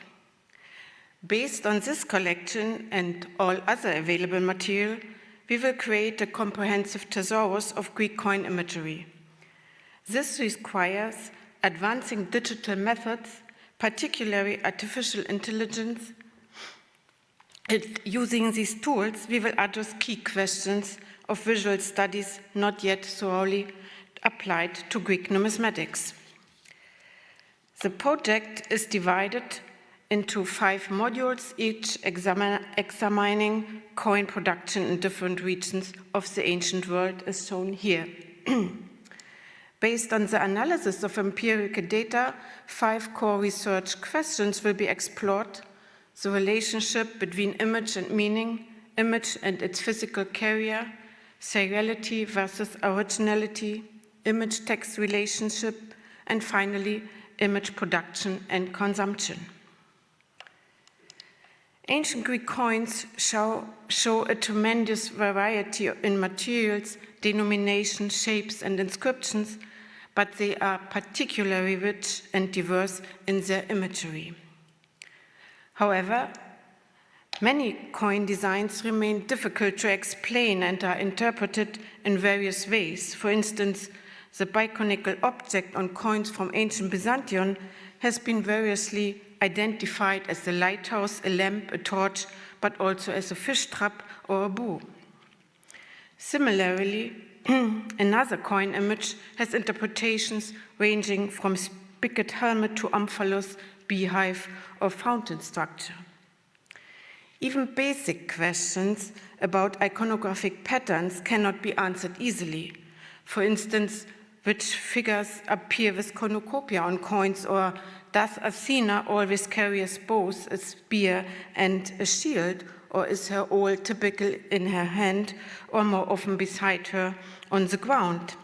Based on this collection and all other available material, we will create a comprehensive thesaurus of Greek coin imagery. This requires advancing digital methods, particularly artificial intelligence. Using these tools, we will address key questions of visual studies not yet thoroughly applied to Greek numismatics. The project is divided into 5 modules, each examining coin production in different regions of the ancient world, as shown here. Based on the analysis of empirical data, 5 core research questions will be explored: the relationship between image and meaning, image and its physical carrier, seriality versus originality, image-text relationship, and finally, image production and consumption. Ancient Greek coins show a tremendous variety in materials, denominations, shapes, and inscriptions, but they are particularly rich and diverse in their imagery. However, many coin designs remain difficult to explain and are interpreted in various ways. For instance, the biconical object on coins from ancient Byzantium has been variously identified as a lighthouse, a lamp, a torch, but also as a fish trap or a bow. Similarly, another coin image has interpretations ranging from spigot helmet to omphalos, beehive, or fountain structure. Even basic questions about iconographic patterns cannot be answered easily. For instance, which figures appear with cornucopia on coins, or does Athena always carry both a spear and a shield, or is her awl typical in her hand, or more often beside her on the ground?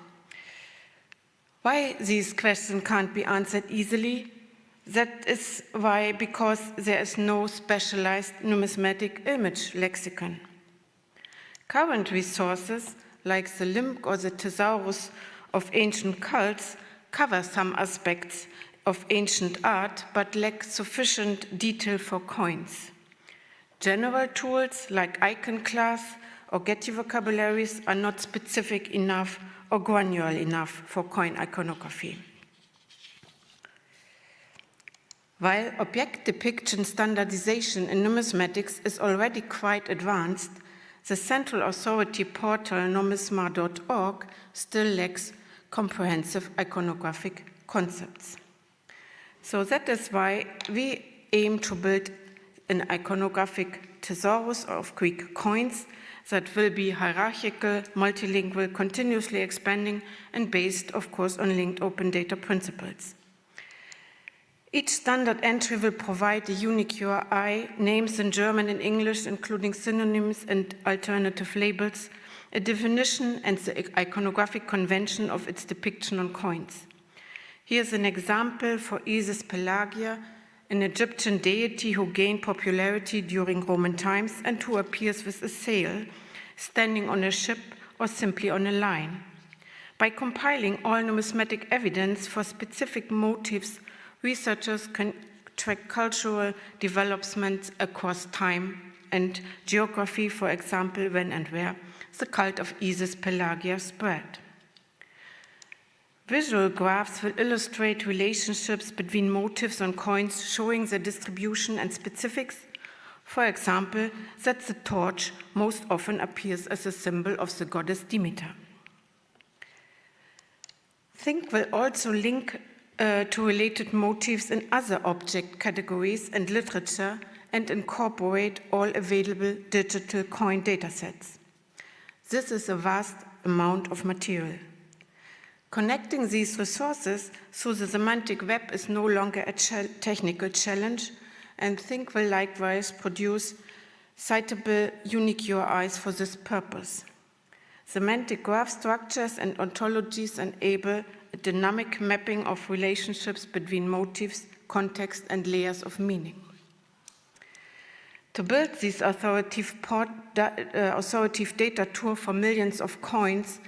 Why these questions can't be answered easily? That is why, because there is no specialized numismatic image lexicon. Current resources, like the LIMC or the Thesaurus of Ancient Cults, cover some aspects of ancient art, but lack sufficient detail for coins. General tools like icon class or Getty vocabularies are not specific enough or granular enough for coin iconography. While object depiction standardization in numismatics is already quite advanced, the central authority portal numisma.org still lacks comprehensive iconographic concepts. So that is why we aim to build an iconographic thesaurus of Greek coins that will be hierarchical, multilingual, continuously expanding, and based, of course, on linked open data principles. Each standard entry will provide a unique URI, names in German and English, including synonyms and alternative labels, a definition and the iconographic convention of its depiction on coins. Here's an example for Isis Pelagia, an Egyptian deity who gained popularity during Roman times and who appears with a sail, standing on a ship or simply on a line. By compiling all numismatic evidence for specific motifs, researchers can track cultural developments across time and geography, for example, when and where the cult of Isis Pelagia spread. Visual graphs will illustrate relationships between motifs on coins, showing their distribution and specifics. For example, that the torch most often appears as a symbol of the goddess Demeter. Think will also link to related motifs in other object categories and literature and incorporate all available digital coin datasets. This is a vast amount of material. Connecting these resources through the semantic web is no longer a technical challenge, and Think will likewise produce citable unique URIs for this purpose. Semantic graph structures and ontologies enable a dynamic mapping of relationships between motifs, context, and layers of meaning. To build this authoritative data tool for millions of coins,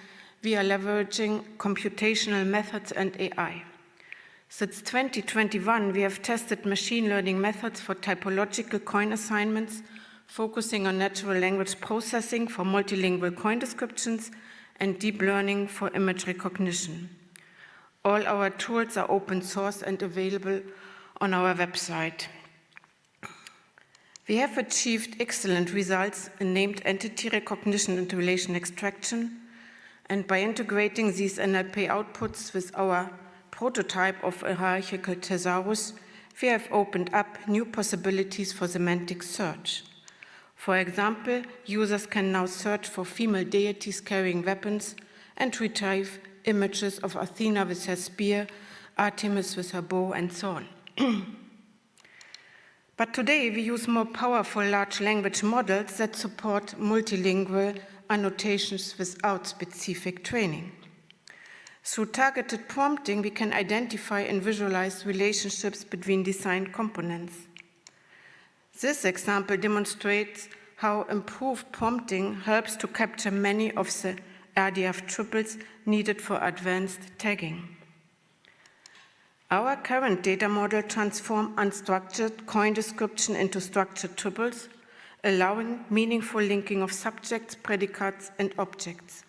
we are leveraging computational methods and AI. Since 2021, we have tested machine learning methods for typological coin assignments, focusing on natural language processing for multilingual coin descriptions and deep learning for image recognition. All our tools are open source and available on our website. We have achieved excellent results in named entity recognition and relation extraction, and by integrating these NLP outputs with our prototype of a hierarchical thesaurus, we have opened up new possibilities for semantic search. For example, users can now search for female deities carrying weapons and retrieve images of Athena with her spear, Artemis with her bow, and so on. But today we use more powerful large language models that support multilingual annotations without specific training. Through targeted prompting, we can identify and visualize relationships between design components. This example demonstrates how improved prompting helps to capture many of the RDF triples needed for advanced tagging. Our current data model transforms unstructured coin description into structured tuples, allowing meaningful linking of subjects, predicates, and objects.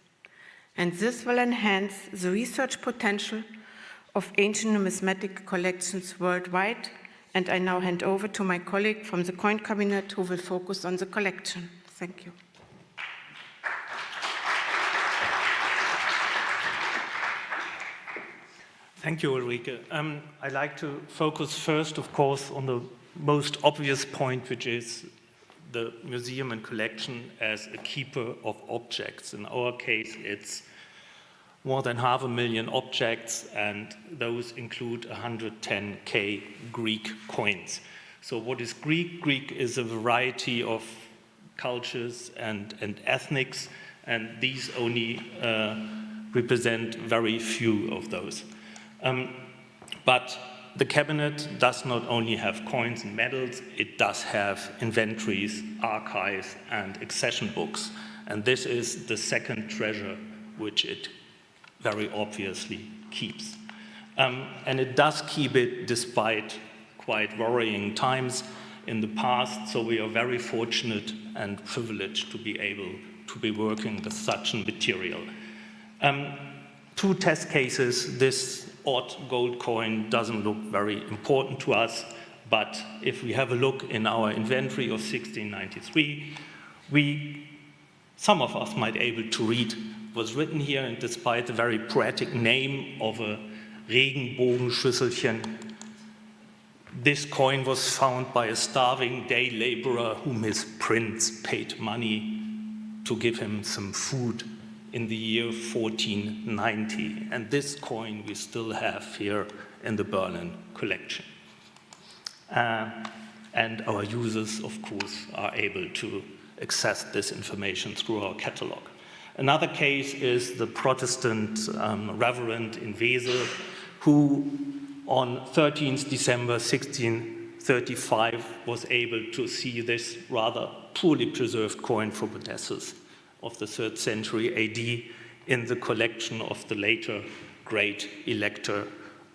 And this will enhance the research potential of ancient numismatic collections worldwide. And I now hand over to my colleague from the Coin Cabinet who will focus on the collection. Thank you. Thank you, Ulrike. I'd like to focus first, of course, on the most obvious point, which is the museum and collection as a keeper of objects. In our case, it's more than 500,000 objects, and those include 110K Greek coins. So what is Greek? Greek is a variety of cultures and ethnics, and these only represent very few of those. But the cabinet does not only have coins and medals, it does have inventories, archives, and accession books. And this is the second treasure which it very obviously keeps. And it does keep it despite quite worrying times in the past, so we are very fortunate and privileged to be able to be working with such a material. Two test cases. This odd gold coin doesn't look very important to us, but if we have a look in our inventory of 1693, some of us might be able to read what's written here, and despite the very poetic name of a Regenbogenschüsselchen, this coin was found by a starving day laborer whom his prince paid money to give him some food in the year 1490. And this coin we still have here in the Berlin collection. And our users, of course, are able to access this information through our catalog. Another case is the Protestant reverend in Wesel, who on 13th December 1635 was able to see this rather poorly preserved coin from Odysseus of the 3rd century AD in the collection of the later great elector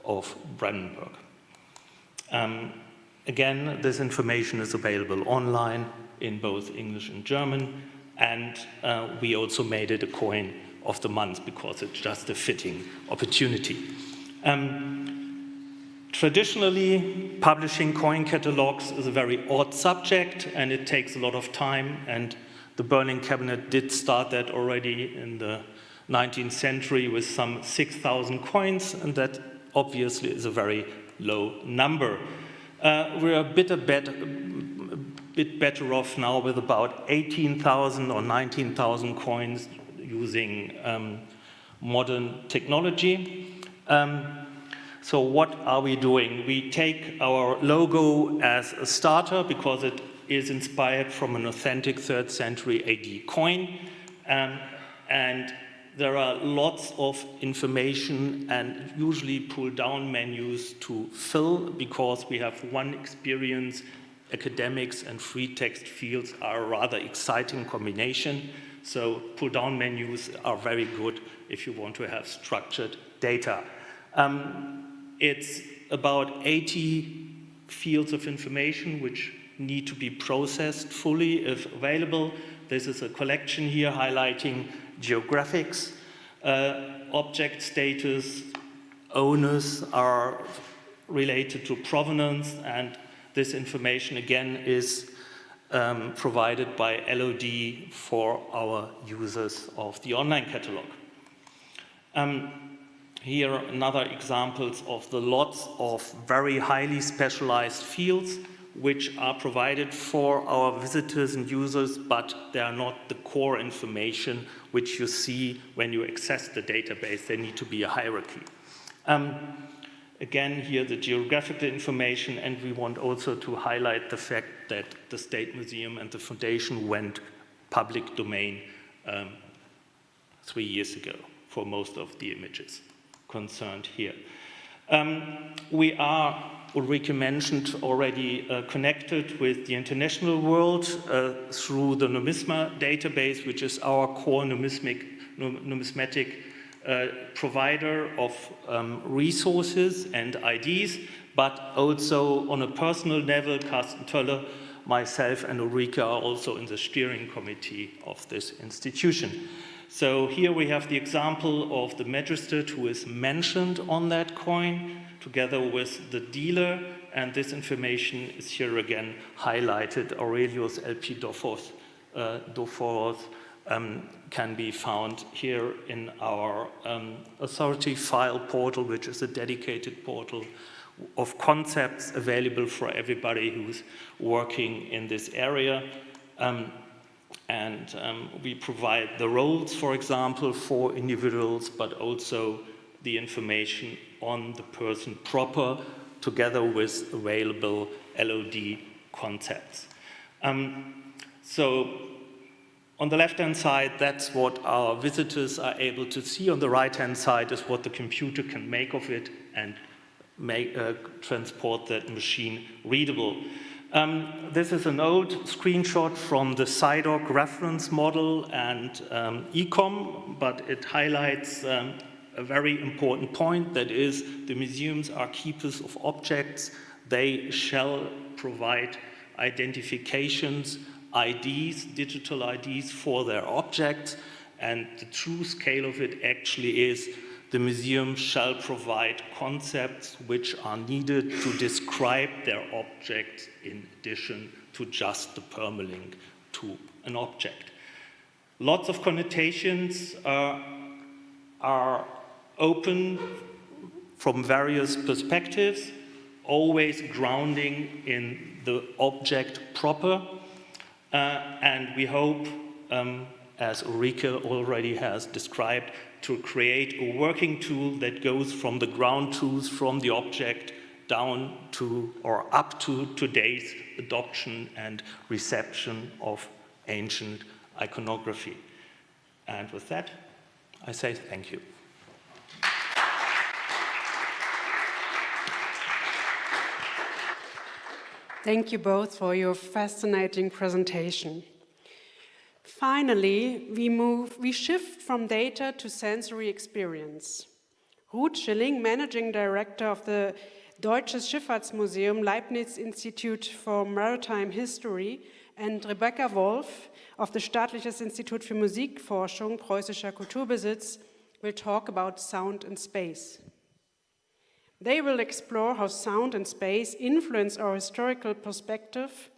of Brandenburg. Again, this information is available online in both English and German, and we also made it a coin of the month because it's just a fitting opportunity. Traditionally, publishing coin catalogs is a very odd subject, and it takes a lot of time, and the Berlin Cabinet did start that already in the 19th century with some 6,000 coins, and that obviously is a very low number. We're a bit better off now with about 18,000 or 19,000 coins using modern technology. So what are we doing? We take our logo as a starter because it is inspired from an authentic 3rd century AD coin. And there are lots of information and usually pull-down menus to fill because we have one experience. Academics and free text fields are a rather exciting combination. So pull-down menus are very good if you want to have structured data. It's about 80 fields of information which need to be processed fully if available. This is a collection here highlighting geographics, object status, owners are related to provenance, and this information again is provided by LOD for our users of the online catalog. Here are another examples of the lots of very highly specialized fields which are provided for our visitors and users, but they are not the core information which you see when you access the database. There need to be a hierarchy. Again, here the geographical information, and we want also to highlight the fact that the State Museum and the Foundation went public domain 3 years ago for most of the images concerned here. We are, Ulrike mentioned already, connected with the international world through the Numisma database, which is our core numismatic provider of resources and IDs, but also on a personal level, Carsten Tölle, myself and Ulrike are also in the steering committee of this institution. So here we have the example of the magistrate who is mentioned on that coin together with the dealer, and this information is here again highlighted. Aurelius LP Dophoros can be found here in our authority file portal, which is a dedicated portal of concepts available for everybody who's working in this area. We provide the roles, for example, for individuals, but also the information on the person proper, together with available LOD concepts. So on the left-hand side, that's what our visitors are able to see. On the right-hand side is what the computer can make of it and transport that machine readable. This is an old screenshot from the CIDOC reference model and ECOM, but it highlights a very important point, that is, the museums are keepers of objects. They shall provide identifications, IDs, digital IDs for their objects, and the true scale of it actually is the museum shall provide concepts which are needed to describe their objects in addition to just the permalink to an object. Lots of connotations are open from various perspectives, always grounding in the object proper, and we hope, as Ulrike already has described, to create a working tool that goes from the ground truths from the object down to or up to today's adoption and reception of ancient iconography. And with that, I say thank you. Thank you both for your fascinating presentation. Finally, we shift from data to sensory experience. Ruth Schilling, Managing Director of the Deutsches Schifffahrtsmuseum Leibniz Institute for Maritime History, and Rebecca Wolf of the Staatliches Institut für Musikforschung Preußischer Kulturbesitz will talk about sound and space. They will explore how sound and space influence our historical perspective,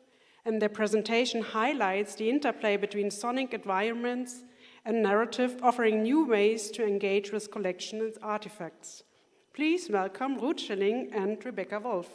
and their presentation highlights the interplay between sonic environments and narrative, offering new ways to engage with collections and artifacts. Please welcome Ruth Schilling and Rebecca Wolf.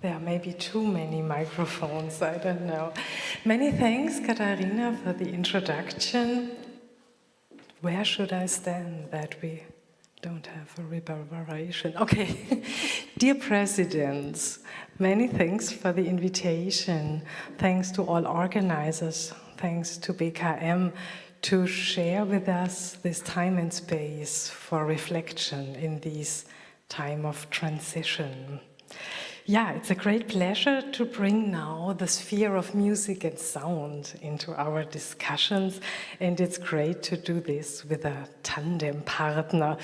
There may be too many microphones, I don't know. Many thanks, Katharina, for the introduction. Where should I stand that we don't have a reverberation? Okay. Dear presidents, many thanks for the invitation. Thanks to all organizers. Thanks to BKM to share with us this time and space for reflection in this time of transition. Yeah, it's a great pleasure to bring now the sphere of music and sound into our discussions, and it's great to do this with a tandem partner.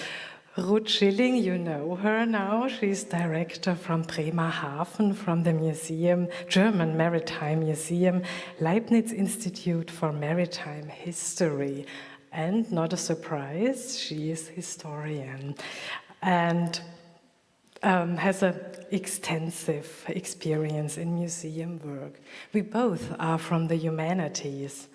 Ruth Schilling, you know her now. She's director from Bremerhaven, from the museum, German Maritime Museum, Leibniz Institute for Maritime History. And not a surprise, she is historian. And has an extensive experience in museum work. We both are from the humanities,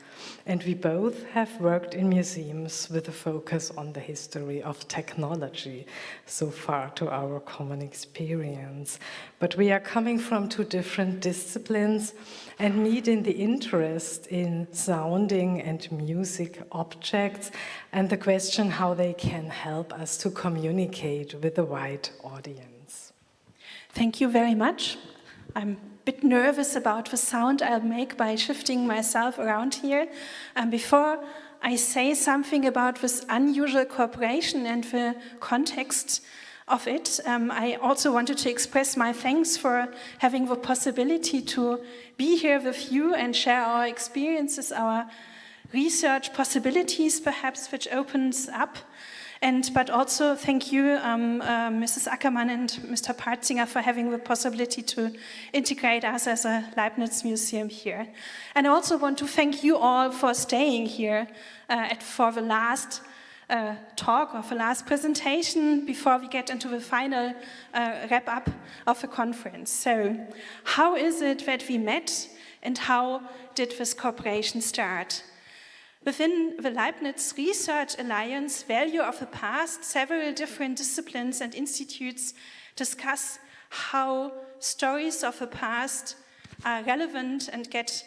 and we both have worked in museums with a focus on the history of technology, so far to our common experience. But we are coming from two different disciplines and meet in the interest in sounding and music objects and the question how they can help us to communicate with a wide audience. Thank you very much. I'm a bit nervous about the sound I'll make by shifting myself around here. Before I say something about this unusual cooperation and the context of it, I also wanted to express my thanks for having the possibility to be here with you and share our experiences, our research possibilities, perhaps, which opens up. But also thank you, Mrs. Ackermann and Mr. Parzinger, for having the possibility to integrate us as a Leibniz Museum here. And I also want to thank you all for staying here for the last talk or the last presentation before we get into the final wrap-up of the conference. So, how is it that we met and how did this cooperation start? Within the Leibniz Research Alliance Value of the Past, several different disciplines and institutes discuss how stories of the past are relevant and get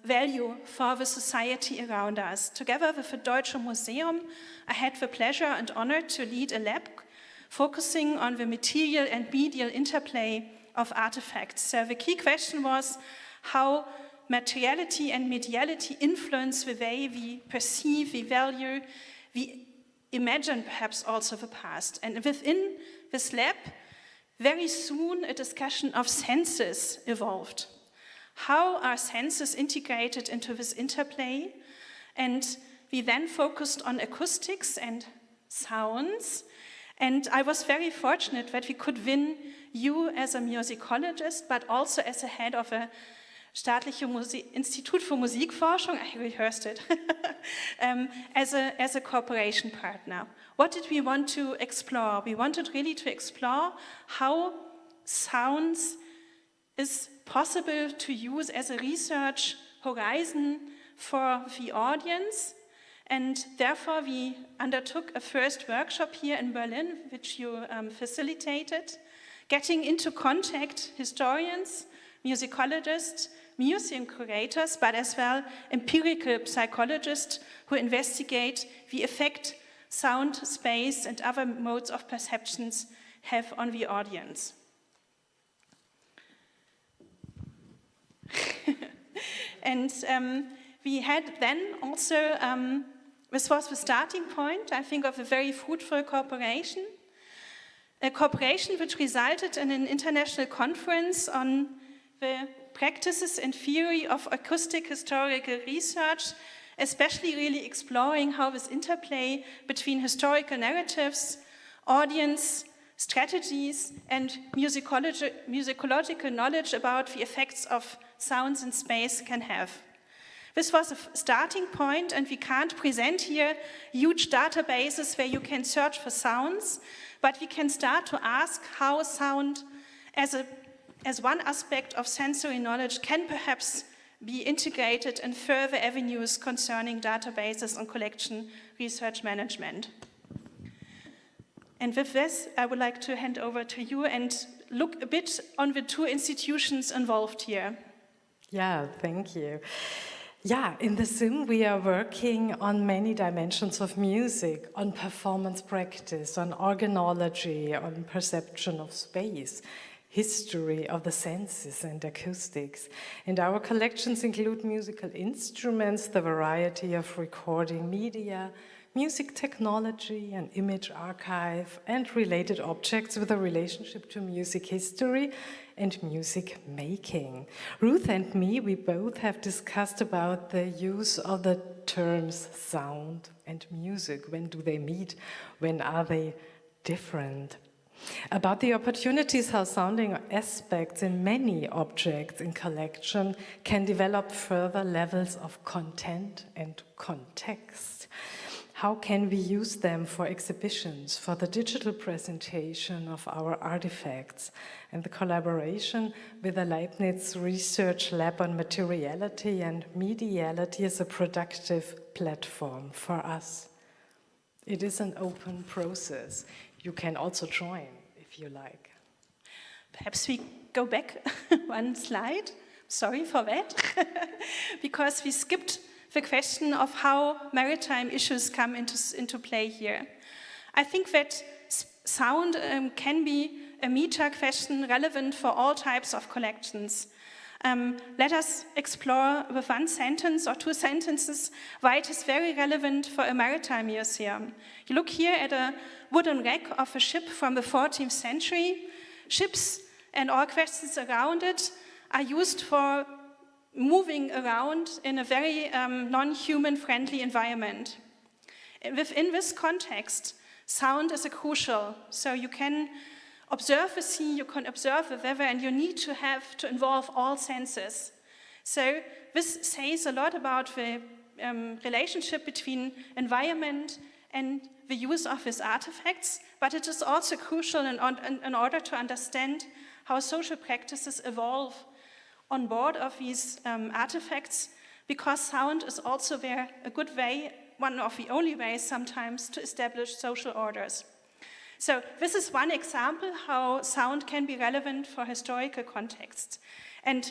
value for the society around us. Together with the Deutsche Museum, I had the pleasure and honor to lead a lab focusing on the material and medial interplay of artifacts. So the key question was how materiality and mediality influence the way we perceive, we value, we imagine perhaps also the past. And within this lab, very soon a discussion of senses evolved. How are senses integrated into this interplay? And we then focused on acoustics and sounds. And I was very fortunate that we could win you as a musicologist, but also as a head of a Staatliche Institut für Musikforschung, I rehearsed it, as a cooperation partner. What did we want to explore? We wanted really to explore how sounds is possible to use as a research horizon for the audience, and therefore we undertook a first workshop here in Berlin, which you facilitated, getting into contact historians, musicologists, museum curators, but as well empirical psychologists who investigate the effect sound, space, and other modes of perceptions have on the audience. And we had then also, this was the starting point, I think, of a very fruitful cooperation. A cooperation which resulted in an international conference on the practices and theory of acoustic historical research, especially really exploring how this interplay between historical narratives audience strategies, and musicological knowledge about the effects of sounds in space can have. This was a starting point, and we can't present here huge databases where you can search for sounds, but we can start to ask how sound as one aspect of sensory knowledge can perhaps be integrated in further avenues concerning databases and collection research management. And with this, I would like to hand over to you and look a bit on the two institutions involved here. Yeah, thank you. Yeah, in the SIM we are working on many dimensions of music, on performance practice, on organology, on perception of space, history of the senses and acoustics. And our collections include musical instruments, the variety of recording media, music technology, an image archive, and related objects with a relationship to music history and music making. Ruth and me, we both have discussed about the use of the terms sound and music. When do they meet? When are they different? About the opportunities how sounding aspects in many objects in collection can develop further levels of content and context. How can we use them for exhibitions, for the digital presentation of our artifacts, and the collaboration with the Leibniz Research Lab on Materiality and Mediality is a productive platform for us. It is an open process. You can also join if you like. Perhaps we go back one slide. Sorry for that, because we skipped the question of how maritime issues come into play here. I think that sound can be a meta question relevant for all types of collections. Let us explore with one sentence or two sentences why it is very relevant for a maritime museum. You look here at a wooden wreck of a ship from the 14th century. Ships and all questions around it are used for moving around in a very non-human friendly environment. Within this context, sound is crucial. So you can observe the sea, you can observe the weather, and you need to have to involve all senses. So this says a lot about the relationship between environment and the use of these artifacts, but it is also crucial in order to understand how social practices evolve on board of these artifacts, because sound is also a good way, one of the only ways sometimes, to establish social orders. So this is one example how sound can be relevant for historical contexts. And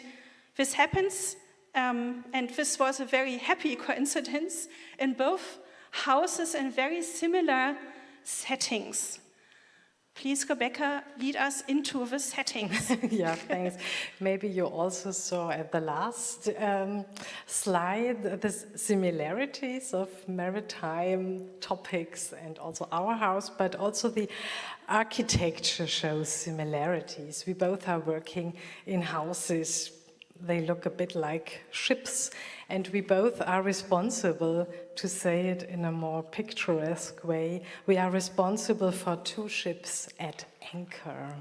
this happens, and this was a very happy coincidence, in both houses in very similar settings. Please, Rebecca, lead us into the settings. Yeah, thanks. Maybe you also saw at the last slide the similarities of maritime topics and also our house, but also the architecture shows similarities. We both are working in houses. They look a bit like ships, and we both are responsible, to say it in a more picturesque way, we are responsible for two ships at anchor.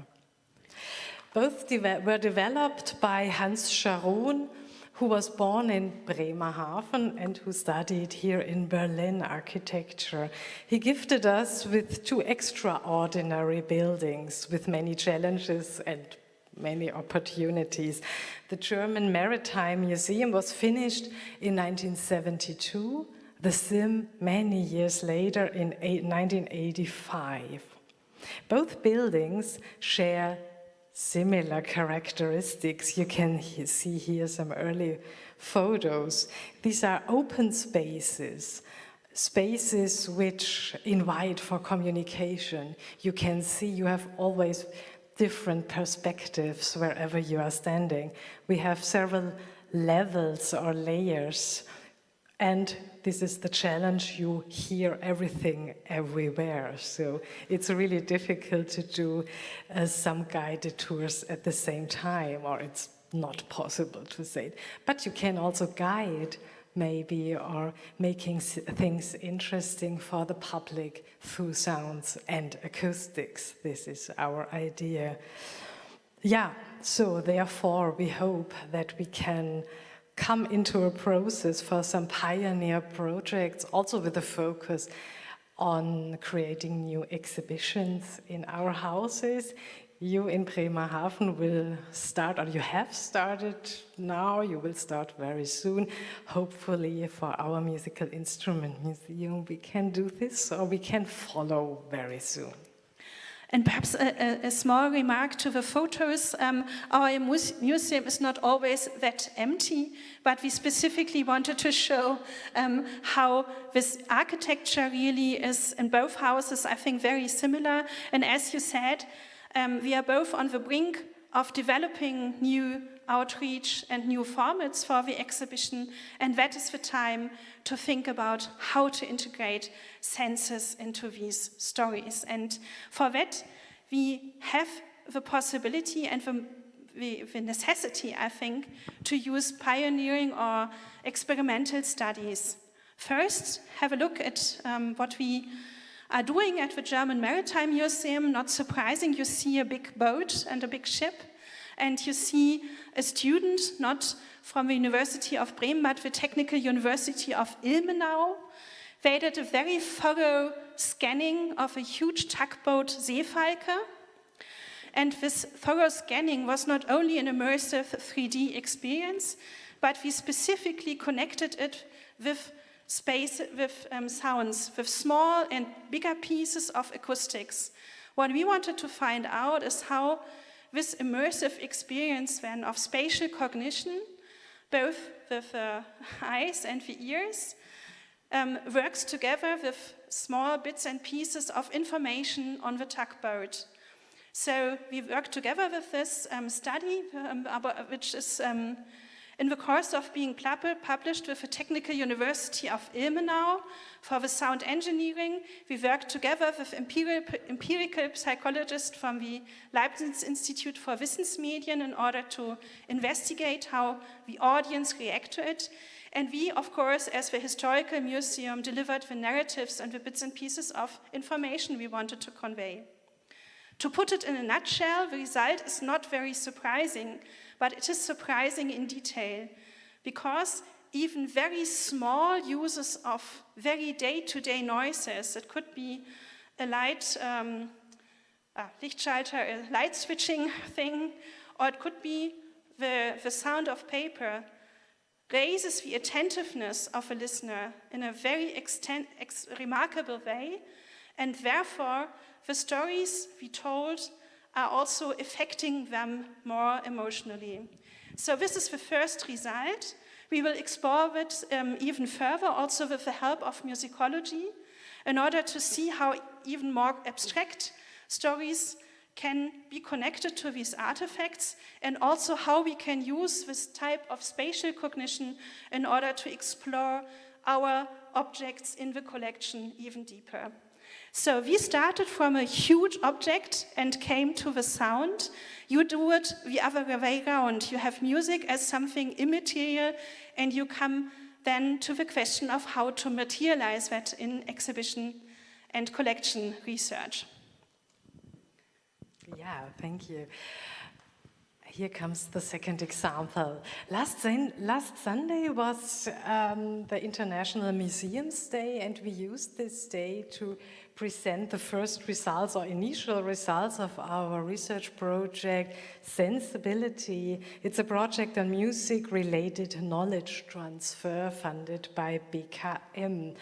Both were developed by Hans Scharoun, who was born in Bremerhaven and who studied here in Berlin architecture. He gifted us with two extraordinary buildings with many challenges and many opportunities. The German Maritime Museum was finished in 1972, the SIM many years later in 1985. Both buildings share similar characteristics. You can see here some early photos. These are open spaces, spaces which invite for communication. You can see you have always different perspectives wherever you are standing. We have several levels or layers, and this is the challenge. You hear everything everywhere, so it's really difficult to do some guided tours at the same time, or it's not possible to say it. But you can also guide maybe, or making things interesting for the public through sounds and acoustics. This is our idea. Yeah, so therefore we hope that we can come into a process for some pioneer projects, also with a focus on creating new exhibitions in our houses. You in Bremerhaven will start, or you have started now, you will start very soon. Hopefully for our musical instrument museum we can do this, or we can follow very soon. And perhaps a small remark to the photos. Our museum is not always that empty, but we specifically wanted to show how this architecture really is in both houses, I think, very similar. And as you said, we are both on the brink of developing new outreach and new formats for the exhibition, and that is the time to think about how to integrate senses into these stories. And for that, we have the possibility and the necessity, I think, to use pioneering or experimental studies. First, have a look at what we are doing at the German Maritime Museum. Not surprising, you see a big boat and a big ship, and you see a student, not from the University of Bremen, but the Technical University of Ilmenau. They did a very thorough scanning of a huge tugboat, Seefalke. And this thorough scanning was not only an immersive 3D experience, but we specifically connected it with space, with sounds, with small and bigger pieces of acoustics. What we wanted to find out is how this immersive experience then of spatial cognition, both with the eyes and the ears, works together with small bits and pieces of information on the tugboat. So we work together with this study, which is in the course of being published with the Technical University of Ilmenau for the sound engineering. We work together with empirical psychologists from the Leibniz Institute for Wissensmedien in order to investigate how the audience react to it. And we, of course, as the historical museum, delivered the narratives and the bits and pieces of information we wanted to convey. To put it in a nutshell, the result is not very surprising, but it is surprising in detail, because even very small uses of very day-to-day noises, it could be a Lichtschalter, a light switching thing, or it could be the sound of paper, raises the attentiveness of a listener in a very remarkable way, and therefore the stories we told are also affecting them more emotionally. So this is the first result. We will explore it even further, also with the help of musicology, in order to see how even more abstract stories can be connected to these artifacts, and also how we can use this type of spatial cognition in order to explore our objects in the collection even deeper. So we started from a huge object and came to the sound. You do it the other way around. You have music as something immaterial, and you come then to the question of how to materialize that in exhibition and collection research. Yeah, thank you. Here comes the second example. Last Sunday was the International Museums Day, and we used this day to present the first results or initial results of our research project, Sensibility. It's a project on music-related knowledge transfer funded by BKM.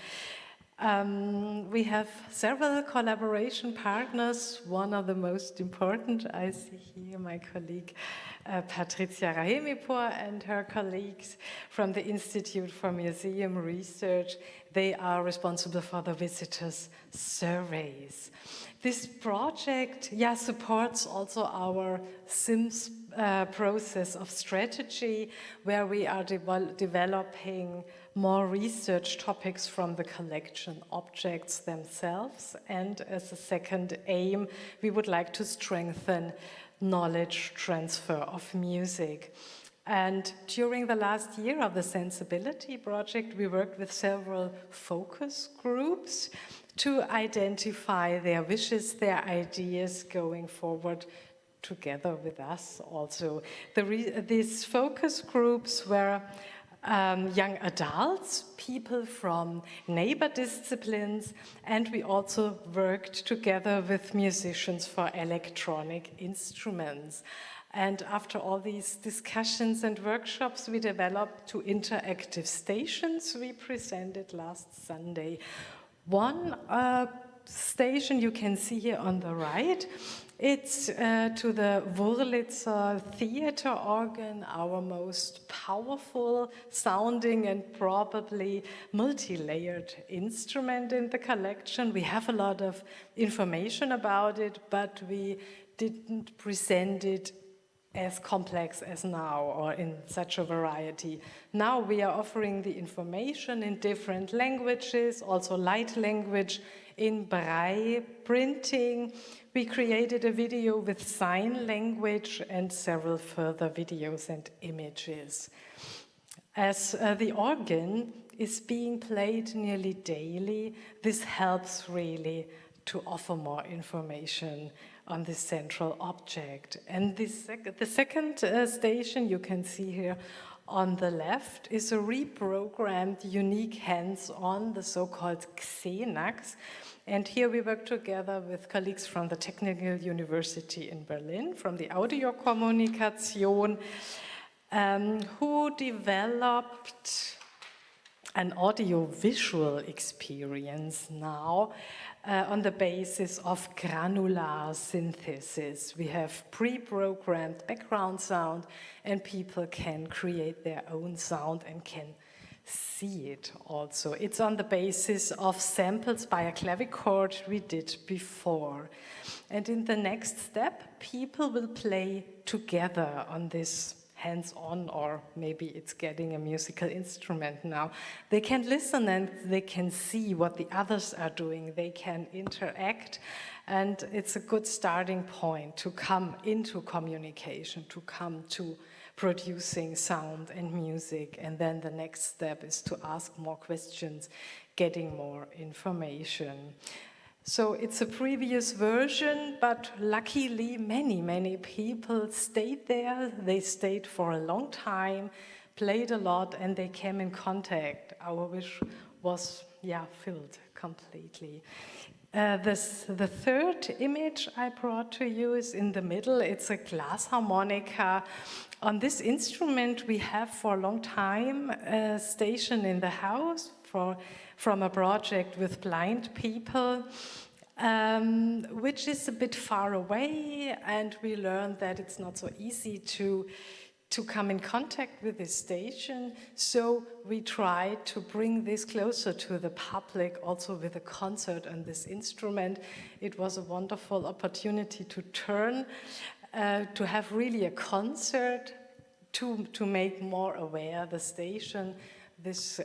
We have several collaboration partners. One of the most important, I see here my colleague Patricia Rahemipour and her colleagues from the Institute for Museum Research. They are responsible for the visitors' surveys. This project, supports also our SIMS process of strategy, where we are developing more research topics from the collection objects themselves. And as a second aim, we would like to strengthen knowledge transfer of music. And during the last year of the Sensibility Project, we worked with several focus groups to identify their wishes, their ideas going forward together with us also. These focus groups were young adults, people from neighbor disciplines, and we also worked together with musicians for electronic instruments. And after all these discussions and workshops, we developed 2 interactive stations we presented last Sunday. One station you can see here on the right, it's to the Wurlitzer theater organ, our most powerful sounding and probably multi-layered instrument in the collection. We have a lot of information about it, but we didn't present it as complex as now or in such a variety. Now we are offering the information in different languages, also light language, in Braille printing. We created a video with sign language and several further videos and images. As the organ is being played nearly daily, this helps really to offer more information on this central object. And the second station you can see here on the left is a reprogrammed, unique hands-on, the so-called Xenax. And here we work together with colleagues from the Technical University in Berlin, from the Audiokommunikation, who developed an audio-visual experience now on the basis of granular synthesis. We have pre-programmed background sound, and people can create their own sound and can see it also. It's on the basis of samples by a clavichord we did before. And in the next step, people will play together on this hands-on, or maybe it's getting a musical instrument now. They can listen and they can see what the others are doing. They can interact, and it's a good starting point to come into communication, to come to producing sound and music. And then the next step is to ask more questions, getting more information. So it's a previous version, but luckily many people stayed there. They stayed for a long time, played a lot, and they came in contact. Our wish was, filled completely. The third image I brought to you is in the middle. It's a glass harmonica. On this instrument we have for a long time a station in the house from a project with blind people, which is a bit far away, and we learned that it's not so easy to come in contact with this station. So we tried to bring this closer to the public, also with a concert on this instrument. It was a wonderful opportunity to to have really a concert, to make more aware the station. This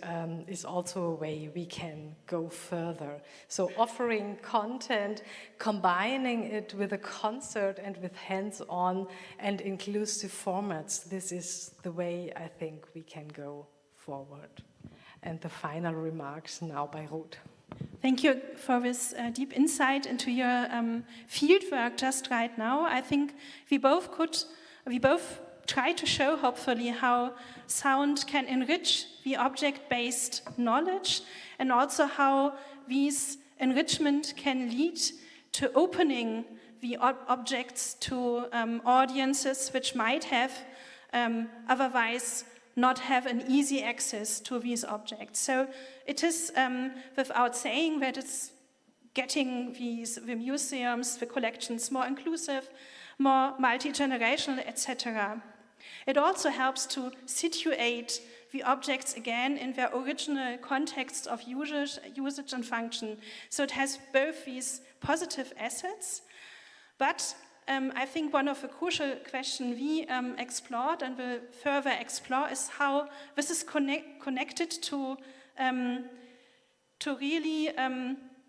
is also a way we can go further. So offering content, combining it with a concert and with hands-on and inclusive formats, this is the way I think we can go forward. And the final remarks now by Ruth. Thank you for this deep insight into your fieldwork just right now. I think we both try to show, hopefully, how sound can enrich the object-based knowledge, and also how these enrichment can lead to opening the objects to audiences which might have otherwise not have an easy access to these objects. So it is without saying that it's getting the museums, the collections more inclusive, more multi-generational, etc. It also helps to situate the objects again in their original context of usage and function. So it has both these positive assets, but I think one of the crucial questions we explored and will further explore is how this is connected to really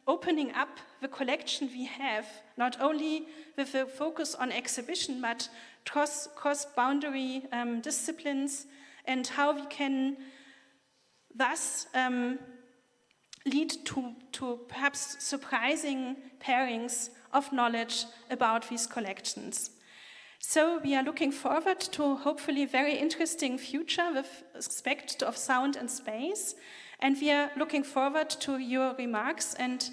opening up the collection we have, not only with a focus on exhibition, but cross-boundary disciplines, and how we can thus lead to perhaps surprising pairings of knowledge about these collections. So we are looking forward to hopefully very interesting future with respect to sound and space, and we are looking forward to your remarks, and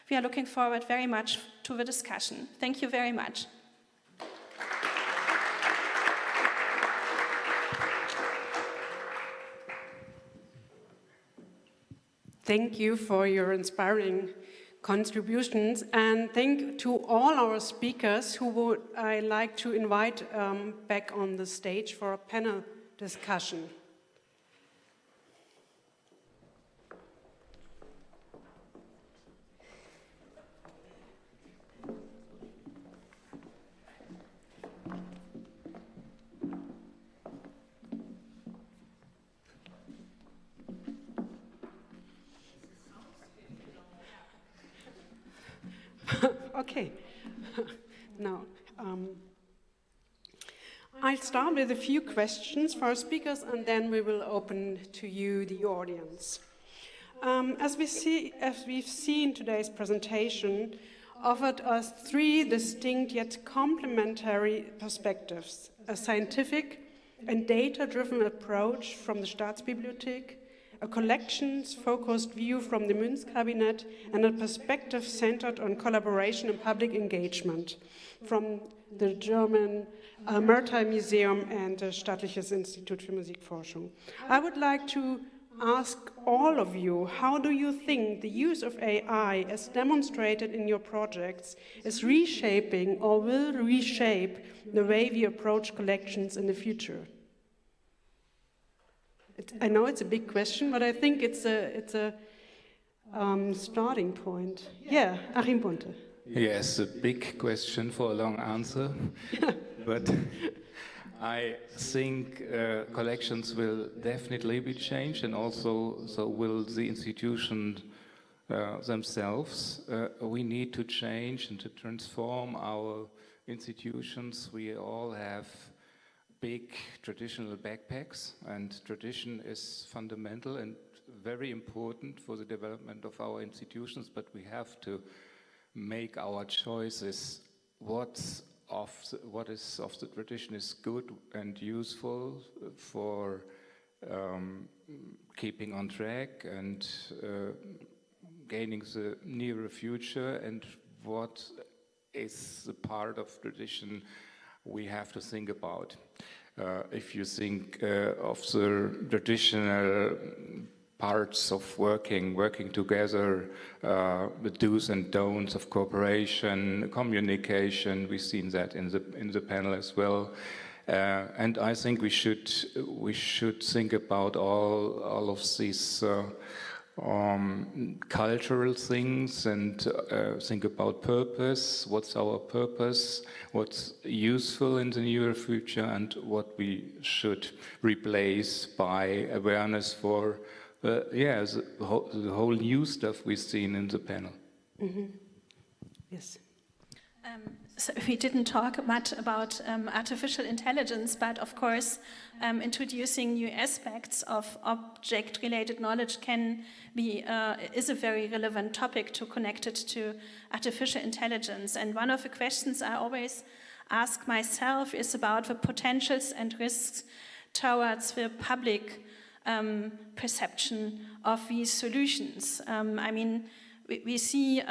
we are looking forward very much to the discussion. Thank you very much. Thank you for your inspiring contributions, and thank to all our speakers who would I like to invite back on the stage for a panel discussion. Okay, now I'll start with a few questions for our speakers, and then we will open to you, the audience. As we've seen, today's presentation offered us three distinct yet complementary perspectives: a scientific and data-driven approach from the Staatsbibliothek, a collections-focused view from the Münzkabinett, and a perspective centered on collaboration and public engagement from the German Maritime Museum and the Staatliches Institut für Musikforschung. I would like to ask all of you, how do you think the use of AI, as demonstrated in your projects, is reshaping or will reshape the way we approach collections in the future? I know it's a big question, but I think it's a starting point. Yeah, Achim Bunte. Yes, a big question for a long answer, but I think collections will definitely be changed, and also so will the institutions themselves. We need to change and to transform our institutions. We all have big traditional backpacks, and tradition is fundamental and very important for the development of our institutions, but we have to make our choices. What is of the tradition is good and useful for keeping on track and gaining the nearer future, and what is the part of tradition we have to think about. If you think of the traditional parts of working together, the do's and don'ts of cooperation, communication, we've seen that in the panel as well. And I think we should think about all of these cultural things, and think about purpose. What's our purpose? What's useful in the near future, and what we should replace by awareness for the whole new stuff we've seen in the panel. Mm-hmm. Yes. So we didn't talk much about artificial intelligence, but of course, introducing new aspects of object-related knowledge is a very relevant topic to connect it to artificial intelligence. And one of the questions I always ask myself is about the potentials and risks towards the public perception of these solutions. I mean, we see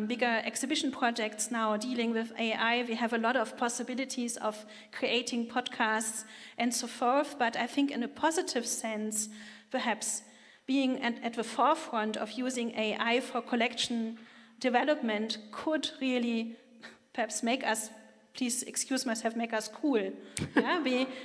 bigger exhibition projects now dealing with AI. We have a lot of possibilities of creating podcasts and so forth, but I think in a positive sense, perhaps being at the forefront of using AI for collection development could really perhaps make us, please excuse myself, make us cool, yeah?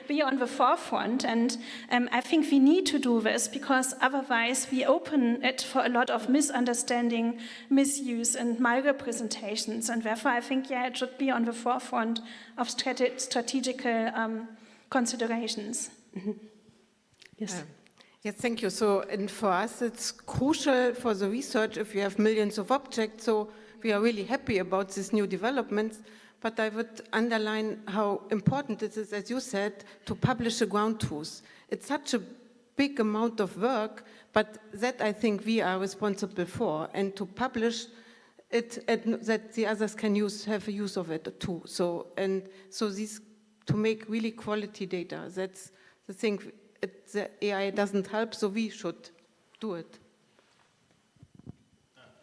be on the forefront. And I think we need to do this, because otherwise we open it for a lot of misunderstanding, misuse, and malrepresentations. And therefore I think, yeah, it should be on the forefront of strategical considerations. Mm-hmm. Yes. Yes, thank you. So, and for us, it's crucial for the research if you have millions of objects. So we are really happy about these new developments. But I would underline how important it is, as you said, to publish the ground truth. It's such a big amount of work, but that I think we are responsible for, and to publish it that the others can have a use of it too. So these to make really quality data. That's the thing. The AI doesn't help, so we should do it.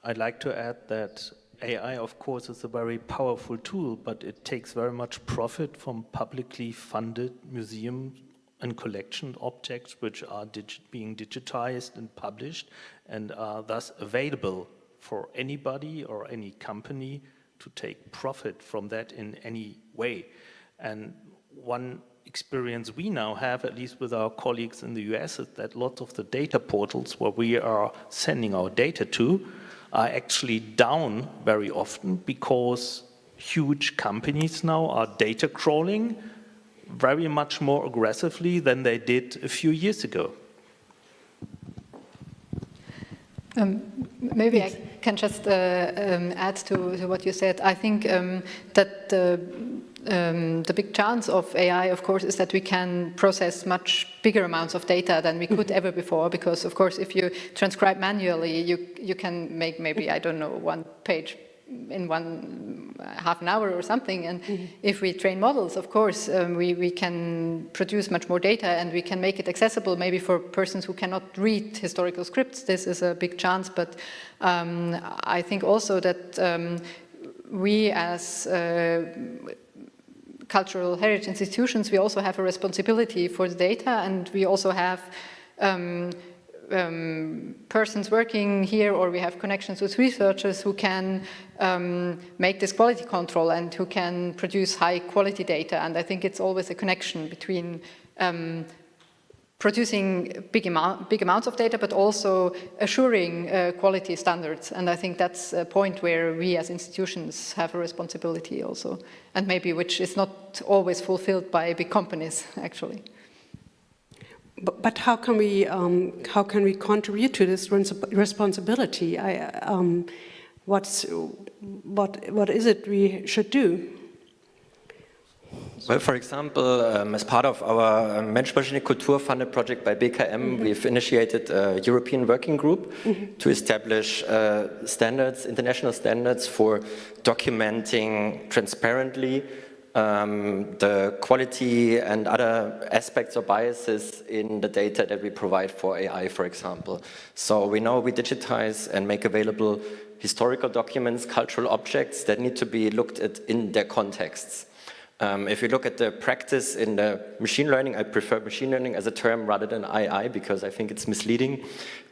I'd like to add that AI, of course, is a very powerful tool, but it takes very much profit from publicly funded museum and collection objects which are being digitized and published and are thus available for anybody or any company to take profit from that in any way. And one experience we now have, at least with our colleagues in the US, is that lots of the data portals where we are sending our data to are actually down very often because huge companies now are data crawling very much more aggressively than they did a few years ago. Maybe yes. I can just add to what you said. I think that the big chance of AI, of course, is that we can process much bigger amounts of data than we could ever before, because, of course, if you transcribe manually, you can make maybe, I don't know, 1 page in half an hour or something. And if we train models, of course, we can produce much more data, and we can make it accessible maybe for persons who cannot read historical scripts. This is a big chance, but I think also that we as cultural heritage institutions, we also have a responsibility for the data, and we also have persons working here, or we have connections with researchers who can make this quality control and who can produce high quality data. And I think it's always a connection between producing big amounts of data, but also assuring quality standards. And I think that's a point where we as institutions have a responsibility also, and maybe which is not always fulfilled by big companies, actually. But how can we contribute to this responsibility? What is it we should do? Well, for example, as part of our Menschenmaschine Kultur funded project by BKM, we've initiated a European working group to establish standards, international standards for documenting transparently the quality and other aspects or biases in the data that we provide for AI, for example. So we know we digitize and make available historical documents, cultural objects that need to be looked at in their contexts. If you look at the practice in the machine learning, I prefer machine learning as a term rather than AI because I think it's misleading.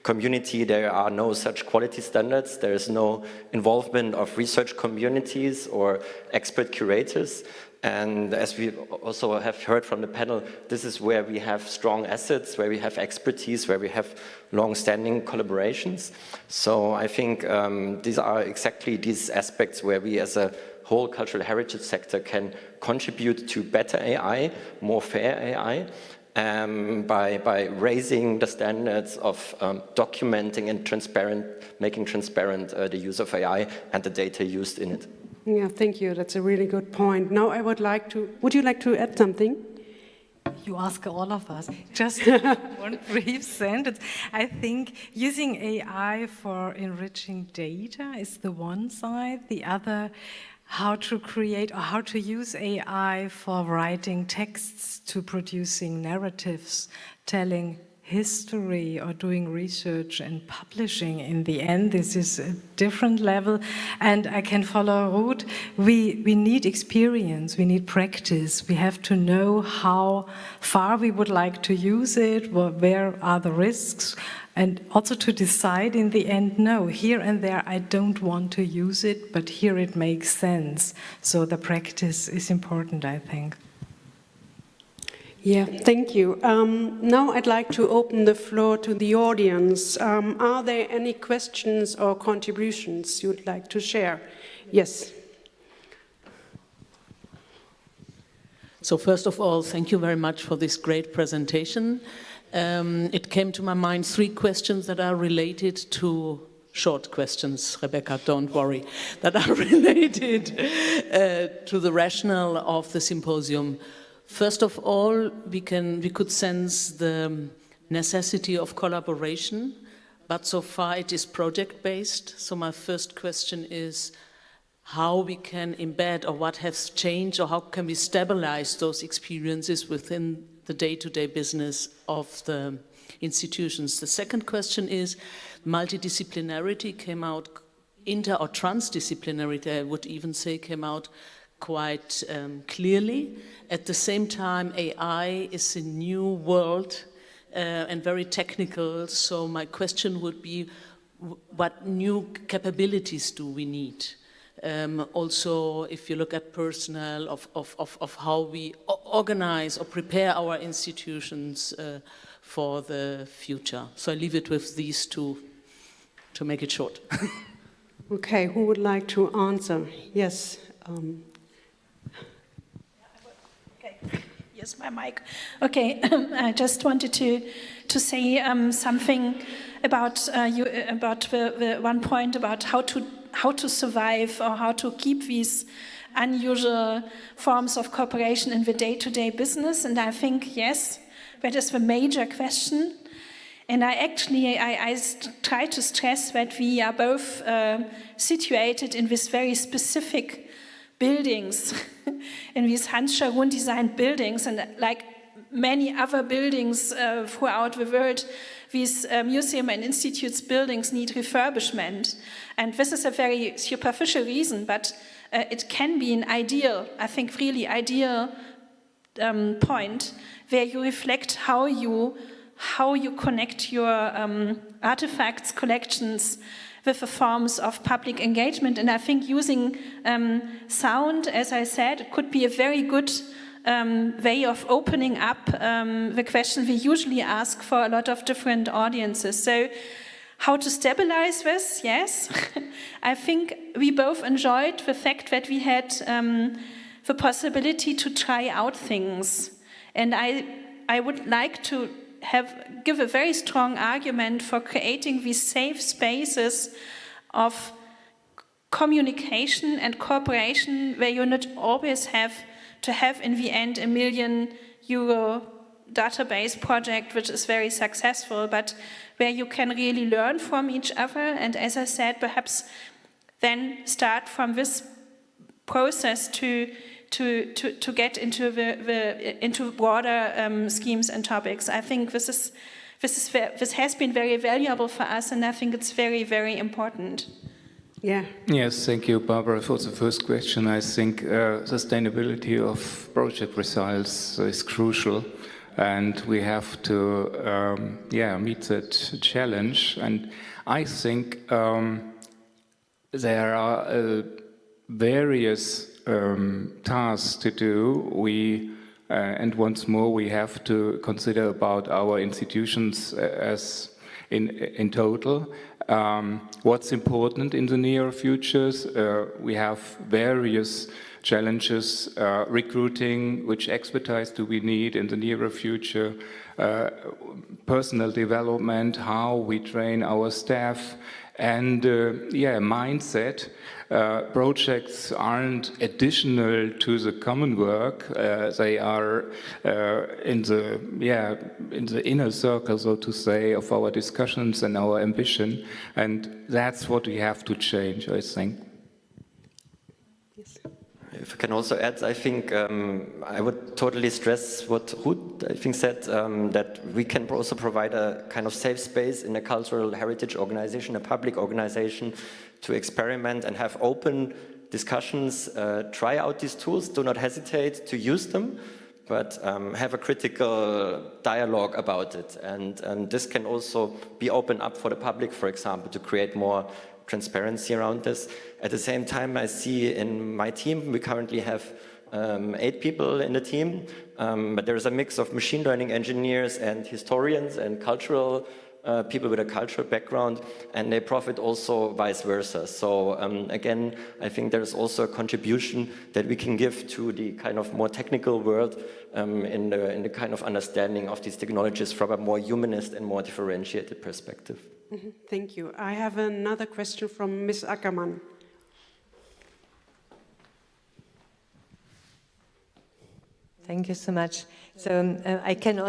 Community, there are no such quality standards. There is no involvement of research communities or expert curators. And as we also have heard from the panel, this is where we have strong assets, where we have expertise, where we have long-standing collaborations. So I think these are exactly these aspects where we as a whole cultural heritage sector can contribute to better AI, more fair AI, by raising the standards of documenting and making transparent the use of AI and the data used in it. Yeah, thank you. That's a really good point. Now I would you like to add something? You ask all of us. Just one brief sentence. I think using AI for enriching data is the one side. The other, how to create or how to use AI for writing texts to producing narratives, telling history or doing research and publishing. In the end, this is a different level, and I can follow Ruth. We need experience, we need practice, we have to know how far we would like to use it, where are the risks, and also to decide in the end, no, here and there I don't want to use it, but here it makes sense. So the practice is important, I think. Yeah, thank you. Now I'd like to open the floor to the audience. Are there any questions or contributions you'd like to share? Yes. So first of all, thank you very much for this great presentation. it came to my mind 3 questions that are related to short questions, Rebecca, don't worry, that are related to the rationale of the symposium. First of all, we could sense the necessity of collaboration, but so far it is project-based. So my first question is how we can embed, or what has changed, or how can we stabilize those experiences within the day-to-day business of the institutions. The second question is multidisciplinarity came out, or transdisciplinarity, I would even say, came out quite clearly. At the same time, AI is a new world and very technical, so my question would be, what new capabilities do we need? Also, if you look at personnel, of how we organize or prepare our institutions for the future. So I leave it with these 2 to make it short. Okay, who would like to answer? Yes. Okay. Yes, my mic. Okay, I just wanted to say something about the one point about how to survive, or how to keep these unusual forms of cooperation in the day-to-day business. And I think, yes, that is the major question. And I try to stress that we are both situated in these very specific buildings, in these Hans Scharoun designed buildings, and like many other buildings throughout the world, these museum and institutes buildings need refurbishment. And this is a very superficial reason, but it can be an ideal, I think really ideal point where you reflect how you connect your artifacts, collections with the forms of public engagement. And I think using sound, as I said, could be a very good way of opening up the question we usually ask for a lot of different audiences. So how to stabilize this? Yes. I think we both enjoyed the fact that we had the possibility to try out things. And I would like to give a very strong argument for creating these safe spaces of communication and cooperation where you not always have to have in the end €1 million database project which is very successful, but where you can really learn from each other, and as I said, perhaps then start from this process to get into broader schemes and topics. I think this has been very valuable for us, and I think it's very, very important. Yeah. Yes, thank you, Barbara, for the first question. I think sustainability of project results is crucial, and we have to meet that challenge. And I think there are various tasks to do. And once more, we have to consider about our institutions as in total. What's important in the near futures? We have various challenges, recruiting, which expertise do we need in the nearer future, personal development, how we train our staff, and mindset. Projects aren't additional to the common work. They are in the inner circle, so to say, of our discussions and our ambition, and that's what we have to change, I think. If I can also add, I think I would totally stress what Ruth, I think, said, that we can also provide a kind of safe space in a cultural heritage organization, a public organization, to experiment and have open discussions, try out these tools, do not hesitate to use them, but have a critical dialogue about it. And this can also be opened up for the public, for example, to create more transparency around this. At the same time, I see in my team, we currently have 8 people in the team, but there is a mix of machine learning engineers and historians and cultural people with a cultural background, and they profit also vice versa. So again, I think there's also a contribution that we can give to the kind of more technical world in the kind of understanding of these technologies from a more humanist and more differentiated perspective. Mm-hmm. Thank you. I have another question from Ms. Ackermann. Thank you so much. So I can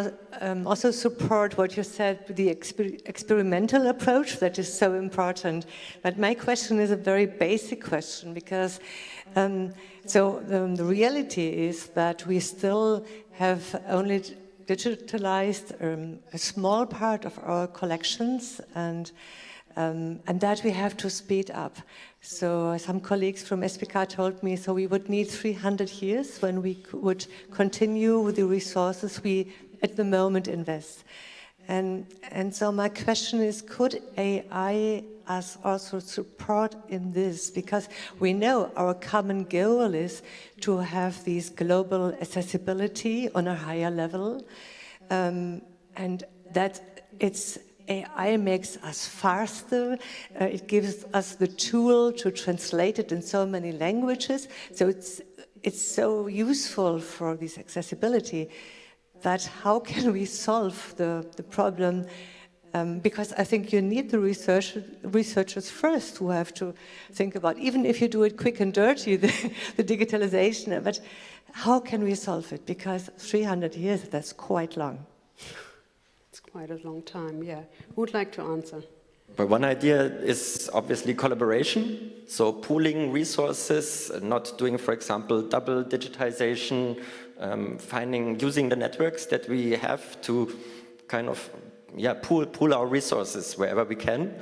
also support what you said with the experimental approach that is so important. But my question is a very basic question because the reality is that we still have only digitalized a small part of our collections and that we have to speed up. So some colleagues from SPK told me, so we would need 300 years when we would continue with the resources we at the moment invest. And so my question is, could AI us also support in this? Because we know our common goal is to have these global accessibility on a higher level, and that AI makes us faster, it gives us the tool to translate it in so many languages, so it's so useful for this accessibility, that how can we solve the problem? Because I think you need the researchers first who have to think about, even if you do it quick and dirty, the digitalization, but how can we solve it? Because 300 years, that's quite long. Quite a long time, yeah. Who would like to answer? But one idea is obviously collaboration, so pooling resources, not doing, for example, double digitization, using the networks that we have to kind of, pool our resources wherever we can,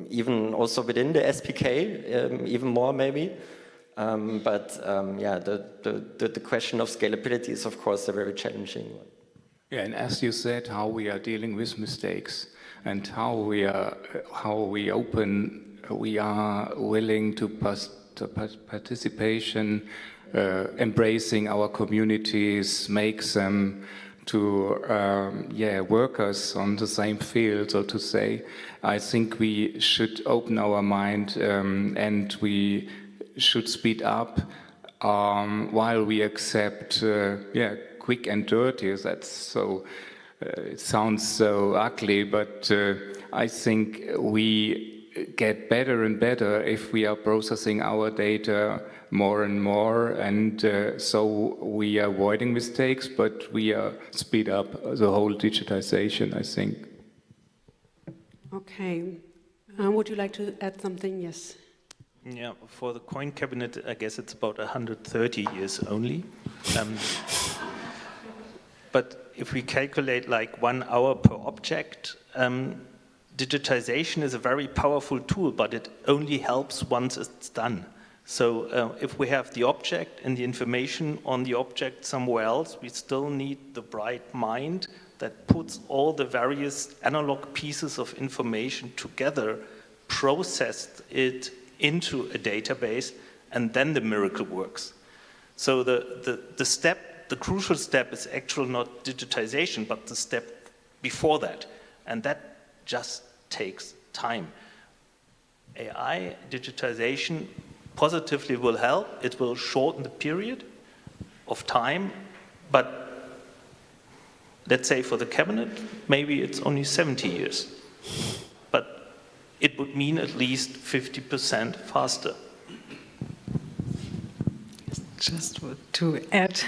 even also within the SPK, even more maybe. The question of scalability is, of course, a very challenging one. Yeah, and as you said, how we are dealing with mistakes and how we are willing to participation, embracing our communities, makes them to workers on the same field, so to say. I think we should open our mind and we should speed up while we accept quick and dirty. That's so, it sounds so ugly, but I think we get better and better if we are processing our data more and more, and so we are avoiding mistakes, but we are speed up the whole digitization, I think. Okay. Would you like to add something? Yes. Yeah, for the coin cabinet, I guess it's about 130 years only. But if we calculate like 1 hour per object, digitization is a very powerful tool, but it only helps once it's done. So if we have the object and the information on the object somewhere else, we still need the bright mind that puts all the various analog pieces of information together, processed it into a database, and then the miracle works. So the crucial step is actually not digitization, but the step before that. And that just takes time. AI, digitization, positively will help. It will shorten the period of time, but let's say for the cabinet, maybe it's only 70 years. But it would mean at least 50% faster. Just to add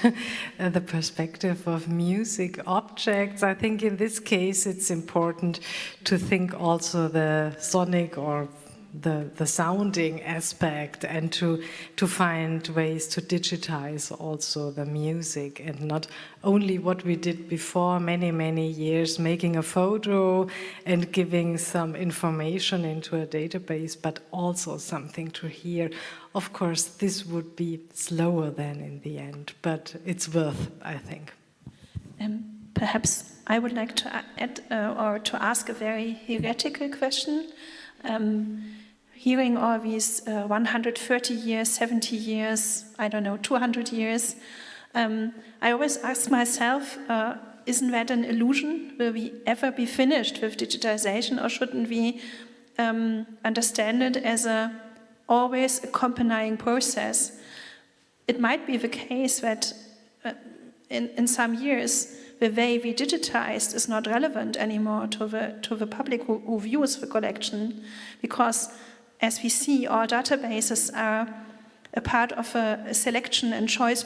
the perspective of music objects, I think in this case it's important to think also the sonic or the sounding aspect, and to find ways to digitize also the music, and not only what we did before many years, making a photo and giving some information into a database, but also something to hear. Of course, this would be slower than in the end, but it's worth, I think. Perhaps I would like to add or to ask a very theoretical question. Hearing all these 130 years, 70 years, I don't know, 200 years, I always ask myself, isn't that an illusion? Will we ever be finished with digitization, or shouldn't we understand it as a always accompanying process? It might be the case that in some years the way we digitized is not relevant anymore to the public who views the collection, because as we see, all databases are a part of a selection and choice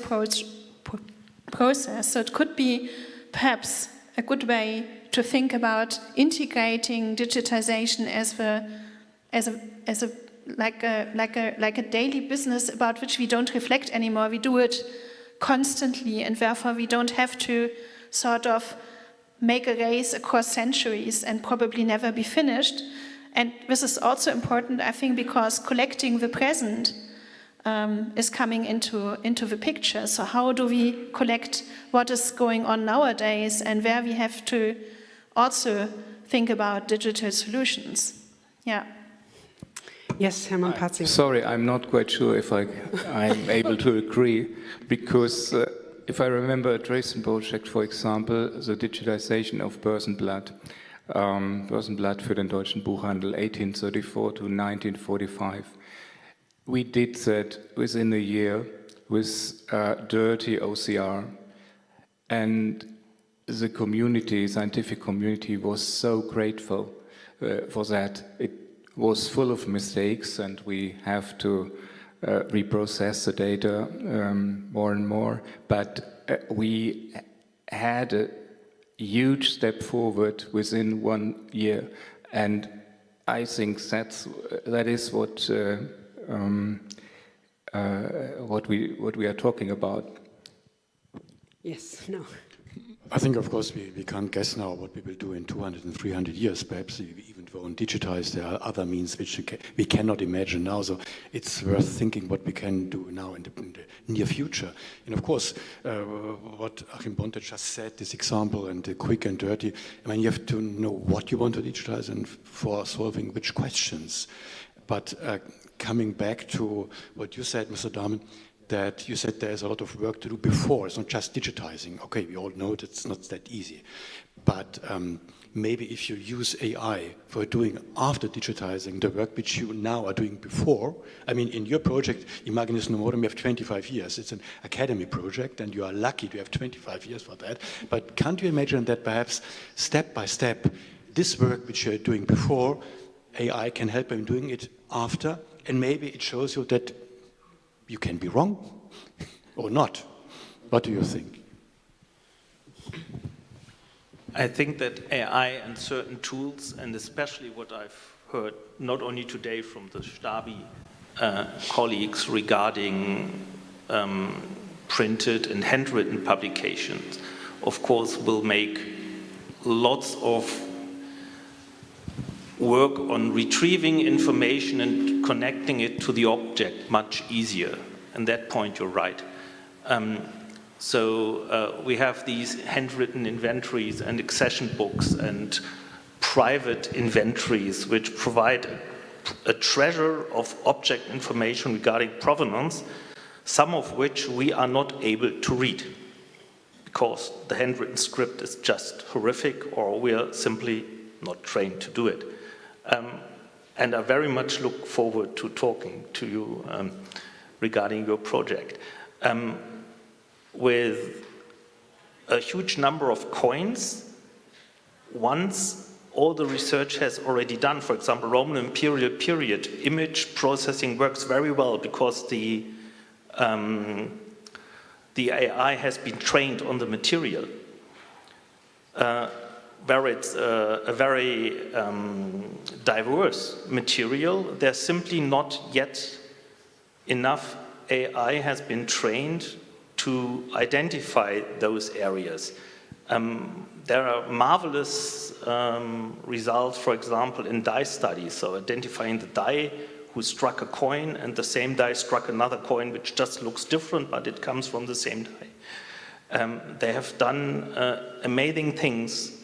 process. So it could be perhaps a good way to think about integrating digitization like a daily business about which we don't reflect anymore. We do it constantly, and therefore we don't have to sort of make a race across centuries and probably never be finished. And this is also important, I think, because collecting the present is coming into the picture. So how do we collect what is going on nowadays, and where we have to also think about digital solutions? Yeah. Yes, Hermann Parzinger. Sorry, I'm not quite sure if I'm able to agree, because if I remember a Dresden project, for example, the digitization of Börsenblatt, Börsenblatt für den deutschen Buchhandel, 1834 to 1945. We did that within a year with dirty OCR, and the community, scientific community, was so grateful for that. It was full of mistakes, and we have to reprocess the data more and more, but we had a huge step forward within 1 year, and I think that is what we are talking about. Yes, no. I think, of course, we can't guess now what we will do in 200 and 300 years. Perhaps even won't digitize. There are other means which we cannot imagine now. So it's worth thinking what we can do now in the near future. And of course, what Achim Bonte just said, this example, and the quick and dirty, I mean, you have to know what you want to digitize and for solving which questions. But coming back to what you said, Mr. Dahmen, that you said there's a lot of work to do before. It's not just digitizing. Okay, we all know it's not that easy. But maybe if you use AI for doing after digitizing the work which you now are doing before, I mean, in your project, Imaginis Nomorum, you have 25 years. It's an academy project, and you are lucky to have 25 years for that. But can't you imagine that perhaps step by step, this work which you're doing before, AI can help in doing it after, and maybe it shows you that you can be wrong or not. What do you think? I think that AI and certain tools, and especially what I've heard not only today from the Stabi colleagues regarding printed and handwritten publications, of course, will make lots of work on retrieving information and connecting it to the object much easier. And that point, you're right. So we have these handwritten inventories and accession books and private inventories which provide a treasure of object information regarding provenance, some of which we are not able to read because the handwritten script is just horrific, or we are simply not trained to do it. And I very much look forward to talking to you regarding your project. With a huge number of coins, once all the research has already done, for example, Roman imperial period, image processing works very well because the AI has been trained on the material. Where it's a very diverse material, there's simply not yet enough AI has been trained to identify those areas. There are marvelous results, for example, in die studies, so identifying the die who struck a coin and the same die struck another coin which just looks different, but it comes from the same die. They have done amazing things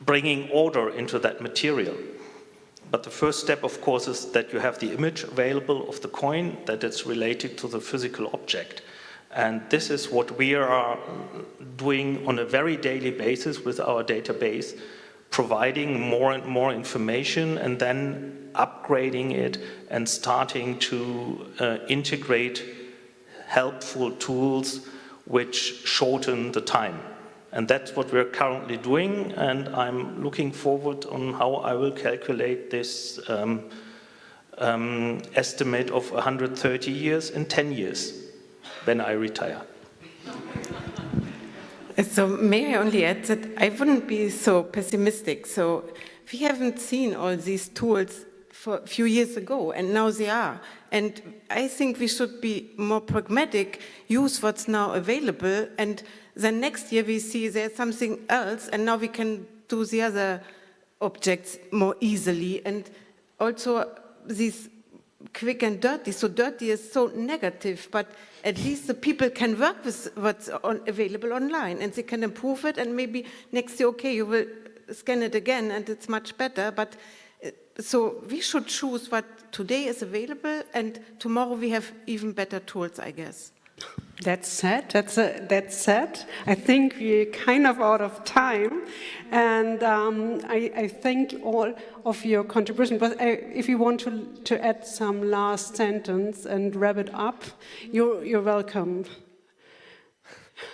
bringing order into that material. But the first step, of course, is that you have the image available of the coin, that it's related to the physical object. And this is what we are doing on a very daily basis with our database, providing more and more information and then upgrading it and starting to integrate helpful tools which shorten the time. And that's what we're currently doing, and I'm looking forward on how I will calculate this estimate of 130 years in 10 years when I retire. So may I only add that I wouldn't be so pessimistic. So we haven't seen all these tools for a few years ago, and now they are. And I think we should be more pragmatic, use what's now available, and then next year we see there's something else, and now we can do the other objects more easily. And also these quick and dirty, so dirty is so negative, but at least the people can work with what's available online, and they can improve it, and maybe next year, okay, you will scan it again, and it's much better. But so we should choose what today is available, and tomorrow we have even better tools, I guess. That's sad. That's sad. I think we're kind of out of time, and I thank all of your contribution. But if you want to add some last sentence and wrap it up, you're welcome.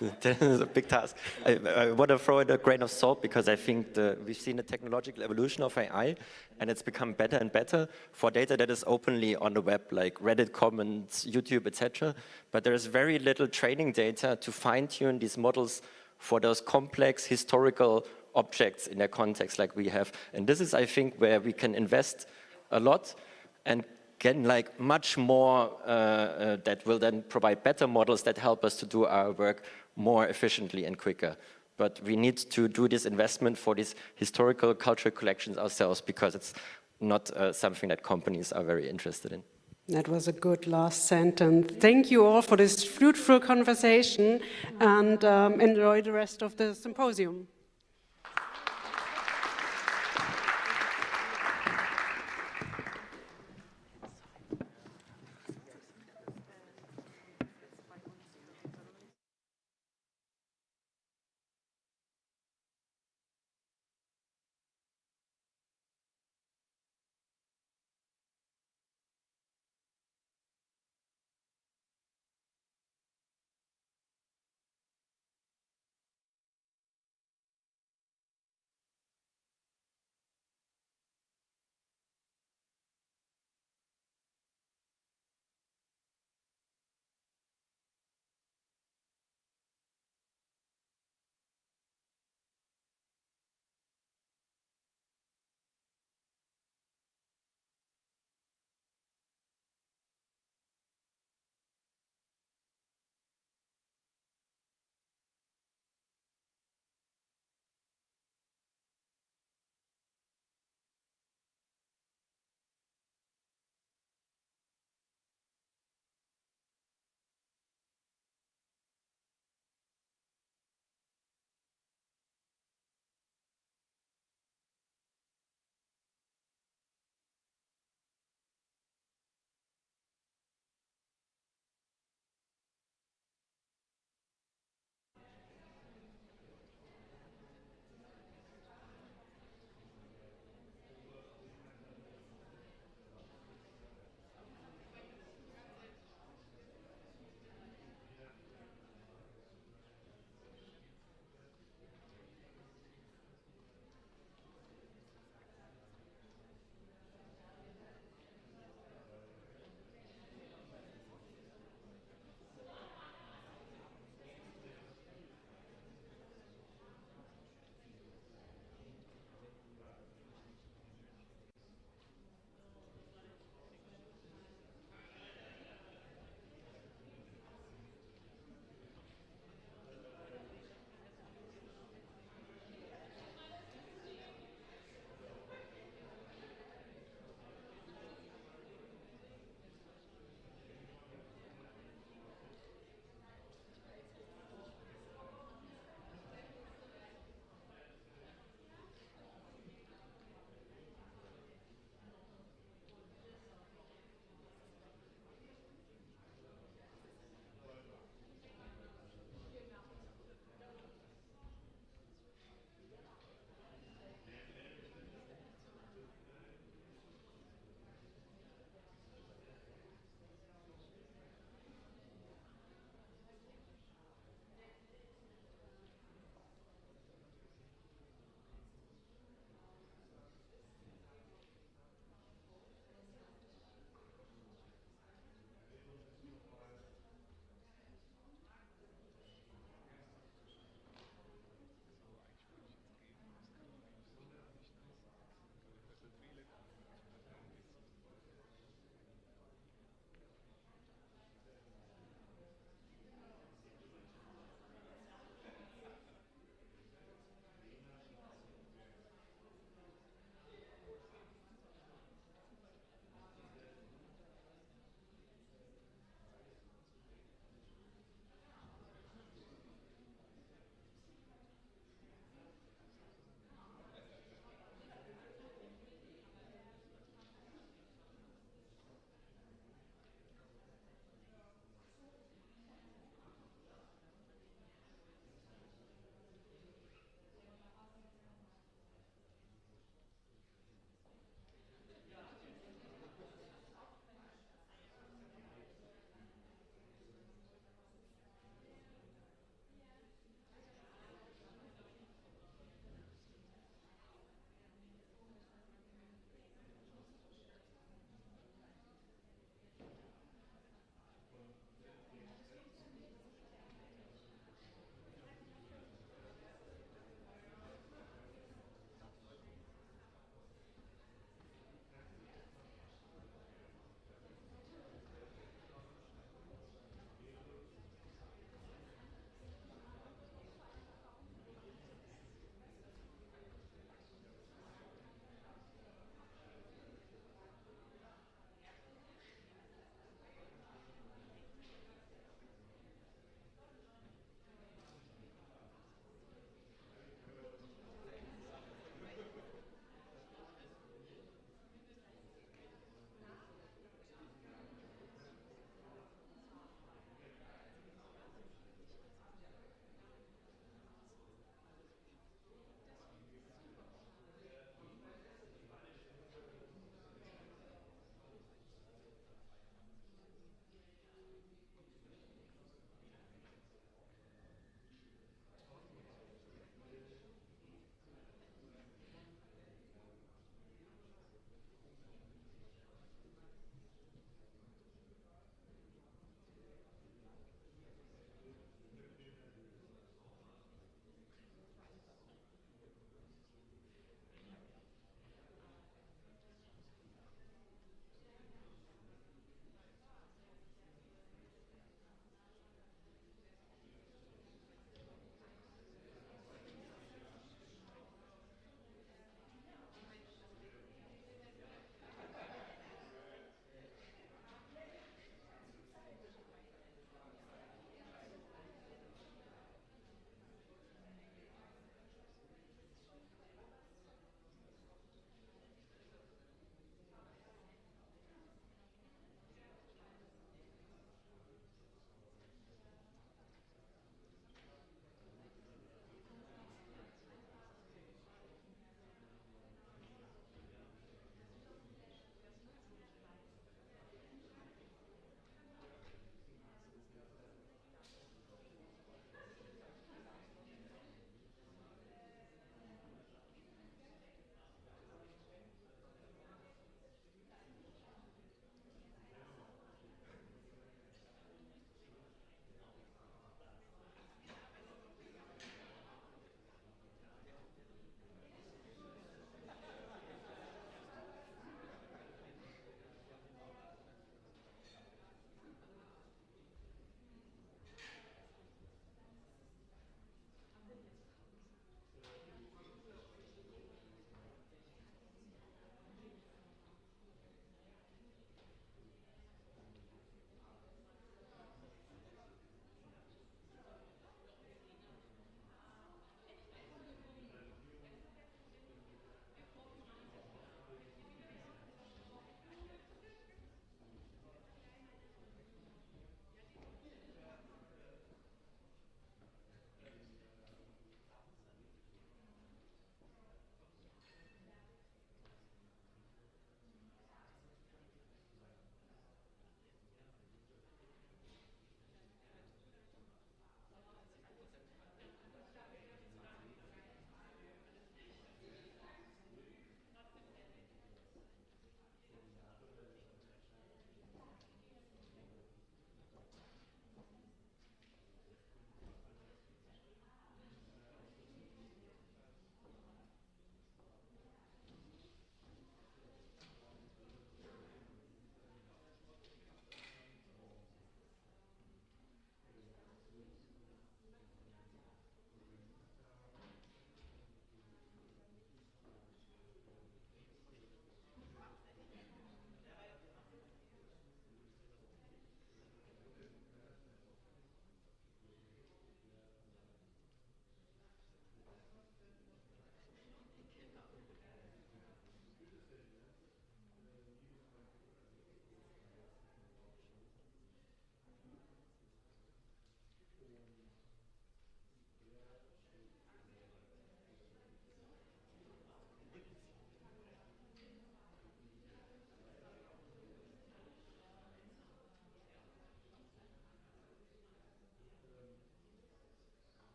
That is a big task. I want to throw in a grain of salt because I think we've seen the technological evolution of AI, and it's become better and better for data that is openly on the web, like Reddit comments, YouTube, etc. But there is very little training data to fine-tune these models for those complex historical objects in their context like we have. And this is, I think, where we can invest a lot and get like much more that will then provide better models that help us to do our work more efficiently and quicker. But we need to do this investment for these historical cultural collections ourselves because it's not something that companies are very interested in. That was a good last sentence. Thank you all for this fruitful conversation, and enjoy the rest of the symposium.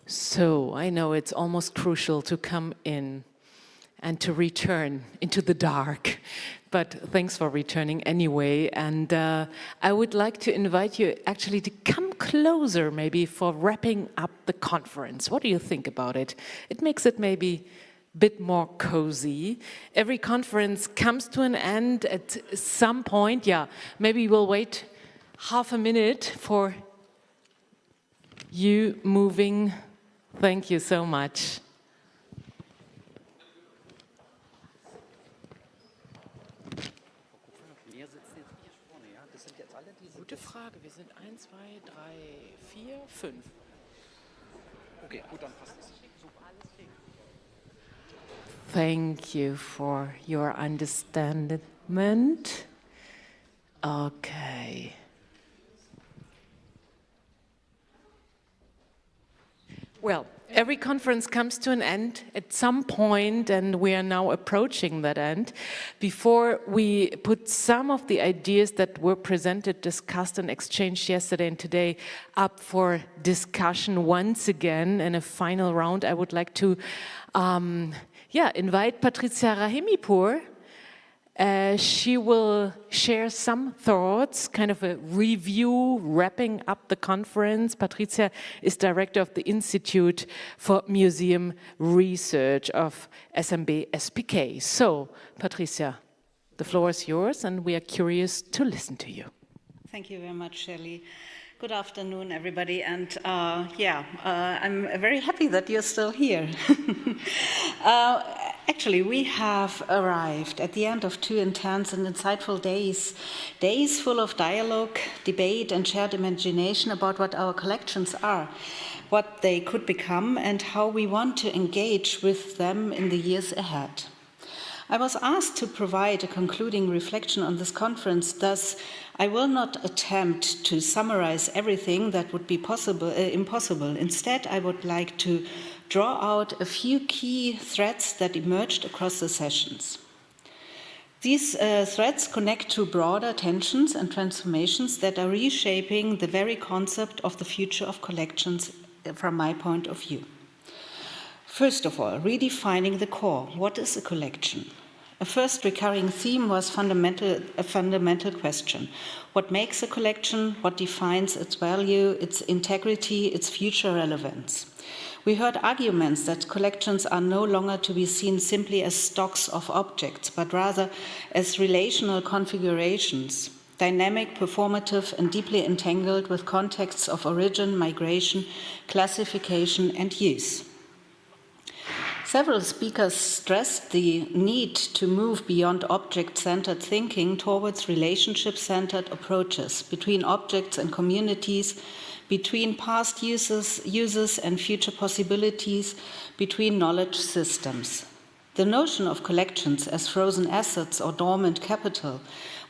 So I know it's almost crucial to come in and to return into the dark, but thanks for returning anyway. And I would like to invite you actually to come closer maybe for wrapping up the conference. What do you think about it? It makes it maybe a bit more cozy. Every conference comes to an end at some point. Yeah, maybe we'll wait half a minute for you moving. Thank you so much. Gute Frage. Wir sind 1, 2, 3, 4, 5. Okay, gut, dann passt es. Thank you for your understanding. Okay. Well, every conference comes to an end at some point, and we are now approaching that end. Before we put some of the ideas that were presented, discussed, and exchanged yesterday and today up for discussion once again in a final round, I would like to invite Patricia Rahimipour. She will share some thoughts, kind of a review, wrapping up the conference. Patricia is director of the Institute for Museum Research of SMB SPK. So, Patricia, the floor is yours, and we are curious to listen to you. Thank you very much, Shelley. Good afternoon, everybody, and I'm very happy that you're still here. Actually, we have arrived at the end of 2 intense and insightful days full of dialogue, debate, and shared imagination about what our collections are, what they could become, and how we want to engage with them in the years ahead. I was asked to provide a concluding reflection on this conference, thus I will not attempt to summarize everything that would be impossible. Instead, I would like to draw out a few key threads that emerged across the sessions. These threads connect to broader tensions and transformations that are reshaping the very concept of the future of collections from my point of view. First of all, redefining the core. What is a collection? A first recurring theme was a fundamental question. What makes a collection? What defines its value, its integrity, its future relevance? We heard arguments that collections are no longer to be seen simply as stocks of objects, but rather as relational configurations, dynamic, performative, and deeply entangled with contexts of origin, migration, classification, and use. Several speakers stressed the need to move beyond object-centered thinking towards relationship-centered approaches between objects and communities, between past uses and future possibilities, between knowledge systems. The notion of collections as frozen assets or dormant capital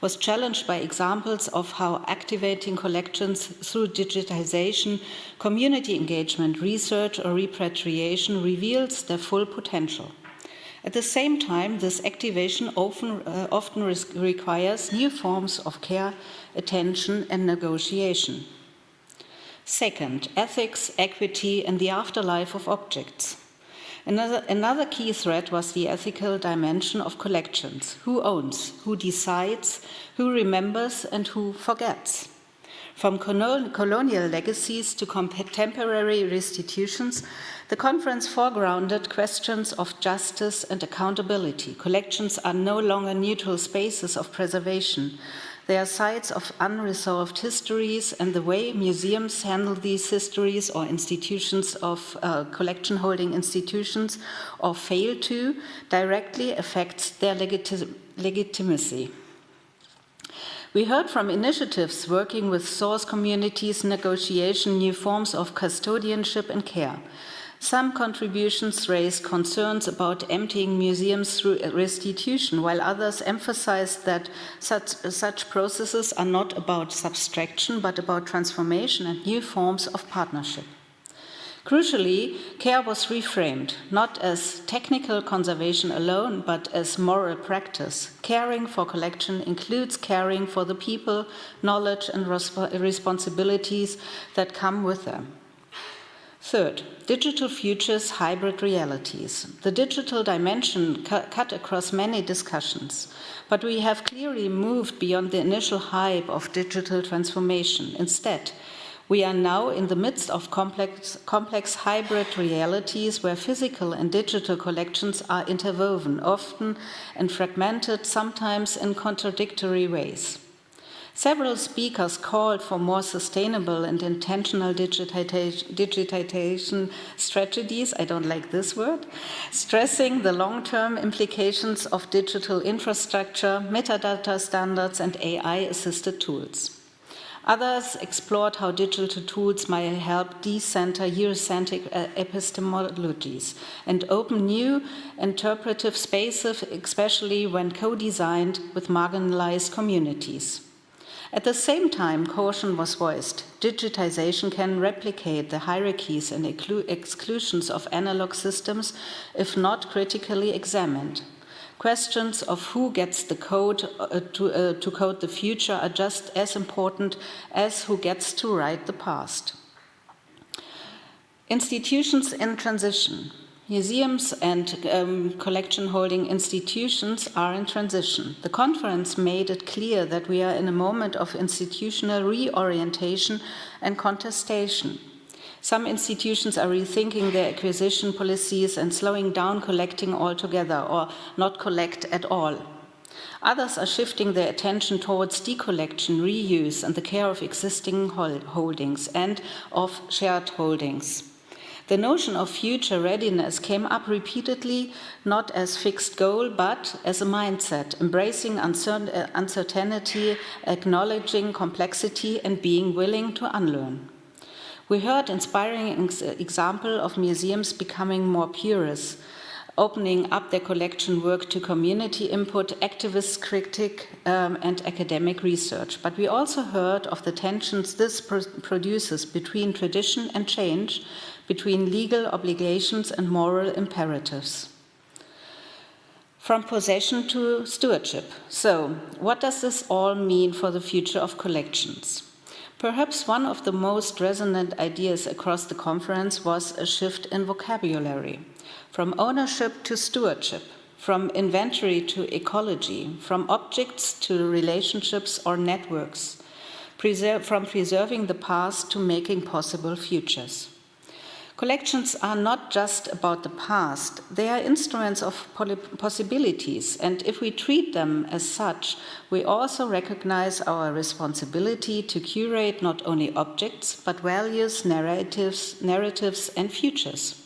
was challenged by examples of how activating collections through digitization, community engagement, research, or repatriation reveals their full potential. At the same time, this activation often requires new forms of care, attention, and negotiation. Second, ethics, equity, and the afterlife of objects. Another key thread was the ethical dimension of collections. Who owns, who decides, who remembers, and who forgets? From colonial legacies to contemporary restitutions, the conference foregrounded questions of justice and accountability. Collections are no longer neutral spaces of preservation. They are sites of unresolved histories, and the way museums handle these histories, or institutions of collection-holding institutions, or fail to, directly affects their legitimacy. We heard from initiatives working with source communities, negotiation, new forms of custodianship and care. Some contributions raised concerns about emptying museums through restitution, while others emphasized that such processes are not about subtraction, but about transformation and new forms of partnership. Crucially, care was reframed, not as technical conservation alone, but as moral practice. Caring for collection includes caring for the people, knowledge, and responsibilities that come with them. Third, digital futures, hybrid realities. The digital dimension cut across many discussions, but we have clearly moved beyond the initial hype of digital transformation. Instead, we are now in the midst of complex hybrid realities where physical and digital collections are interwoven, often and fragmented, sometimes in contradictory ways. Several speakers called for more sustainable and intentional digitization strategies, I don't like this word, stressing the long-term implications of digital infrastructure, metadata standards, and AI-assisted tools. Others explored how digital tools might help decenter Eurocentric epistemologies and open new interpretive spaces, especially when co-designed with marginalized communities. At the same time, caution was voiced. Digitization can replicate the hierarchies and exclusions of analog systems if not critically examined. Questions of who gets the code to code the future are just as important as who gets to write the past. Institutions in transition. Museums and collection holding institutions are in transition. The conference made it clear that we are in a moment of institutional reorientation and contestation. Some institutions are rethinking their acquisition policies and slowing down collecting altogether or not collect at all. Others are shifting their attention towards decollection, reuse, and the care of existing holdings and of shared holdings. The notion of future readiness came up repeatedly, not as fixed goal, but as a mindset, embracing uncertainty, acknowledging complexity, and being willing to unlearn. We heard inspiring example of museums becoming more porous, opening up their collection work to community input, activist critique, and academic research. But we also heard of the tensions this produces between tradition and change, between legal obligations and moral imperatives. From possession to stewardship. So, what does this all mean for the future of collections? Perhaps one of the most resonant ideas across the conference was a shift in vocabulary, from ownership to stewardship, from inventory to ecology, from objects to relationships or networks, from preserving the past to making possible futures. Collections are not just about the past, they are instruments of possibilities, and if we treat them as such, we also recognize our responsibility to curate not only objects, but values, narratives, and futures.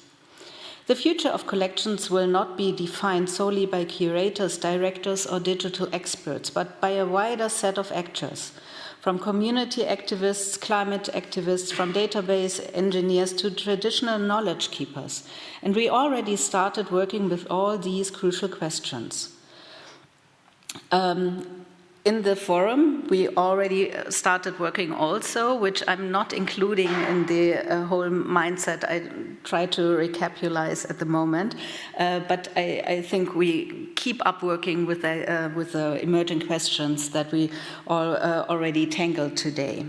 The future of collections will not be defined solely by curators, directors, or digital experts, but by a wider set of actors, from community activists, climate activists, from database engineers to traditional knowledge keepers. And we already started working with all these crucial questions. In the forum, we already started working also, which I'm not including in the whole mindset I try to recapitalize at the moment, but I think we keep up working with the emerging questions that we all already tangled today.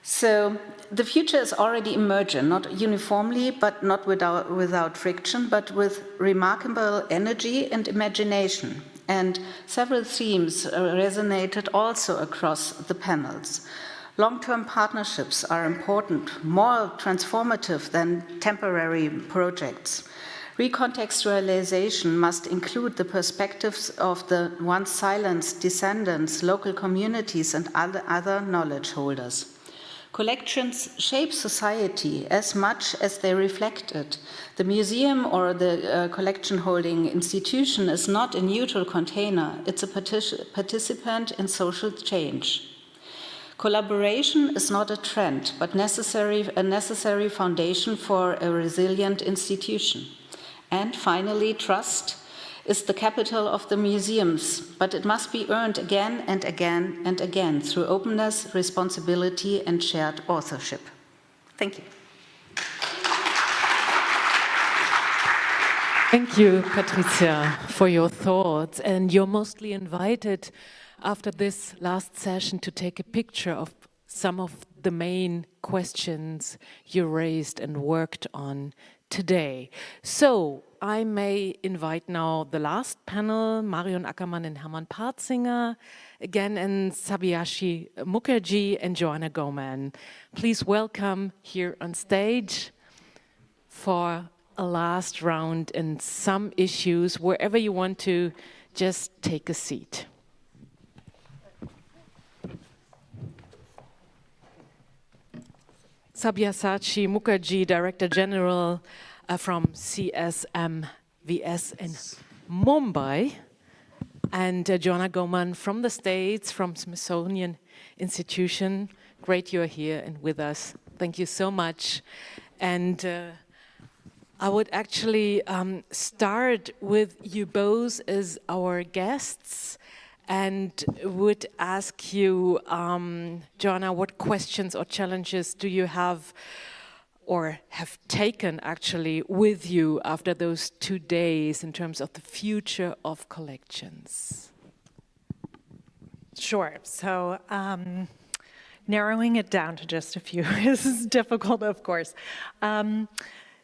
So the future is already emergent, not uniformly, but not without friction, but with remarkable energy and imagination. And several themes resonated also across the panels. Long-term partnerships are important, more transformative than temporary projects. Recontextualization must include the perspectives of the once silenced descendants, local communities, and other knowledge holders. Collections shape society as much as they reflect it. The museum or the collection holding institution is not a neutral container, it's a participant in social change. Collaboration is not a trend, but a necessary foundation for a resilient institution. And finally, trust is the capital of the museums, but it must be earned again and again and again through openness, responsibility, and shared authorship. Thank you. Thank you, Patricia, for your thoughts. And you're mostly invited after this last session to take a picture of some of the main questions you raised and worked on today. So I may invite now the last panel, Marion Ackermann and Hermann Parzinger, again, and Sabyasachi Mukherjee and Joanna Goman. Please welcome here on stage for a last round and some issues. Wherever you want to, just take a seat. Sabyasachi Mukherjee, Director General from CSMVS in Mumbai, and Joanna Goman from the States, from Smithsonian Institution. Great you're here and with us. Thank you so much. And I would actually start with you both as our guests, and would ask you, Joanna, what questions or challenges do you have or have taken actually with you after those 2 days in terms of the future of collections? Sure. So narrowing it down to just a few is difficult, of course.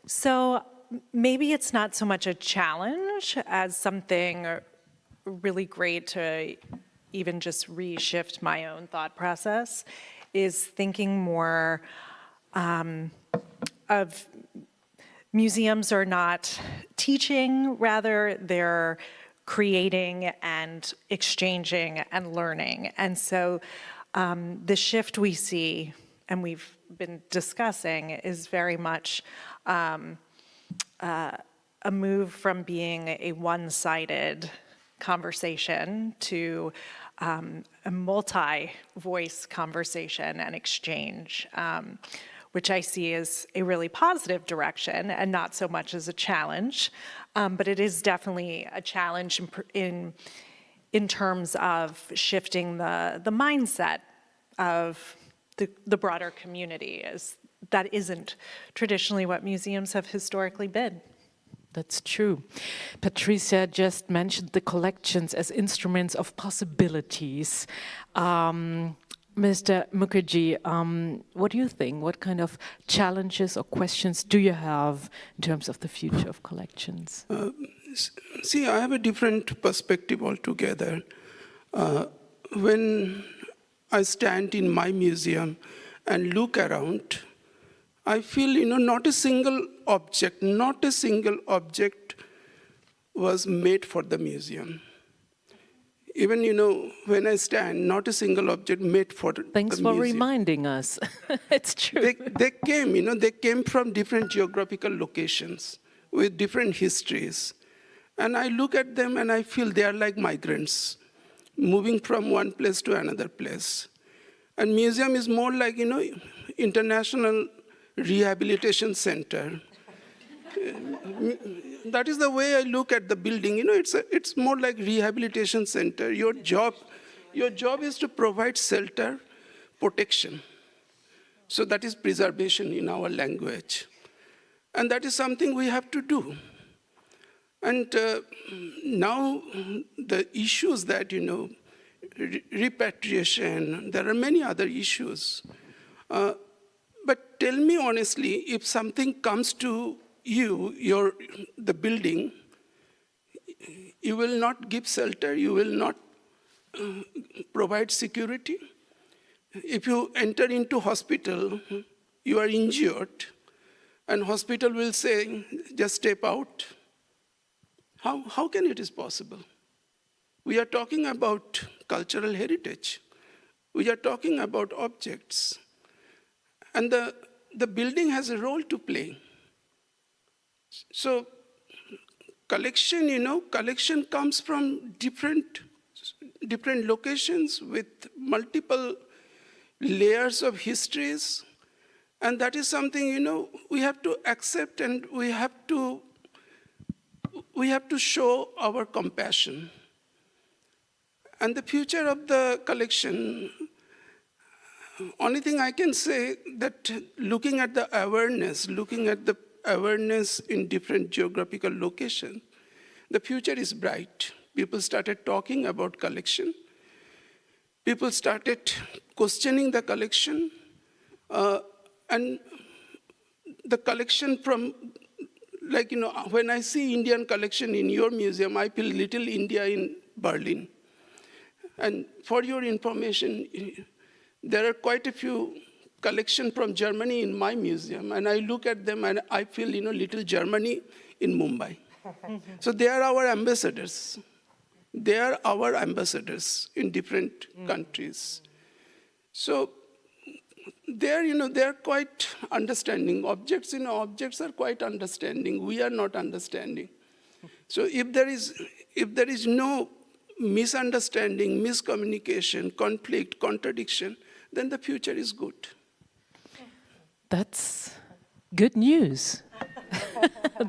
So maybe it's not so much a challenge as something really great to even just reshift my own thought process, is thinking more of museums are not teaching, rather they're creating and exchanging and learning. And so the shift we see, and we've been discussing, is very much a move from being a one-sided conversation to a multi-voice conversation and exchange, which I see as a really positive direction and not so much as a challenge. But it is definitely a challenge in terms of shifting the mindset of the broader community, as that isn't traditionally what museums have historically been. That's true. Patricia just mentioned the collections as instruments of possibilities. Mr. Mukherjee, what do you think? What kind of challenges or questions do you have in terms of the future of collections? See, I have a different perspective altogether. When I stand in my museum and look around, I feel, not a single object was made for the museum. Even, when I stand, not a single object made for the museum. Thanks for reminding us. It's true. They came from different geographical locations with different histories. And I look at them and I feel they are like migrants, moving from one place to another place. And museum is more like, international rehabilitation center. That is the way I look at the building. It's more like rehabilitation center. Your job is to provide shelter, protection. So that is preservation in our language. And that is something we have to do. And now the issues that, repatriation, there are many other issues. But tell me honestly, if something comes to you, the building, you will not give shelter, you will not provide security. If you enter into hospital, you are injured, and hospital will say, just step out. How can it is possible? We are talking about cultural heritage. We are talking about objects. And the building has a role to play. So collection comes from different locations with multiple layers of histories. And that is something, we have to accept, and we have to show our compassion. And the future of the collection, only thing I can say that looking at the awareness in different geographical locations, the future is bright. People started talking about collection. people started questioning the collection, and the collection from, like, when I see Indian collection in your museum, I feel Little India in Berlin. And for your information, there are quite a few collections from Germany in my museum, and I look at them and I feel, Little Germany in Mumbai. So they are our ambassadors. They are our ambassadors in different countries. So they're quite understanding. Objects are quite understanding. We are not understanding. So if there is no misunderstanding, miscommunication, conflict, contradiction, then the future is good. That's good news.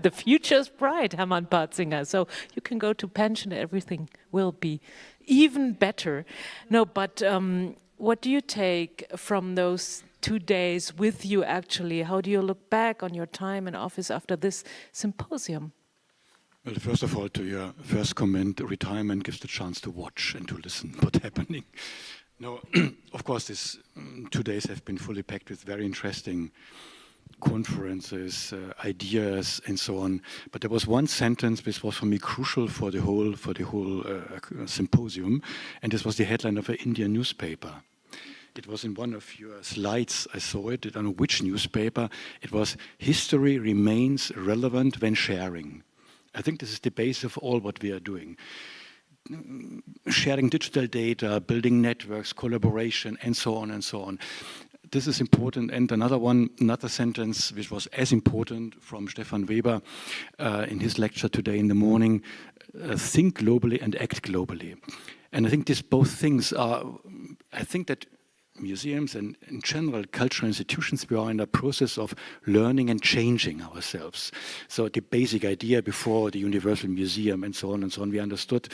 The future's bright, Hermann Parzinger. So you can go to pension, everything will be even better. No, but what do you take from those 2 days with you actually? How do you look back on your time in office after this symposium? Well, first of all, to your first comment, retirement gives the chance to watch and to listen what's happening. No, of course, these 2 days have been fully packed with very interesting conferences, ideas, and so on. But there was one sentence which was for me crucial for the whole symposium, and this was the headline of an Indian newspaper. It was in one of your slides. I saw it. I don't know which newspaper. It was "History remains relevant when sharing." I think this is the base of all what we are doing. Sharing digital data, building networks, collaboration, and so on and so on. This is important. And another sentence which was as important from Stefan Weber in his lecture today in the morning, think globally and act globally. And I think these both things are, I think that museums and in general cultural institutions, we are in a process of learning and changing ourselves. So the basic idea before the Universal Museum and so on, we understood,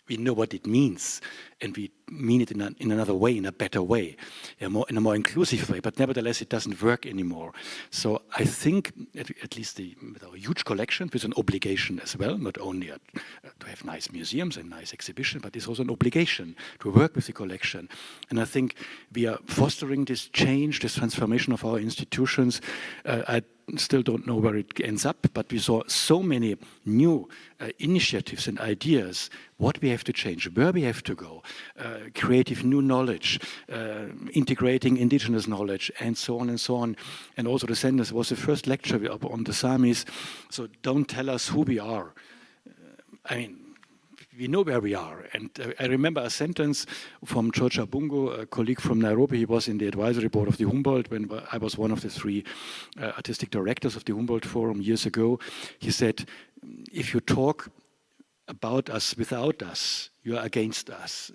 we know what it means, and we mean it in another way, in a better way, in a more inclusive way, but nevertheless it doesn't work anymore. So I think, at least with our huge collection, with an obligation as well, not only to have nice museums and nice exhibition, but it's also an obligation to work with the collection. And I think we are fostering this change, this transformation of our institutions. I still don't know where it ends up, but we saw so many new initiatives and ideas, what we have to change, where we have to go, creative new knowledge, integrating indigenous knowledge, and so on and so on. And also the sentence was the first lecture on the Samis, so don't tell us who we are. I mean, we know where we are. And I remember a sentence from George Abungo, a colleague from Nairobi. He was in the advisory board of the Humboldt when I was one of the 3 artistic directors of the Humboldt Forum years ago. He said, if you talk about us without us, you are against us.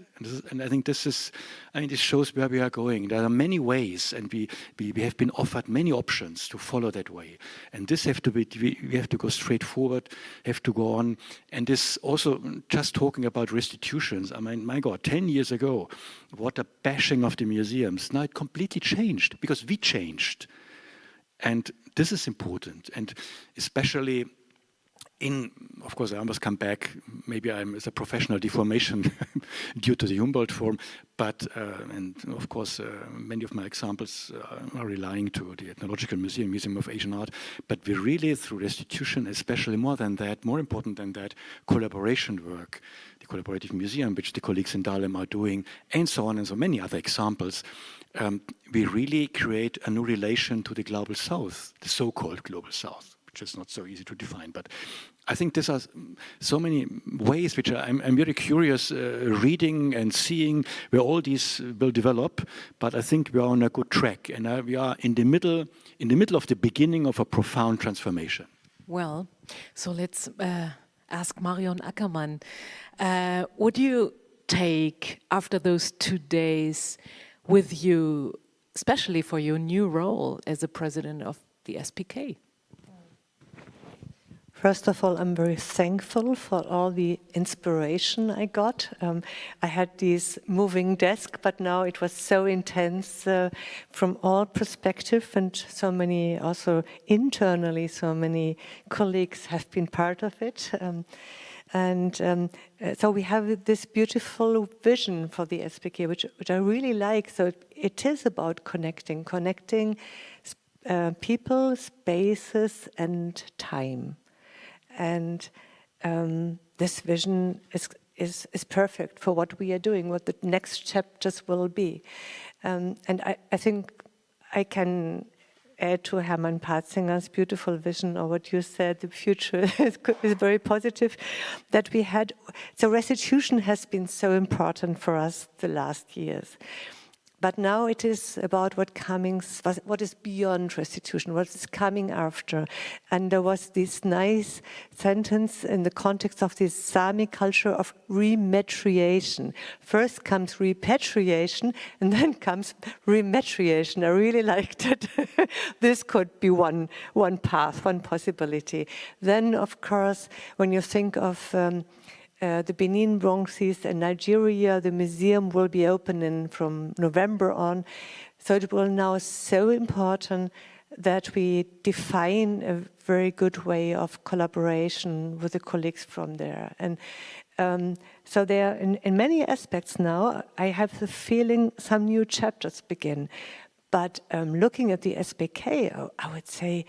And I think this shows where we are going. There are many ways, and we have been offered many options to follow that way. And this have to be, we have to go straight forward, have to go on. And this also, just talking about restitutions, I mean, my God, 10 years ago, what a bashing of the museums. Now it completely changed, because we changed. And this is important, and especially of course, I almost come back, maybe it's a professional deformation due to the Humboldt Forum, but, and of course, many of my examples are relying to the Ethnological Museum, Museum of Asian Art, but we really, through restitution, especially more important than that, collaboration work, the Collaborative Museum, which the colleagues in Dahlem are doing, and so on, and so many other examples, we really create a new relation to the Global South, the so-called Global South, which is not so easy to define. But I think there are so many ways which I'm very curious reading and seeing where all these will develop. But I think we are on a good track, and we are in the middle of the beginning of a profound transformation. Well, so let's ask Marion Ackermann. What do you take after those 2 days with you, especially for your new role as the president of the SPK? First of all, I'm very thankful for all the inspiration I got. I had this moving desk, but now it was so intense from all perspectives, and so many also internally, so many colleagues have been part of it. And so we have this beautiful vision for the SPK, which I really like. So it is about connecting people, spaces, and time. And this vision is perfect for what we are doing, what the next chapters will be. And I think I can add to Hermann Parzinger's beautiful vision, or what you said, the future is very positive, that we had. So restitution has been so important for us the last years. But now it is about what is beyond restitution, what is coming after. And there was this nice sentence in the context of this Sami culture of rematriation. First comes repatriation, and then comes rematriation. I really liked it. This could be one path, one possibility. Then, of course, when you think of the Benin Bronxes and Nigeria, the museum will be opening from November on. So it will now so important that we define a very good way of collaboration with the colleagues from there. And so there, in many aspects now, I have the feeling some new chapters begin. But looking at the SPK, I would say,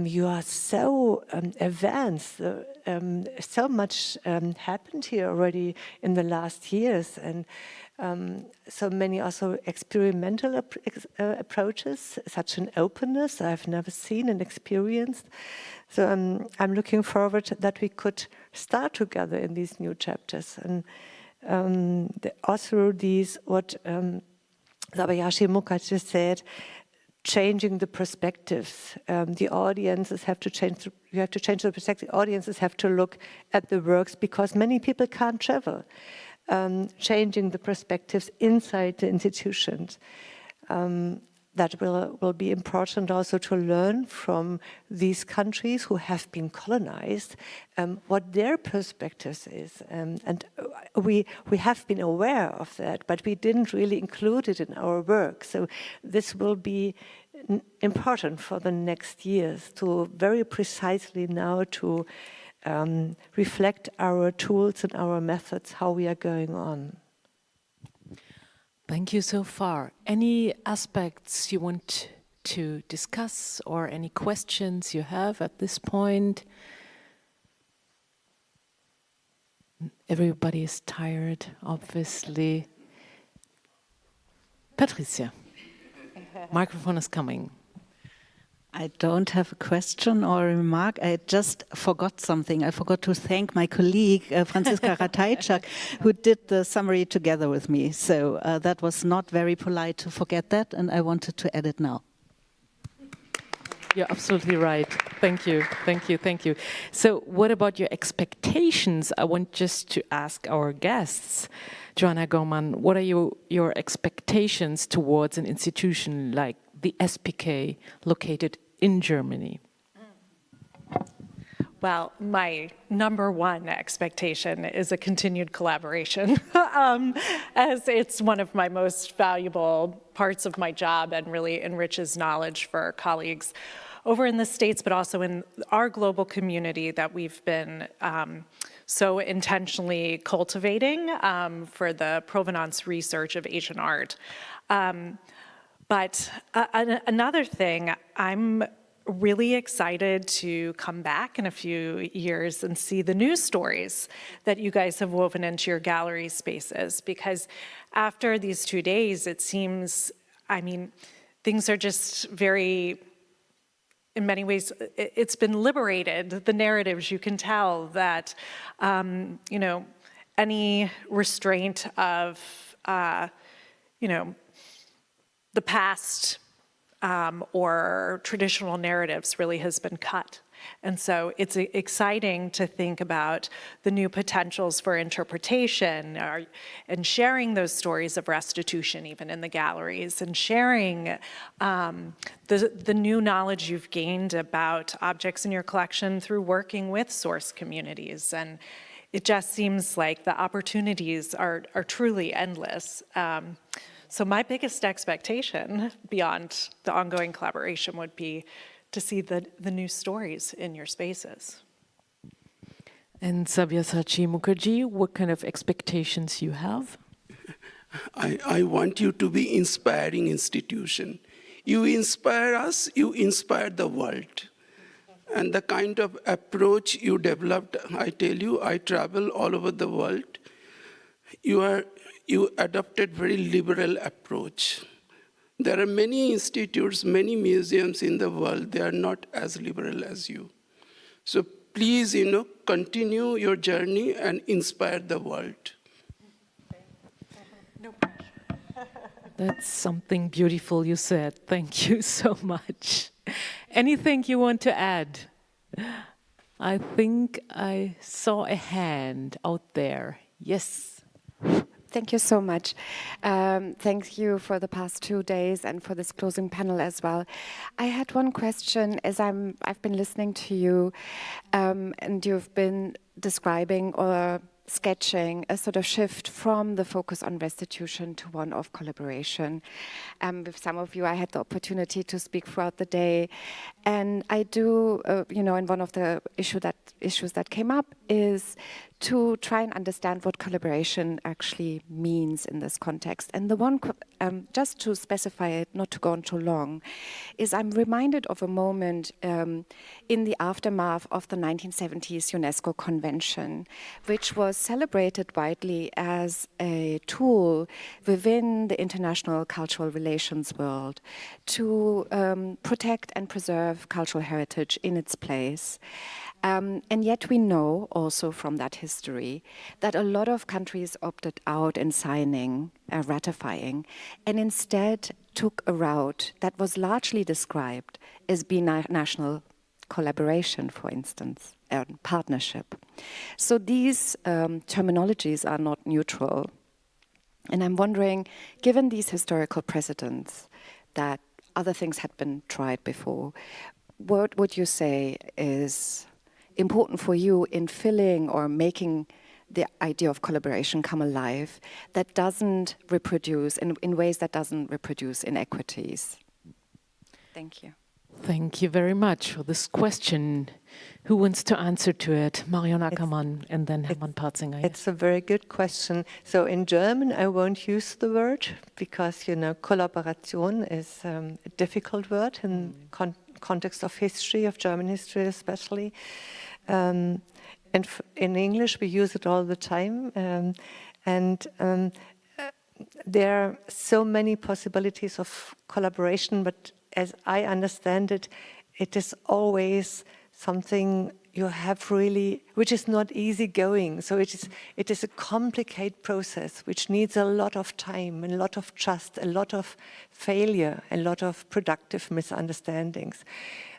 you are so advanced. So much happened here already in the last years, and so many also experimental approaches, such an openness I've never seen and experienced. So I'm looking forward that we could start together in these new chapters, and also these what Sabayashi Mukherjee said. Changing the perspectives. The audiences have to change. You have to change the perspective. Audiences have to look at the works because many people can't travel. Changing the perspectives inside the institutions. That will be important also to learn from these countries who have been colonized, what their perspectives is. And we have been aware of that, but we didn't really include it in our work. So this will be important for the next years to very precisely now to reflect our tools and our methods, how we are going on. Thank you so far. Any aspects you want to discuss or any questions you have at this point? Everybody is tired, obviously. Patricia, microphone is coming. I don't have a question or a remark. I just forgot something. I forgot to thank my colleague, Franziska Ratajczak, who did the summary together with me. So that was not very polite to forget that, and I wanted to add it now. You're absolutely right. Thank you, thank you, thank you. So what about your expectations? I want just to ask our guests. Joanna Gorman, what are your expectations towards an institution like the SPK located in Germany? Well, my number one expectation is a continued collaboration, as it's one of my most valuable parts of my job and really enriches knowledge for colleagues over in the States, but also in our global community that we've been so intentionally cultivating for the provenance research of Asian art. But another thing, I'm really excited to come back in a few years and see the news stories that you guys have woven into your gallery spaces, because after these 2 days, it seems, I mean, things are just very, in many ways, it's been liberated, the narratives. You can tell that, you know, any restraint of, you know, the past or traditional narratives really has been cut. And so it's exciting to think about the new potentials for interpretation and sharing those stories of restitution even in the galleries, and sharing the new knowledge you've gained about objects in your collection through working with source communities. And it just seems like the opportunities are truly endless. So my biggest expectation beyond the ongoing collaboration would be to see the new stories in your spaces. And Sabyasachi Mukherjee, what kind of expectations you have? I want you to be inspiring institution. You inspire us, you inspire the world. And the kind of approach you developed, I tell you, I travel all over the world. You adopted very liberal approach. There are many institutes, many museums in the world, they are not as liberal as you. So please, continue your journey and inspire the world. That's something beautiful you said. Thank you so much. Anything you want to add? I think I saw a hand out there. Yes. Thank you so much. Thank you for the past 2 days and for this closing panel as well. I had one question as I've been listening to you, and you've been describing or sketching a sort of shift from the focus on restitution to one of collaboration. With some of you, I had the opportunity to speak throughout the day, and I do, and one of the issues that came up is to try and understand what collaboration actually means in this context. And the one, just to specify it, not to go on too long, is I'm reminded of a moment in the aftermath of the 1970s UNESCO Convention, which was celebrated widely as a tool within the international cultural relations world to protect and preserve cultural heritage in its place. And yet we know also from that history that a lot of countries opted out in signing, ratifying, and instead took a route that was largely described as binational collaboration, for instance, and partnership. So these terminologies are not neutral. And I'm wondering, given these historical precedents that other things had been tried before, what would you say is important for you in filling or making the idea of collaboration come alive that doesn't reproduce, in ways that doesn't reproduce inequities? Thank you. Thank you very much for this question. Who wants to answer to it? Marion Ackermann and then Hermann Parzinger. It's a very good question. So in German, I won't use the word because, Kollaboration is a difficult word in context of history, of German history especially. And in English, we use it all the time. There are so many possibilities of collaboration, but as I understand it, it is always something you have really, which is not easy going. So it is a complicated process, which needs a lot of time, a lot of trust, a lot of failure, a lot of productive misunderstandings.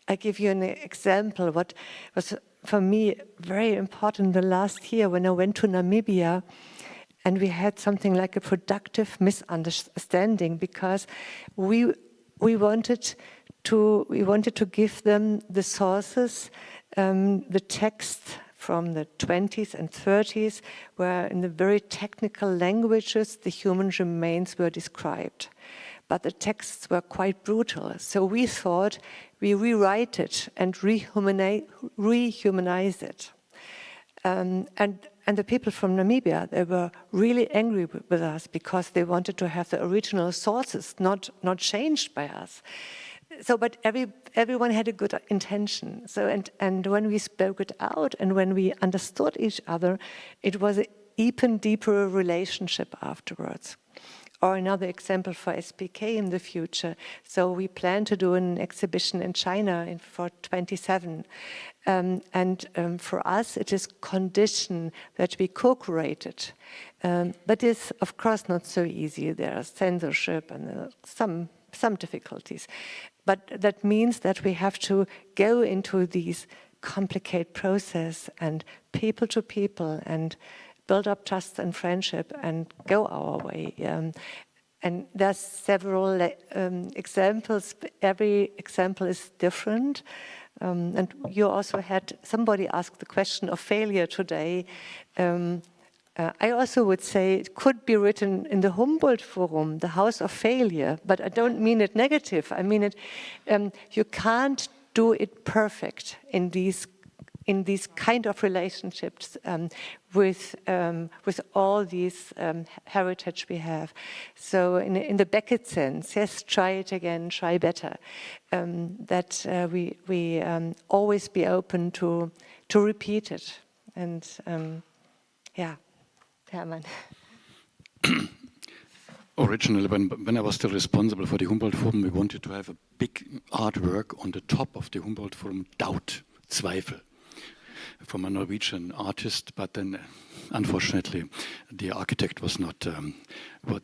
I give you an example. What was for me very important the last year when I went to Namibia, and we had something like a productive misunderstanding because we wanted to give them the sources, the text from the 20s and 30s, where in the very technical languages the human remains were described. But the texts were quite brutal. So we thought we rewrite it and rehumanize it. And the people from Namibia, they were really angry with us because they wanted to have the original sources, not changed by us. So, but everyone had a good intention. So, and when we spoke it out and when we understood each other, it was an even deeper relationship afterwards. Or another example for SPK in the future. So we plan to do an exhibition in China for 27. For us, it is condition that we co-curate it. But it's, of course, not so easy. There are censorship and some difficulties. But that means that we have to go into these complicated process and people to people and build up trust and friendship and go our way. And there's several examples. Every example is different. And you also had somebody ask the question of failure today. I also would say it could be written in the Humboldt Forum, the house of failure, but I don't mean it negative. I mean it, you can't do it perfect in these in these kind of relationships with all these heritage we have. So in the Beckett sense, yes, try it again, try better. That we always be open to repeat it. And yeah, Hermann. Originally, when I was still responsible for the Humboldt Forum, we wanted to have a big artwork on the top of the Humboldt Forum, Doubt, Zweifel, from a Norwegian artist, but then unfortunately the architect was not,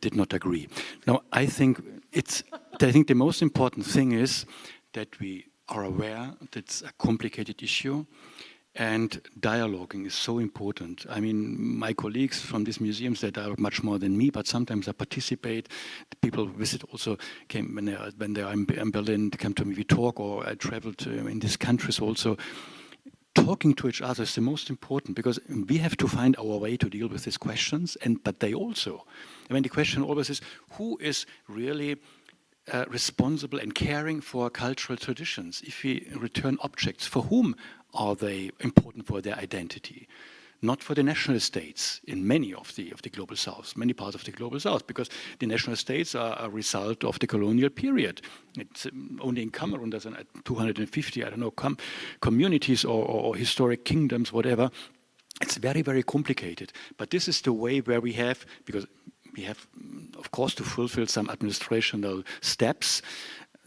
did not agree. Now, I think the most important thing is that we are aware that it's a complicated issue. And dialoguing is so important. I mean, my colleagues from these museums, they dialogue much more than me, but sometimes I participate. The people who visit also came when they are in Berlin, they come to me, we talk, or I traveled in these countries also. Talking to each other is the most important, because we have to find our way to deal with these questions, but they also. I mean, the question always is, who is really responsible and caring for cultural traditions? If we return objects, for whom are they important for their identity? Not for the national states in many of the global south, many parts of the global south, because the national states are a result of the colonial period. It's only in Cameroon there's 250, I don't know, communities or historic kingdoms, whatever. It's very, very complicated. But this is the way where we have, because we have, of course, to fulfill some administrational steps.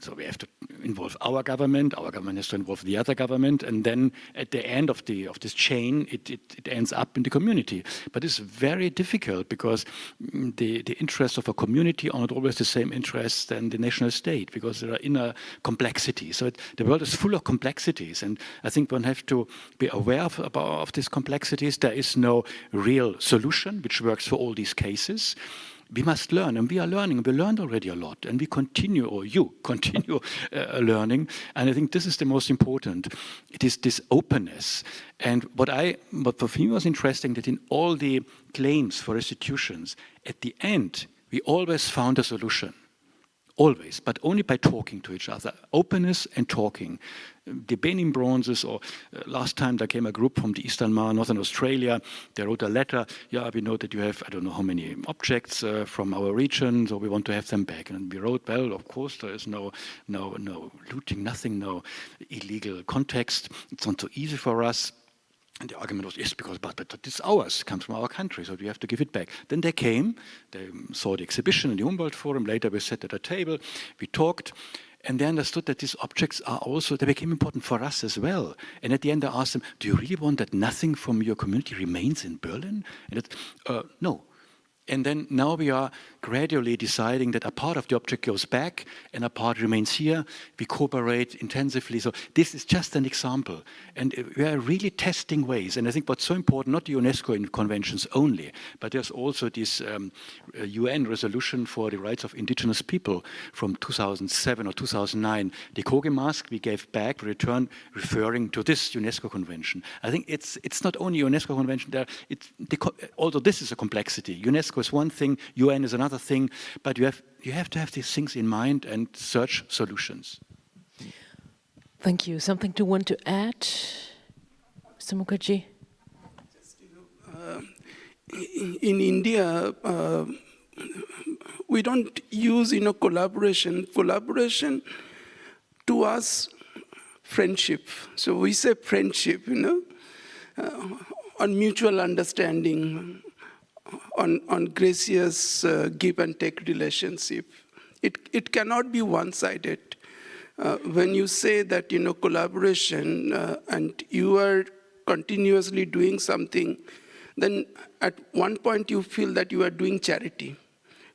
So we have to involve our government has to involve the other government, and then at the end of this chain, it ends up in the community. But it's very difficult, because the interests of a community are not always the same interests than the national state, because there are inner complexities. So the world is full of complexities, and I think one has to be aware of these complexities. There is no real solution which works for all these cases. We must learn, and we are learning. We learned already a lot, and we continue, or you continue learning. And I think this is the most important. It is this openness. And what for me was interesting, that in all the claims for restitutions, at the end, we always found a solution. Always, but only by talking to each other. Openness and talking. The Benin bronzes, or last time there came a group from the Eastern Mar, Northern Australia. They wrote a letter. Yeah, we know that you have, I don't know how many objects from our region, so we want to have them back. And we wrote, well, of course, there is no looting, nothing, no illegal context. It's not so easy for us. And the argument was, yes, because but it's ours, it comes from our country, so we have to give it back. Then they came, they saw the exhibition in the Humboldt Forum. Later we sat at a table, we talked, and they understood that these objects are also, they became important for us as well. And at the end I asked them, do you really want that nothing from your community remains in Berlin? And no. And then now we are gradually deciding that a part of the object goes back and a part remains here. We cooperate intensively. So this is just an example. And we are really testing ways. And I think what's so important, not the UNESCO conventions only, but there's also this UN resolution for the rights of indigenous people from 2007 or 2009. The Koge mask we gave back, return, referring to this UNESCO convention. I think it's not only UNESCO convention there. Although this is a complexity. UNESCO is one thing, UN is another thing, but you have to have these things in mind and search solutions. Thank you. Something to want to add, Mr. Mukherjee? In India, we don't use collaboration. Collaboration to us, friendship. So we say friendship, on mutual understanding. On gracious give and take relationship. It cannot be one-sided. When you say that, collaboration and you are continuously doing something, then at one point you feel that you are doing charity.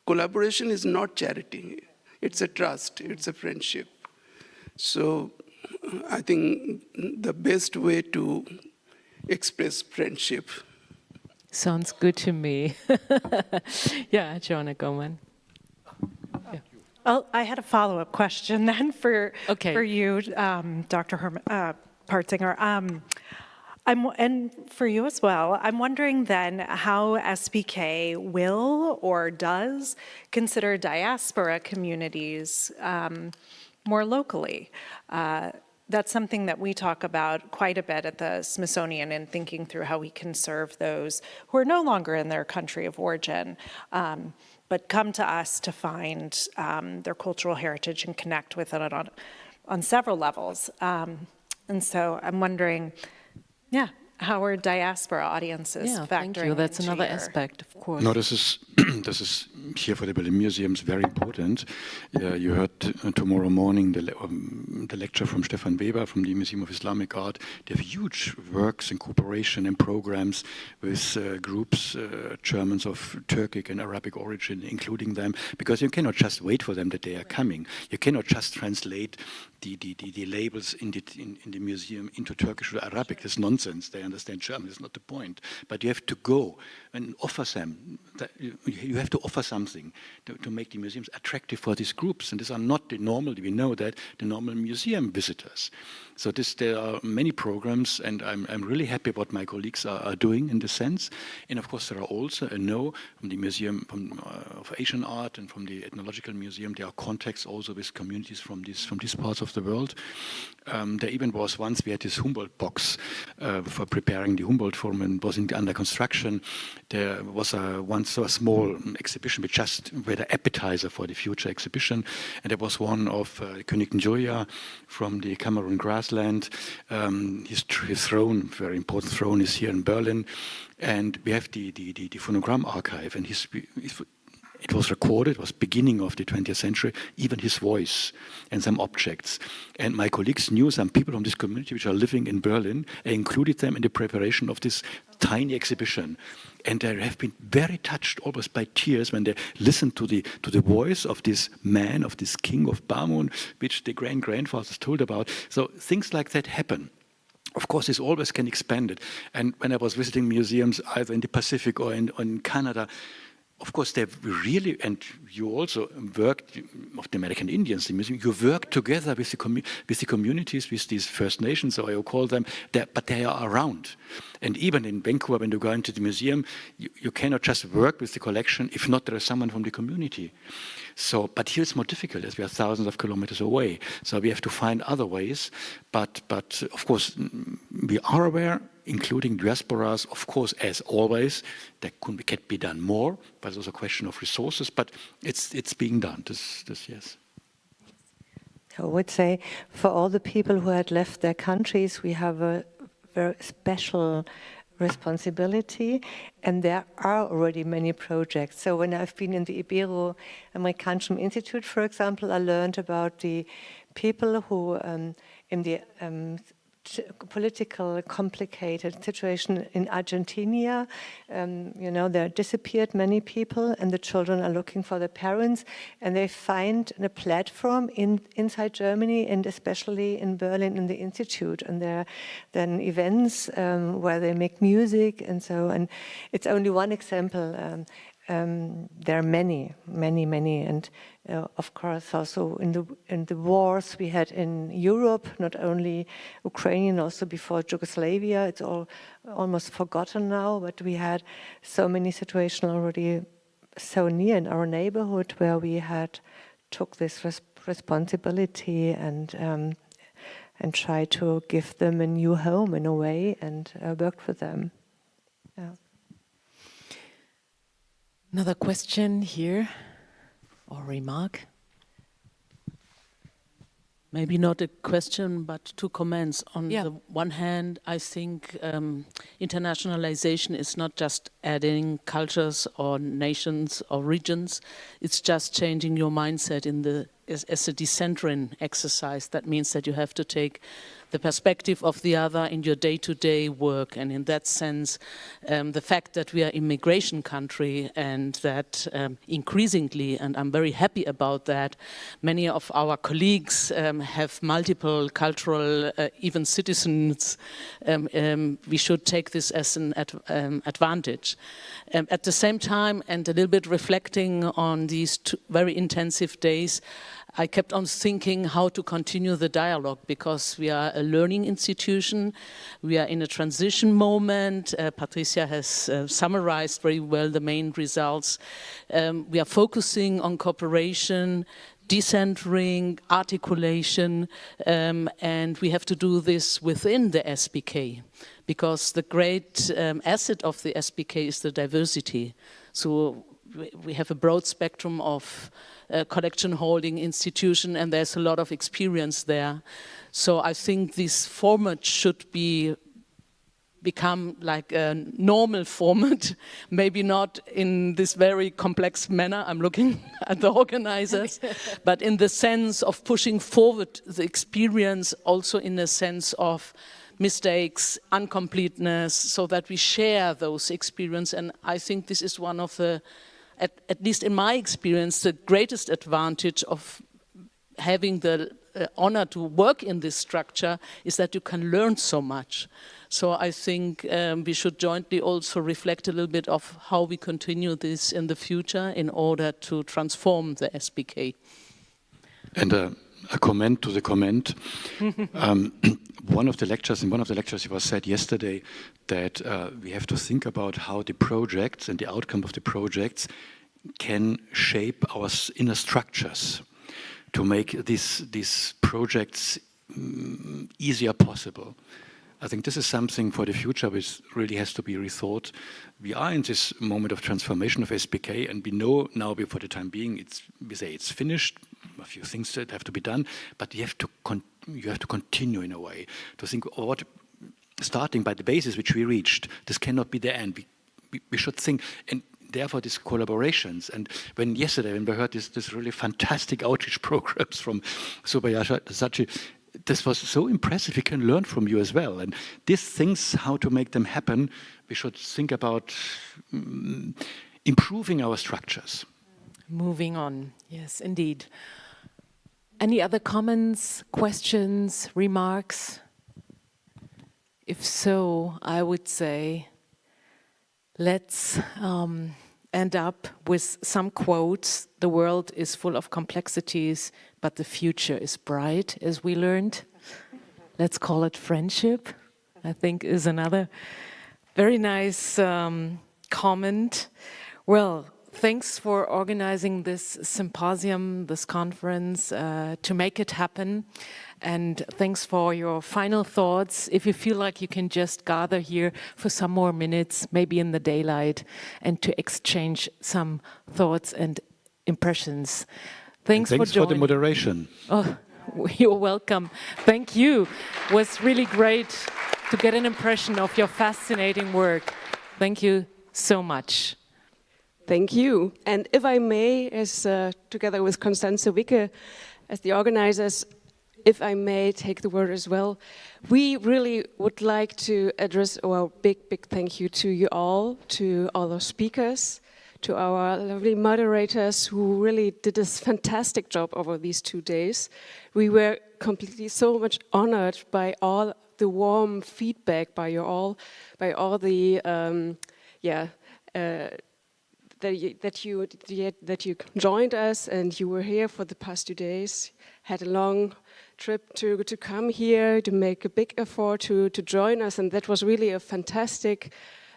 Collaboration is not charity. It's a trust, it's a friendship. So I think the best way to express friendship. Sounds good to me. Yeah, Joanna Goman. Yeah. Well, I had a follow-up question then for you, Dr. Parzinger. And for you as well. I'm wondering then how SPK will or does consider diaspora communities more locally. that's something that we talk about quite a bit at the Smithsonian in thinking through how we can serve those who are no longer in their country of origin, but come to us to find their cultural heritage and connect with it on several levels. And so I'm wondering, how are diaspora audiences factoring thank you. That's into another your... aspect, of course. No, this is here for the Berlin Museums very important. You heard tomorrow morning the lecture from Stefan Weber from the Museum of Islamic Art. They have huge works and cooperation and programs with groups, Germans of Turkic and Arabic origin, including them, because you cannot just wait for them that they are coming. You cannot just translate the labels in the museum into Turkish or Arabic. That's nonsense. They understand German. That's not the point. But you have to go and offer them. You have to offer something to make the museums attractive for these groups. And these are not the normal, we know that, the normal museum visitors. So there are many programs, and I'm really happy what my colleagues are doing in this sense. And of course, there are also, I know, from the Museum of Asian Art and from the Ethnological Museum, there are contacts also with communities from these parts of the world. There even was once, we had this Humboldt box for preparing the Humboldt Forum, and was under construction. There was once a small exhibition, which just were the appetizer for the future exhibition. And there was one of König Njoya from the Cameroon grassland. His throne, very important throne, is here in Berlin. And we have the phonogram archive, and it was recorded, it was beginning of the 20th century, even his voice and some objects. And my colleagues knew some people from this community which are living in Berlin. I included them in the preparation of this tiny exhibition. And they have been very touched, almost by tears, when they listened to the voice of this man, of this king of Bamun, which the grandfathers told about. So things like that happen. Of course, this always can expand it. And when I was visiting museums, either in the Pacific or in Canada, of course, they really, and you also worked, of the American Indians, the museum, you work together with the communities, with these First Nations, or you call them, but they are around. And even in Vancouver, when you go into the museum, you cannot just work with the collection if not there is someone from the community. So, but here it's more difficult, as we are thousands of kilometers away. So we have to find other ways. But of course, we are aware, including diasporas, of course, as always, there can be done more, but it's also a question of resources, but it's being done, this yes. I would say for all the people who had left their countries, we have a very special responsibility, and there are already many projects. So when I've been in the Ibero-Americanum Institute, for example, I learned about the people who in the political complicated situation in Argentina, there disappeared many people, and the children are looking for their parents, and they find a platform inside Germany, and especially in Berlin in the Institute, and there are then events where they make music and so, and it's only one example. There are many, and of course also in the wars we had in Europe, not only Ukrainian, also before Yugoslavia. It's all almost forgotten now, but we had so many situations already so near in our neighborhood where we had took this responsibility and tried to give them a new home in a way, and worked with them. Yeah. Another question here, or remark? Maybe not a question, but two comments. On the one hand, I think internationalization is not just adding cultures or nations or regions, it's just changing your mindset as a decentering exercise. That means that you have to take the perspective of the other in your day-to-day work. And in that sense, the fact that we are an immigration country, and that increasingly, and I'm very happy about that, many of our colleagues have multiple cultural, even citizens, we should take this as an advantage. At the same time, and a little bit reflecting on these very intensive days, I kept on thinking how to continue the dialogue, because we are a learning institution. We are in a transition moment. Patricia has summarized very well the main results. We are focusing on cooperation decentering, articulation, and we have to do this within the SBK, because the great asset of the SBK is the diversity. So we have a broad spectrum of collection holding institution, and there's a lot of experience there. So I think this format should become like a normal format, maybe not in this very complex manner, I'm looking at the organizers, but in the sense of pushing forward the experience, also in the sense of mistakes, incompleteness, so that we share those experiences. And I think this is one of the, at least in my experience, the greatest advantage of having the honor to work in this structure is that you can learn so much. So I think we should jointly also reflect a little bit of how we continue this in the future in order to transform the SBK. And a comment to the comment. One of the lectures it was said yesterday that we have to think about how the projects and the outcome of the projects can shape our inner structures to make these projects easier possible. I think this is something for the future which really has to be rethought. We are in this moment of transformation of SBK, and we know now, for the time being, we say it's finished. A few things that have to be done, but you have to continue in a way to think what, starting by the basis which we reached. This cannot be the end. We should think, and therefore these collaborations. And yesterday when we heard this really fantastic outreach programs from Subayashi, this was so impressive. We can learn from you as well. And these things, how to make them happen, we should think about improving our structures. Moving on, yes, indeed. Any other comments, questions, remarks? If so, I would say let's end up with some quotes. The world is full of complexities, but the future is bright, as we learned. Let's call it friendship, I think is another very nice comment. Well, thanks for organizing this symposium, this conference, to make it happen. And thanks for your final thoughts. If you feel like you can just gather here for some more minutes, maybe in the daylight, and to exchange some thoughts and impressions. Thanks for joining. For the moderation. Oh, you're welcome. Thank you. It was really great to get an impression of your fascinating work. Thank you so much. Thank you. And if I may, as together with Constanze Wicke, as the organizers, if I may take the word as well, we really would like to address our big thank you to you all, to all our speakers, to our lovely moderators who really did this fantastic job over these 2 days. We were completely so much honored by all the warm feedback by all the that you joined us and you were here for the past 2 days, had a long trip to come here, to make a big effort to join us, and that was really a fantastic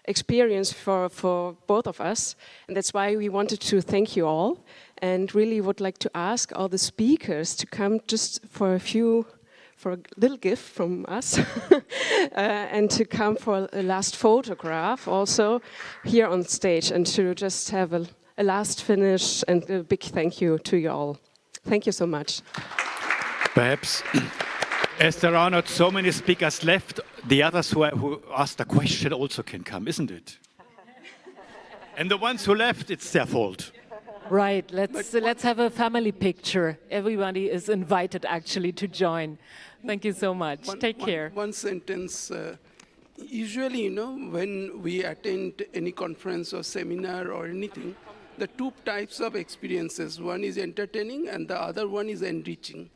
experience for both of us, and that's why we wanted to thank you all, and really would like to ask all the speakers to come just for a little gift from us and to come for a last photograph also here on stage, and to just have a last finish and a big thank you to you all. Thank you so much. Perhaps, as there are not so many speakers left, the others who asked a question also can come, isn't it? And the ones who left, it's their fault. Right, let's have a family picture. Everybody is invited actually to join. Thank you so much. Take care. One sentence. Usually, when we attend any conference or seminar or anything, the 2 types of experiences. One is entertaining and the other one is enriching.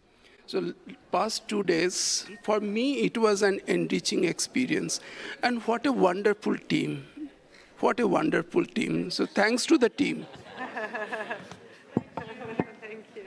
So past 2 days, for me, it was an enriching experience. And what a wonderful team. What a wonderful team. So thanks to the team. Thank you.